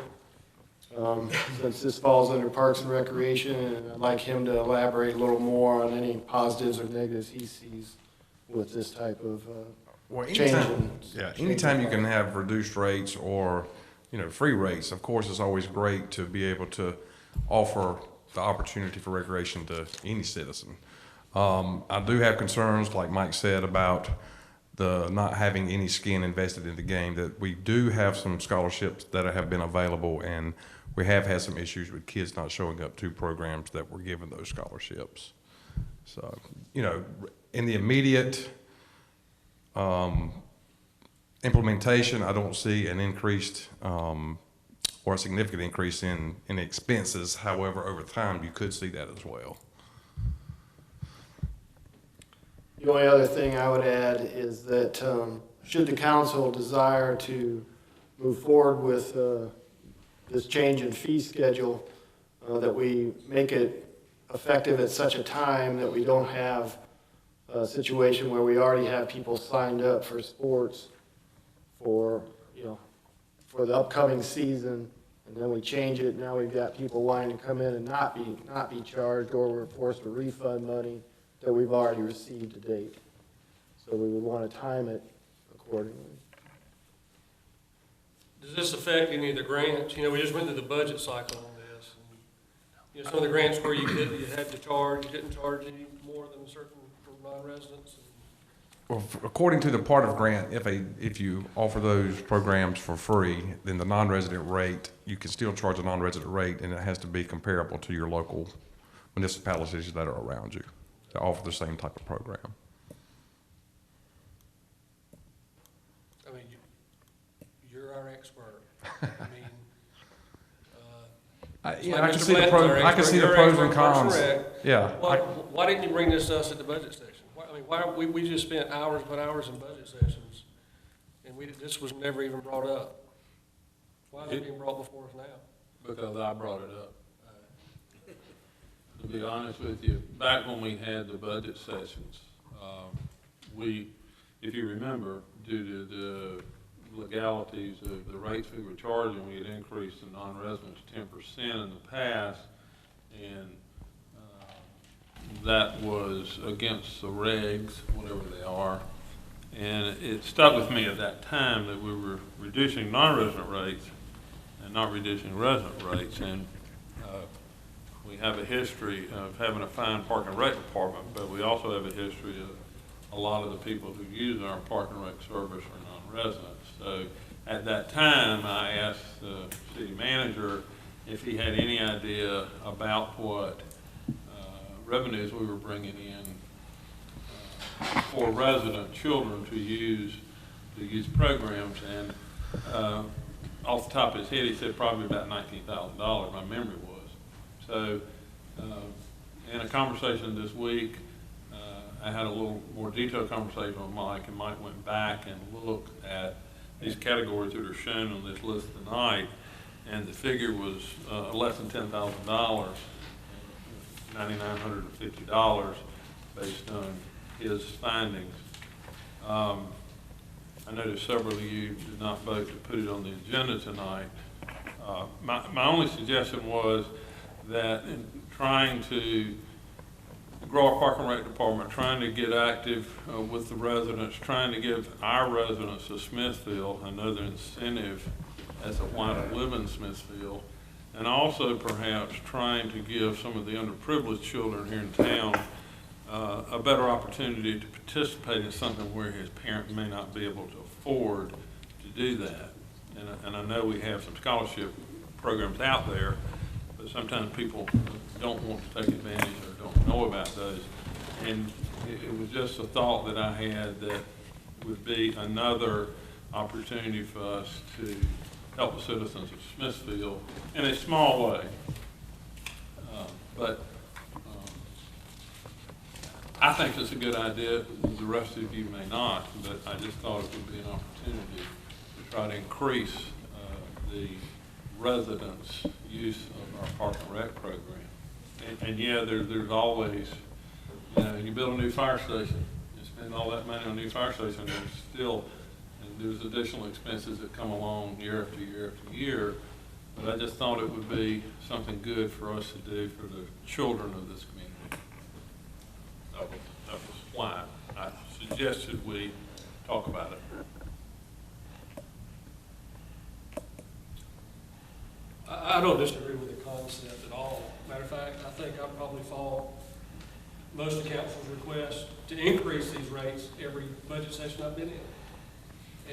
since this falls under Parks and Recreation, and I'd like him to elaborate a little more on any positives or negatives he sees with this type of change. Anytime you can have reduced rates or, free rates, of course, it's always great to be able to offer the opportunity for recreation to any citizen. I do have concerns, like Mike said, about the not having any skin invested in the game, that we do have some scholarships that have been available, and we have had some issues with kids not showing up to programs that were given those scholarships. So, in the immediate implementation, I don't see an increased or a significant increase in expenses. However, over time, you could see that as well. The only other thing I would add is that should the council desire to move forward with this change in fee schedule, that we make it effective at such a time that we don't have a situation where we already have people signed up for sports for the upcoming season, and then we change it. Now we've got people wanting to come in and not be charged, or we're forced to refund money that we've already received to date. So we would want to time it accordingly. Does this affect any of the grants? We just went through the budget cycle on this. And, some of the grants where you had to charge, you didn't charge any more than certain for non-residents. Well, according to the part of grant, if you offer those programs for free, then the non-resident rate, you can still charge a non-resident rate, and it has to be comparable to your local municipalities that are around you to offer the same type of program. I mean, you're our expert. I can see the pros, I can see the pros and cons. Yeah. Why didn't you bring this to us at the budget session? We just spent hours upon hours in budget sessions, and this was never even brought up. Why is it being brought before us now? Because I brought it up. To be honest with you, back when we had the budget sessions, if you remember, due to the legalities of the rates we were charging, we had increased the non-residents 10% in the past, and that was against the regs, whatever they are. And it stuck with me at that time that we were reducing non-resident rates and not reducing resident rates. And we have a history of having a fine park and rec department, but we also have a history of a lot of the people who use our park and rec service are non-residents. So at that time, I asked the city manager if he had any idea about what revenues we were bringing in for resident children to use programs. And off the top of his head, he said probably about $19,000, my memory was. So in a conversation this week, I had a little more detailed conversation with Mike, and Mike went back and looked at these categories that are shown on this list tonight, and the figure was less than $10,000, $9,950 based on his findings. I noticed several of you did not vote to put it on the agenda tonight. My only suggestion was that in trying to grow our park and rec department, trying to get active with the residents, trying to give our residents of Smithfield another incentive as to why to live in Smithfield, and also perhaps trying to give some of the underprivileged children here in town a better opportunity to participate in something where his parent may not be able to afford to do that. And I know we have some scholarship programs out there, but sometimes people don't want to take advantage or don't know about those. And it was just a thought that I had that would be another opportunity for us to help the citizens of Smithfield in a small way. But I think it's a good idea. The rest of you may not, but I just thought it would be an opportunity to try to increase the residents' use of our park and rec program. And yeah, there's always, you build a new fire station, you spend all that money on a new fire station, there's additional expenses that come along year after year after year. But I just thought it would be something good for us to do for the children of this community. That was why I suggested we talk about it. I don't disagree with the concept at all. Matter of fact, I think I probably follow most of council's requests to increase these rates every budget session I've been in.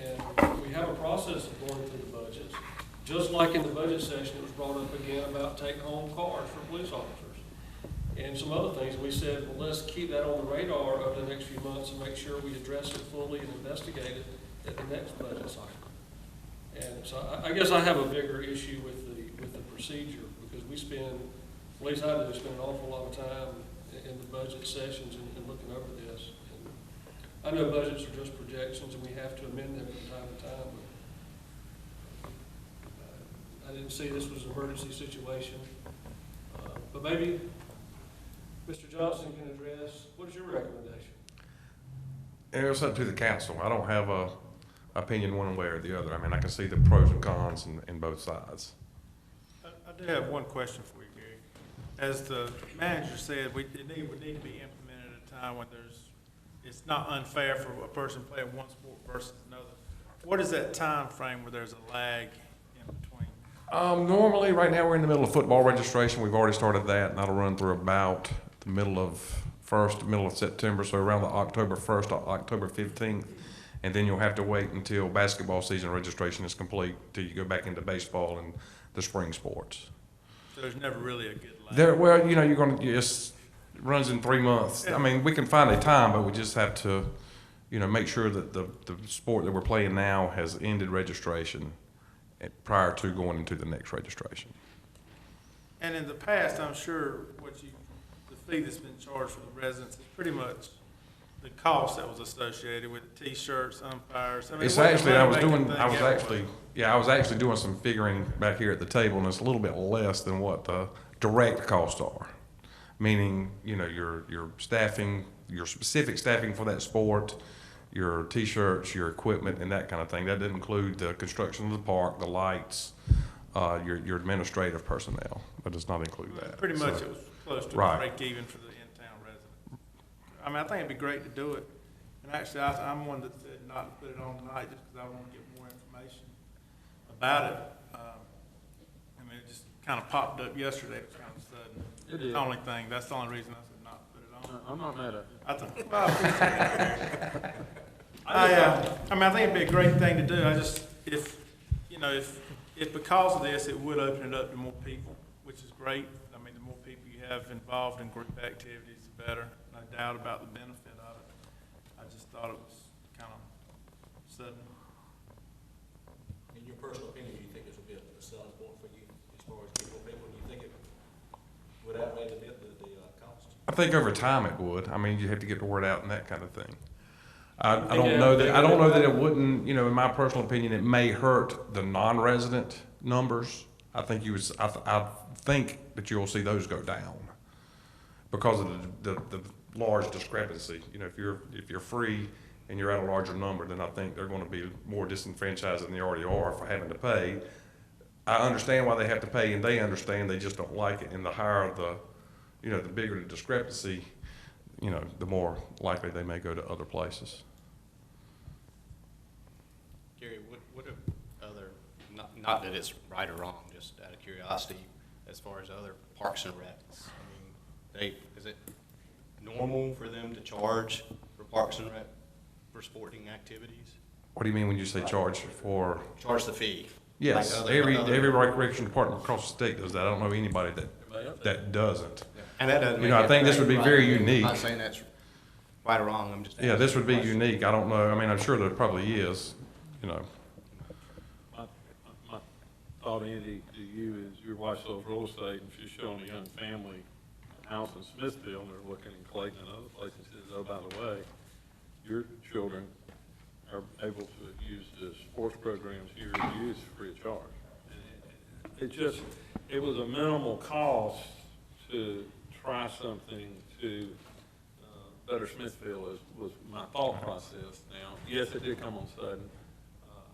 And we have a process of going through the budgets. Just like in the budget session, it was brought up again about take-home cars for police officers and some other things. We said, well, let's keep that on the radar over the next few months and make sure we address it fully and investigate it at the next budget cycle. And so I guess I have a bigger issue with the procedure, because we spend, at least I do, spend an awful lot of time in the budget sessions and looking over this. And I know budgets are just projections and we have to amend them from time to time, but I didn't see this was an emergency situation. But maybe Mr. Johnson can address, what is your recommendation? It's up to the council. I don't have a opinion one way or the other. I mean, I can see the pros and cons in both sides. I do have one question for you, Gary. As the manager said, would need to be implemented at a time when it's not unfair for a person playing one sport versus another. What is that time frame where there's a lag in between? Normally, right now, we're in the middle of football registration. We've already started that, and that'll run through about the middle of September, so around the October 1st to October 15th. And then you'll have to wait until basketball season registration is complete till you go back into baseball and the spring sports. So there's never really a good lag? Well, you're going to just, it runs in 3 months. I mean, we can find a time, but we just have to, make sure that the sport that we're playing now has ended registration prior to going into the next registration. And in the past, I'm sure the fee that's been charged for the residents is pretty much the cost that was associated with the T-shirts, umpires. I mean, It's it wasn't actually, a money-making thing anyway. I was actually doing some figuring back here at the table, and it's a little bit less than what the direct costs are. Meaning, you know, your staffing, your specific staffing for that sport, your T-shirts, your equipment, and that kind of thing. That didn't include the construction of the park, the lights, your administrative personnel. That does not include that. Pretty much So, it was close to right. break even for the in-town resident. I mean, I think it'd be great to do it. And actually, I'm one that said not to put it on tonight just because I want to get more information about it. I mean, it just kind of popped up yesterday. It was kind of sudden. It did. It's the only thing. That's the only reason I said not to put it on. I'm not mad at you. I mean, I think it'd be a great thing to do. I just, if because of this, it would open it up to more people, which is great. I mean, the more people you have involved in group activities, the better. No doubt about the benefit of it. I just thought it was kind of sudden. In your personal opinion, do you think this would be a selling point for you as far as getting more people? Do you think it would outweigh the cost? I think over time it would. I mean, you have to get the word out and that kind of thing. I don't know that it wouldn't, you know, in my personal opinion, it may hurt the non-resident numbers. I think I think that you'll see those go down because of the large discrepancy. You know, if you're free and you're at a larger number, then I think they're going to be more disenfranchised than they already are for having to pay. I understand why they have to pay, and they understand, they just don't like it. And the higher the bigger the discrepancy, you know, the more likely they may go to other places. Gary, what are other, not that it's right or wrong, just out of curiosity, as far as other parks and recs? I mean, is it normal for them to charge for parks and rec for sporting activities? What do you mean when you say charge for? Charge the fee. Yes, Like every recreation department across the state does that. I don't know anybody that doesn't. And that doesn't. You know, I think this would be very unique. I'm not saying that's right or wrong. I'm just. Yeah, this would be unique. I don't know. I mean, I'm sure there probably is. You know. My thought, Andy, to you is your wife sells real estate, and she's showing a young family a house in Smithfield, and they're looking in Clayton and other places. She says, oh, by the way, your children are able to use the sports programs here to use free of charge. And it was a minimal cost to try something to better Smithfield was my thought process. Now, yes, it did come on sudden.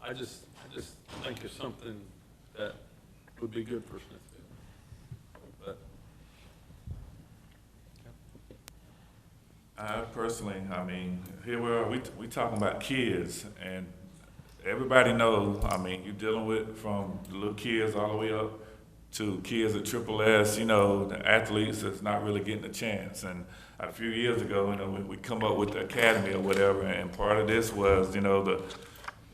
I just think it's something that would be good for Smithfield. But I personally, I mean, here we are, we talking about kids, and everybody knows, I mean, you're dealing with from the little kids all the way up to kids at Triple S, you know, the athletes that's not really getting a chance. And a few years ago, you know, we come up with the academy or whatever, and part of this was,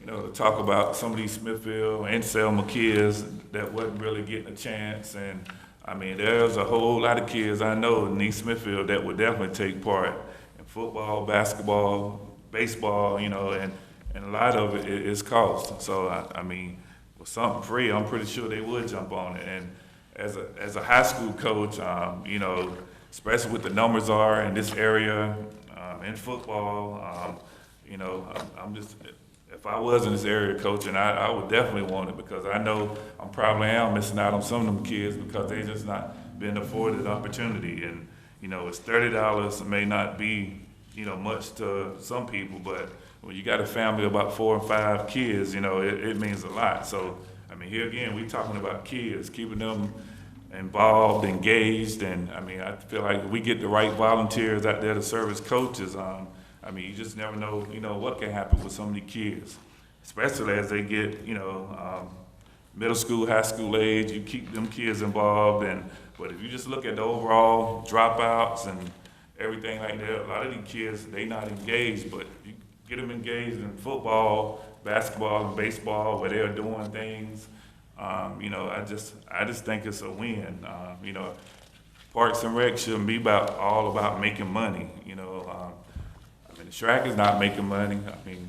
to talk about some of these Smithfield and Selma kids that wasn't really getting a chance. And I mean, there's a whole lot of kids I know in East Smithfield that would definitely take part in football, basketball, baseball, you know, and a lot of it is cost. So I mean, with something free, I'm pretty sure they would jump on it. And as a high school coach, you know, especially with the numbers are in this area, in football, you know, I'm just, if I was in this area coaching, I would definitely want it, because I know I probably am missing out on some of them kids because they just not been afforded opportunity. And, you know, it's $30. It may not be, you know, much to some people, but when you got a family of about 4 or 5 kids, you know, it means a lot. So, I mean, here again, we talking about kids, keeping them involved, engaged, and I mean, I feel like if we get the right volunteers out there to serve as coaches, I mean, you just never know, you know, what can happen with some of these kids, especially as they get, you know, middle school, high school age. You keep them kids involved, but if you just look at the overall dropouts and everything like that, a lot of these kids, they not engaged, but you get them engaged in football, basketball, and baseball, where they're doing things. You know, I just think it's a win. You know, Parks and Rec shouldn't be all about making money. You know, I mean, the Shrek is not making money. I mean,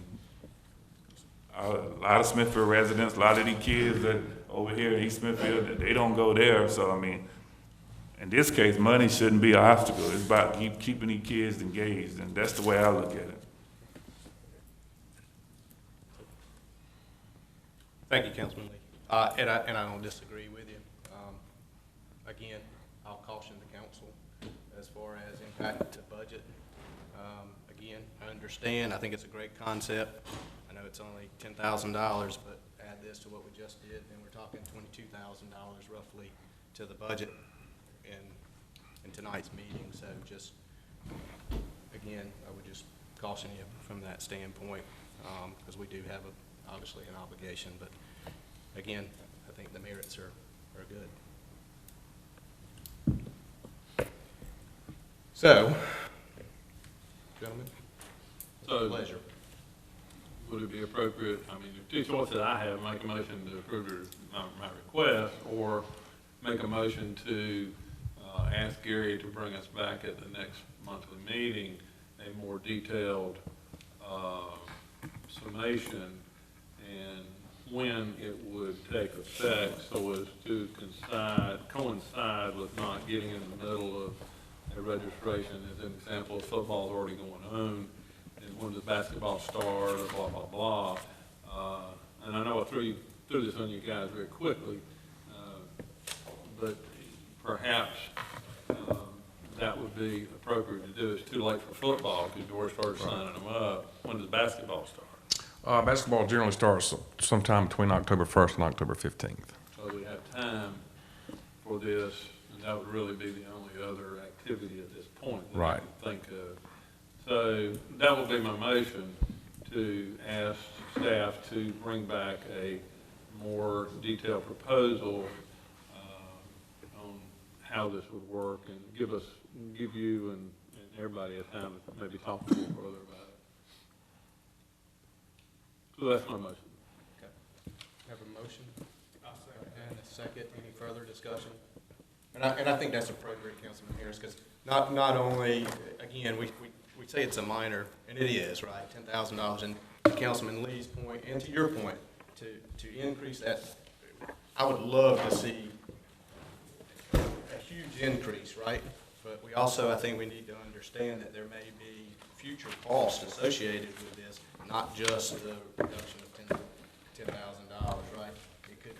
a lot of Smithfield residents, a lot of these kids that over here in East Smithfield, they don't go there. So I mean, In this case, money shouldn't be an obstacle. It's about keeping these kids engaged, and that's the way I look at it. Thank you, Councilman Lee. And I don't disagree with you. Again, I'll caution the council as far as impact to budget. Again, I understand. I think it's a great concept. I know it's only $10,000, but add this to what we just did, and we're talking $22,000 roughly to the budget in tonight's meeting. So just, again, I would just caution you from that standpoint, because we do have obviously an obligation, but again, I think the merits are good. So, gentlemen, pleasure. Would it be appropriate, I mean, the two choices I have, make a motion to approve my request, or make a motion to ask Gary to bring us back at the next monthly meeting a more detailed summation and when it would take effect, so as to coincide with not getting in the middle of a registration. As an example, football's already going on, and when does basketball start, or blah, blah, blah. And I know I threw this on you guys very quickly, but perhaps that would be appropriate to do. It's too late for football because you already started signing them up. When does basketball start? Basketball generally starts sometime between October 1st and October 15th. So we have time for this, and that would really be the only other activity at this point that I can think of. So that would be my motion, to ask staff to bring back a more detailed proposal on how this would work, and give you and everybody a time to maybe talk a little further about it. So that's my motion. Okay. Have a motion? And a second. Any further discussion? And I think that's appropriate, Councilman Harris, because not only, again, we say it's a minor, and it is, right? $10,000, and to Councilman Lee's point, and to your point, to increase that, I would love to see a huge increase, right? But we also, I think we need to understand that there may be future costs associated with this, not just the reduction of $10,000, right? It could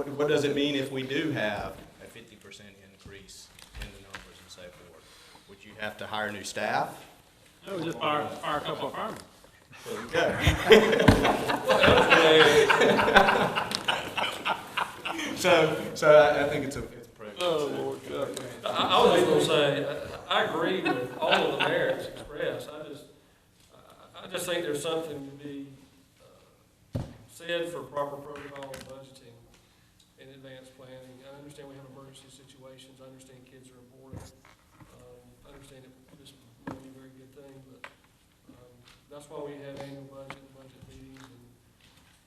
mean, what does it mean if we do have a 50% increase in the numbers and so forth? Would you have to hire new staff? No, just fire a couple of firemen. There you go. So I think it's appropriate. Oh, Lord God. I was just gonna say, I agree with all of the merits expressed. I just think there's something to be said for proper protocol and budgeting and advanced planning. I understand we have emergency situations. I understand kids are important. I understand it, this may be a very good thing, but that's why we have annual budget and budget meetings,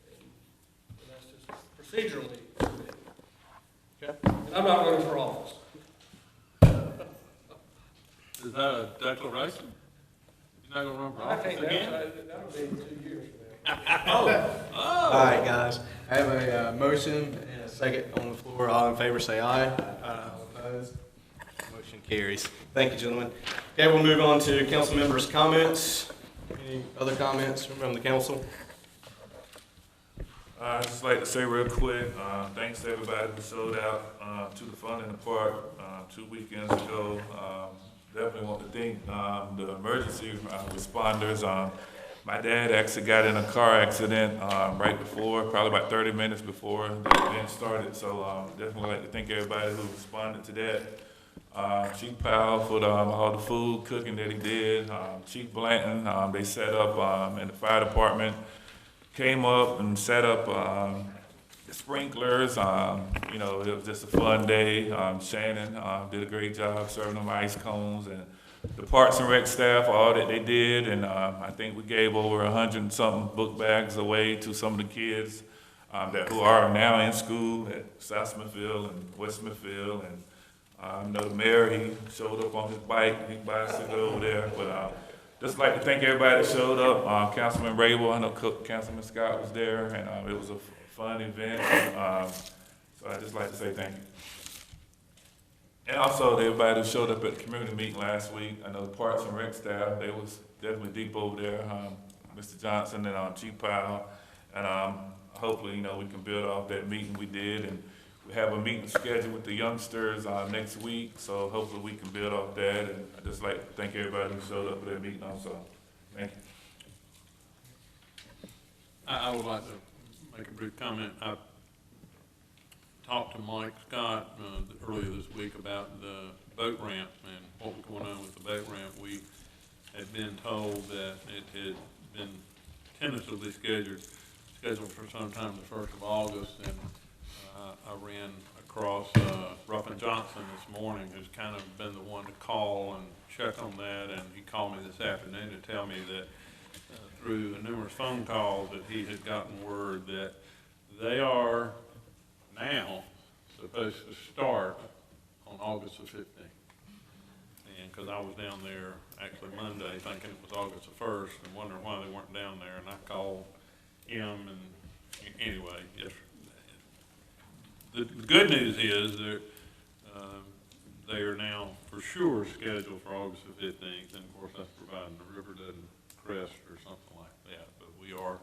and that's just procedurally. Okay. And I'm not running for office. Is that a declaration? You're not gonna run for office again? That'll be 2 years from Oh. All right, guys. I have a motion and a second on the floor. All in favor, say aye. All opposed? Motion carries. Thank you, gentlemen. Okay, we'll move on to council members' comments. Any other comments from the council? I'd just like to say real quick, thanks to everybody who showed out to the Fun in the Park 2 weekends ago. Definitely want to thank the emergency responders. My dad actually got in a car accident right before, probably about 30 minutes before the event started. So definitely like to thank everybody who responded to that. Chief Powell for all the food cooking that he did. Chief Blanton, they set up in the fire department, came up and set up the sprinklers. You know, it was just a fun day. Shannon did a great job serving them ice cones, and the Parks and Rec staff, all that they did, and I think we gave over 100-something book bags away to some of the kids who are now in school at South Smithfield and West Smithfield. And I know the mayor, he showed up on his bike, his bicycle over there. But just like to thank everybody that showed up. Councilman Rabel, I know Councilman Scott was there, and it was a fun event. So I'd just like to say thank you. And also, to everybody who showed up at the community meeting last week, I know the Parks and Rec staff, they was definitely deep over there, Mr. Johnson and Chief Powell. And hopefully, you know, we can build off that meeting we did. And we have a meeting scheduled with the youngsters next week, so hopefully we can build off that. And I'd just like to thank everybody who showed up at that meeting also. Thank you. I would like to make a brief comment. I talked to Mike Scott earlier this week about the boat ramp and what was going on with the boat ramp. We had been told that it had been tentatively scheduled for sometime the 1st of August, and I ran across Ruffin Johnson this morning, who's kind of been the one to call and check on that, and he called me this afternoon to tell me that through numerous phone calls that he had gotten word that they are now supposed to start on August the 15th. And because I was down there actually Monday thinking it was August the 1st and wondering why they weren't down there, and I called him, and anyway, yes. The good news is that they are now for sure scheduled for August the 15th, and of course that's providing the river doesn't crest or something like that. But we are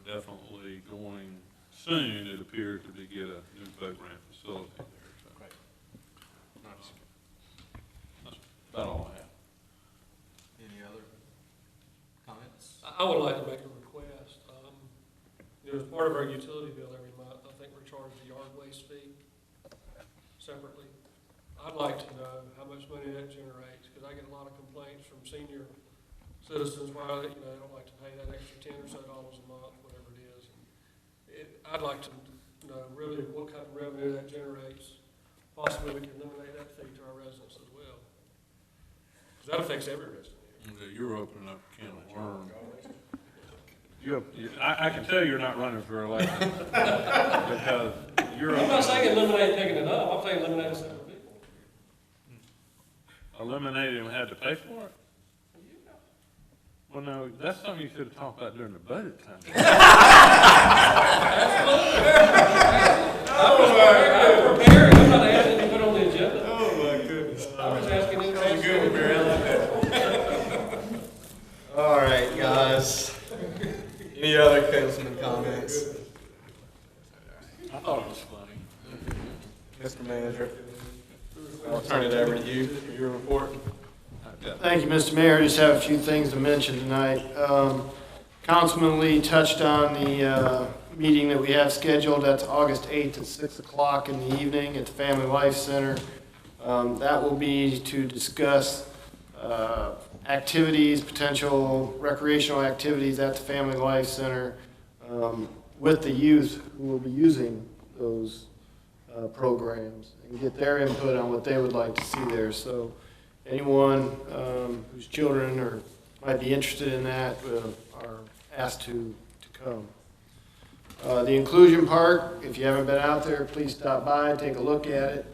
definitely going soon, it appears, to get a new boat ramp facility there. So. Great. Nice. That's about all I have. Any other comments? I would like to make a request. You know, as part of our utility bill every month, I think we're charged a yard waste fee separately. I'd like to know how much money that generates, because I get a lot of complaints from senior citizens why they don't like to pay that extra $10 or so a month, whatever it is. I'd like to know really what kind of revenue that generates. Possibly we can eliminate that fee to our residents as well, because that affects every resident. Okay, you're opening up a can of worms. I can tell you're not running for election because you're. I'm not saying eliminate taking it up. I'm saying eliminate separate people. Eliminate and had to pay for it? Well, no, that's something you should have talked about during the budget time. I'm prepared. I'm not asking you to put on the agenda. Oh, my goodness. I'm just asking you to. Sounds good, Mary. I like that. All right, guys. Any other councilman comments? I thought it was funny. Mr. Manager, I'll turn it over to you for your report. Thank you, Mr. Mayor. I just have a few things to mention tonight. Councilman Lee touched on the meeting that we have scheduled. That's August 8th at 6 o'clock in the evening at the Family Life Center. That will be to discuss activities, potential recreational activities at the Family Life Center with the youth who will be using those programs and get their input on what they would like to see there. So anyone whose children or might be interested in that are asked to come. The inclusion park, if you haven't been out there, please stop by, take a look at it.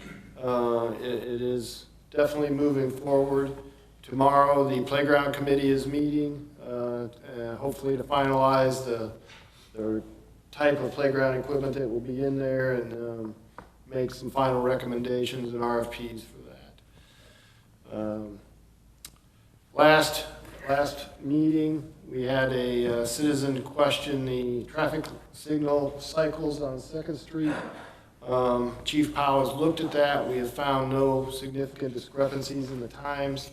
It is definitely moving forward. Tomorrow, the playground committee is meeting, hopefully to finalize the type of playground equipment that will be in there and make some final recommendations and RFPs for that. Last meeting, we had a citizen question the traffic signal cycles on 2nd Street. Chief Powell has looked at that. We have found no significant discrepancies in the times.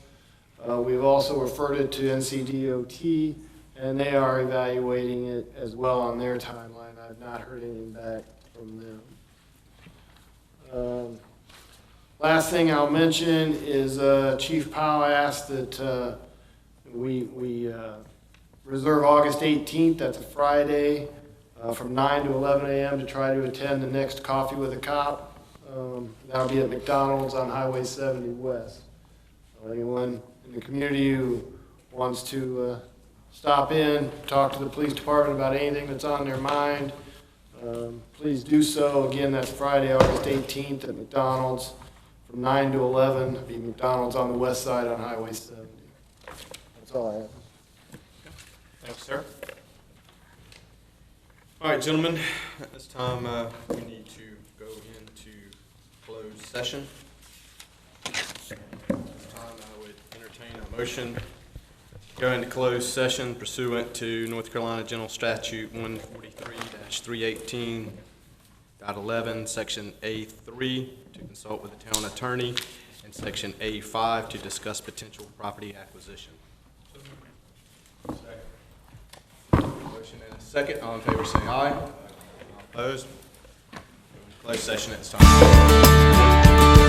We've also referred it to NCDOT, and they are evaluating it as well on their timeline. I've not heard anything back from them. Last thing I'll mention is Chief Powell asked that we reserve August 18th, that's a Friday, from 9 to 11 a.m. to try to attend the next Coffee with a Cop. That'll be at McDonald's on Highway 70 West. Anyone in the community who wants to stop in, talk to the police department about anything that's on their mind, please do so. Again, that's Friday, August 18th at McDonald's from 9 to 11. It'll be McDonald's on the west side on Highway 70. That's all I have. Thanks, sir. All right, gentlemen, at this time, we need to go into closed session. entertain a motion to go into closed session pursuant to North Carolina General Statute 143-318.11, Section A3, to consult with the town attorney, and Section A5 to discuss potential property acquisition. Motion and a second. All in favor say aye. All opposed? Closed session at this time.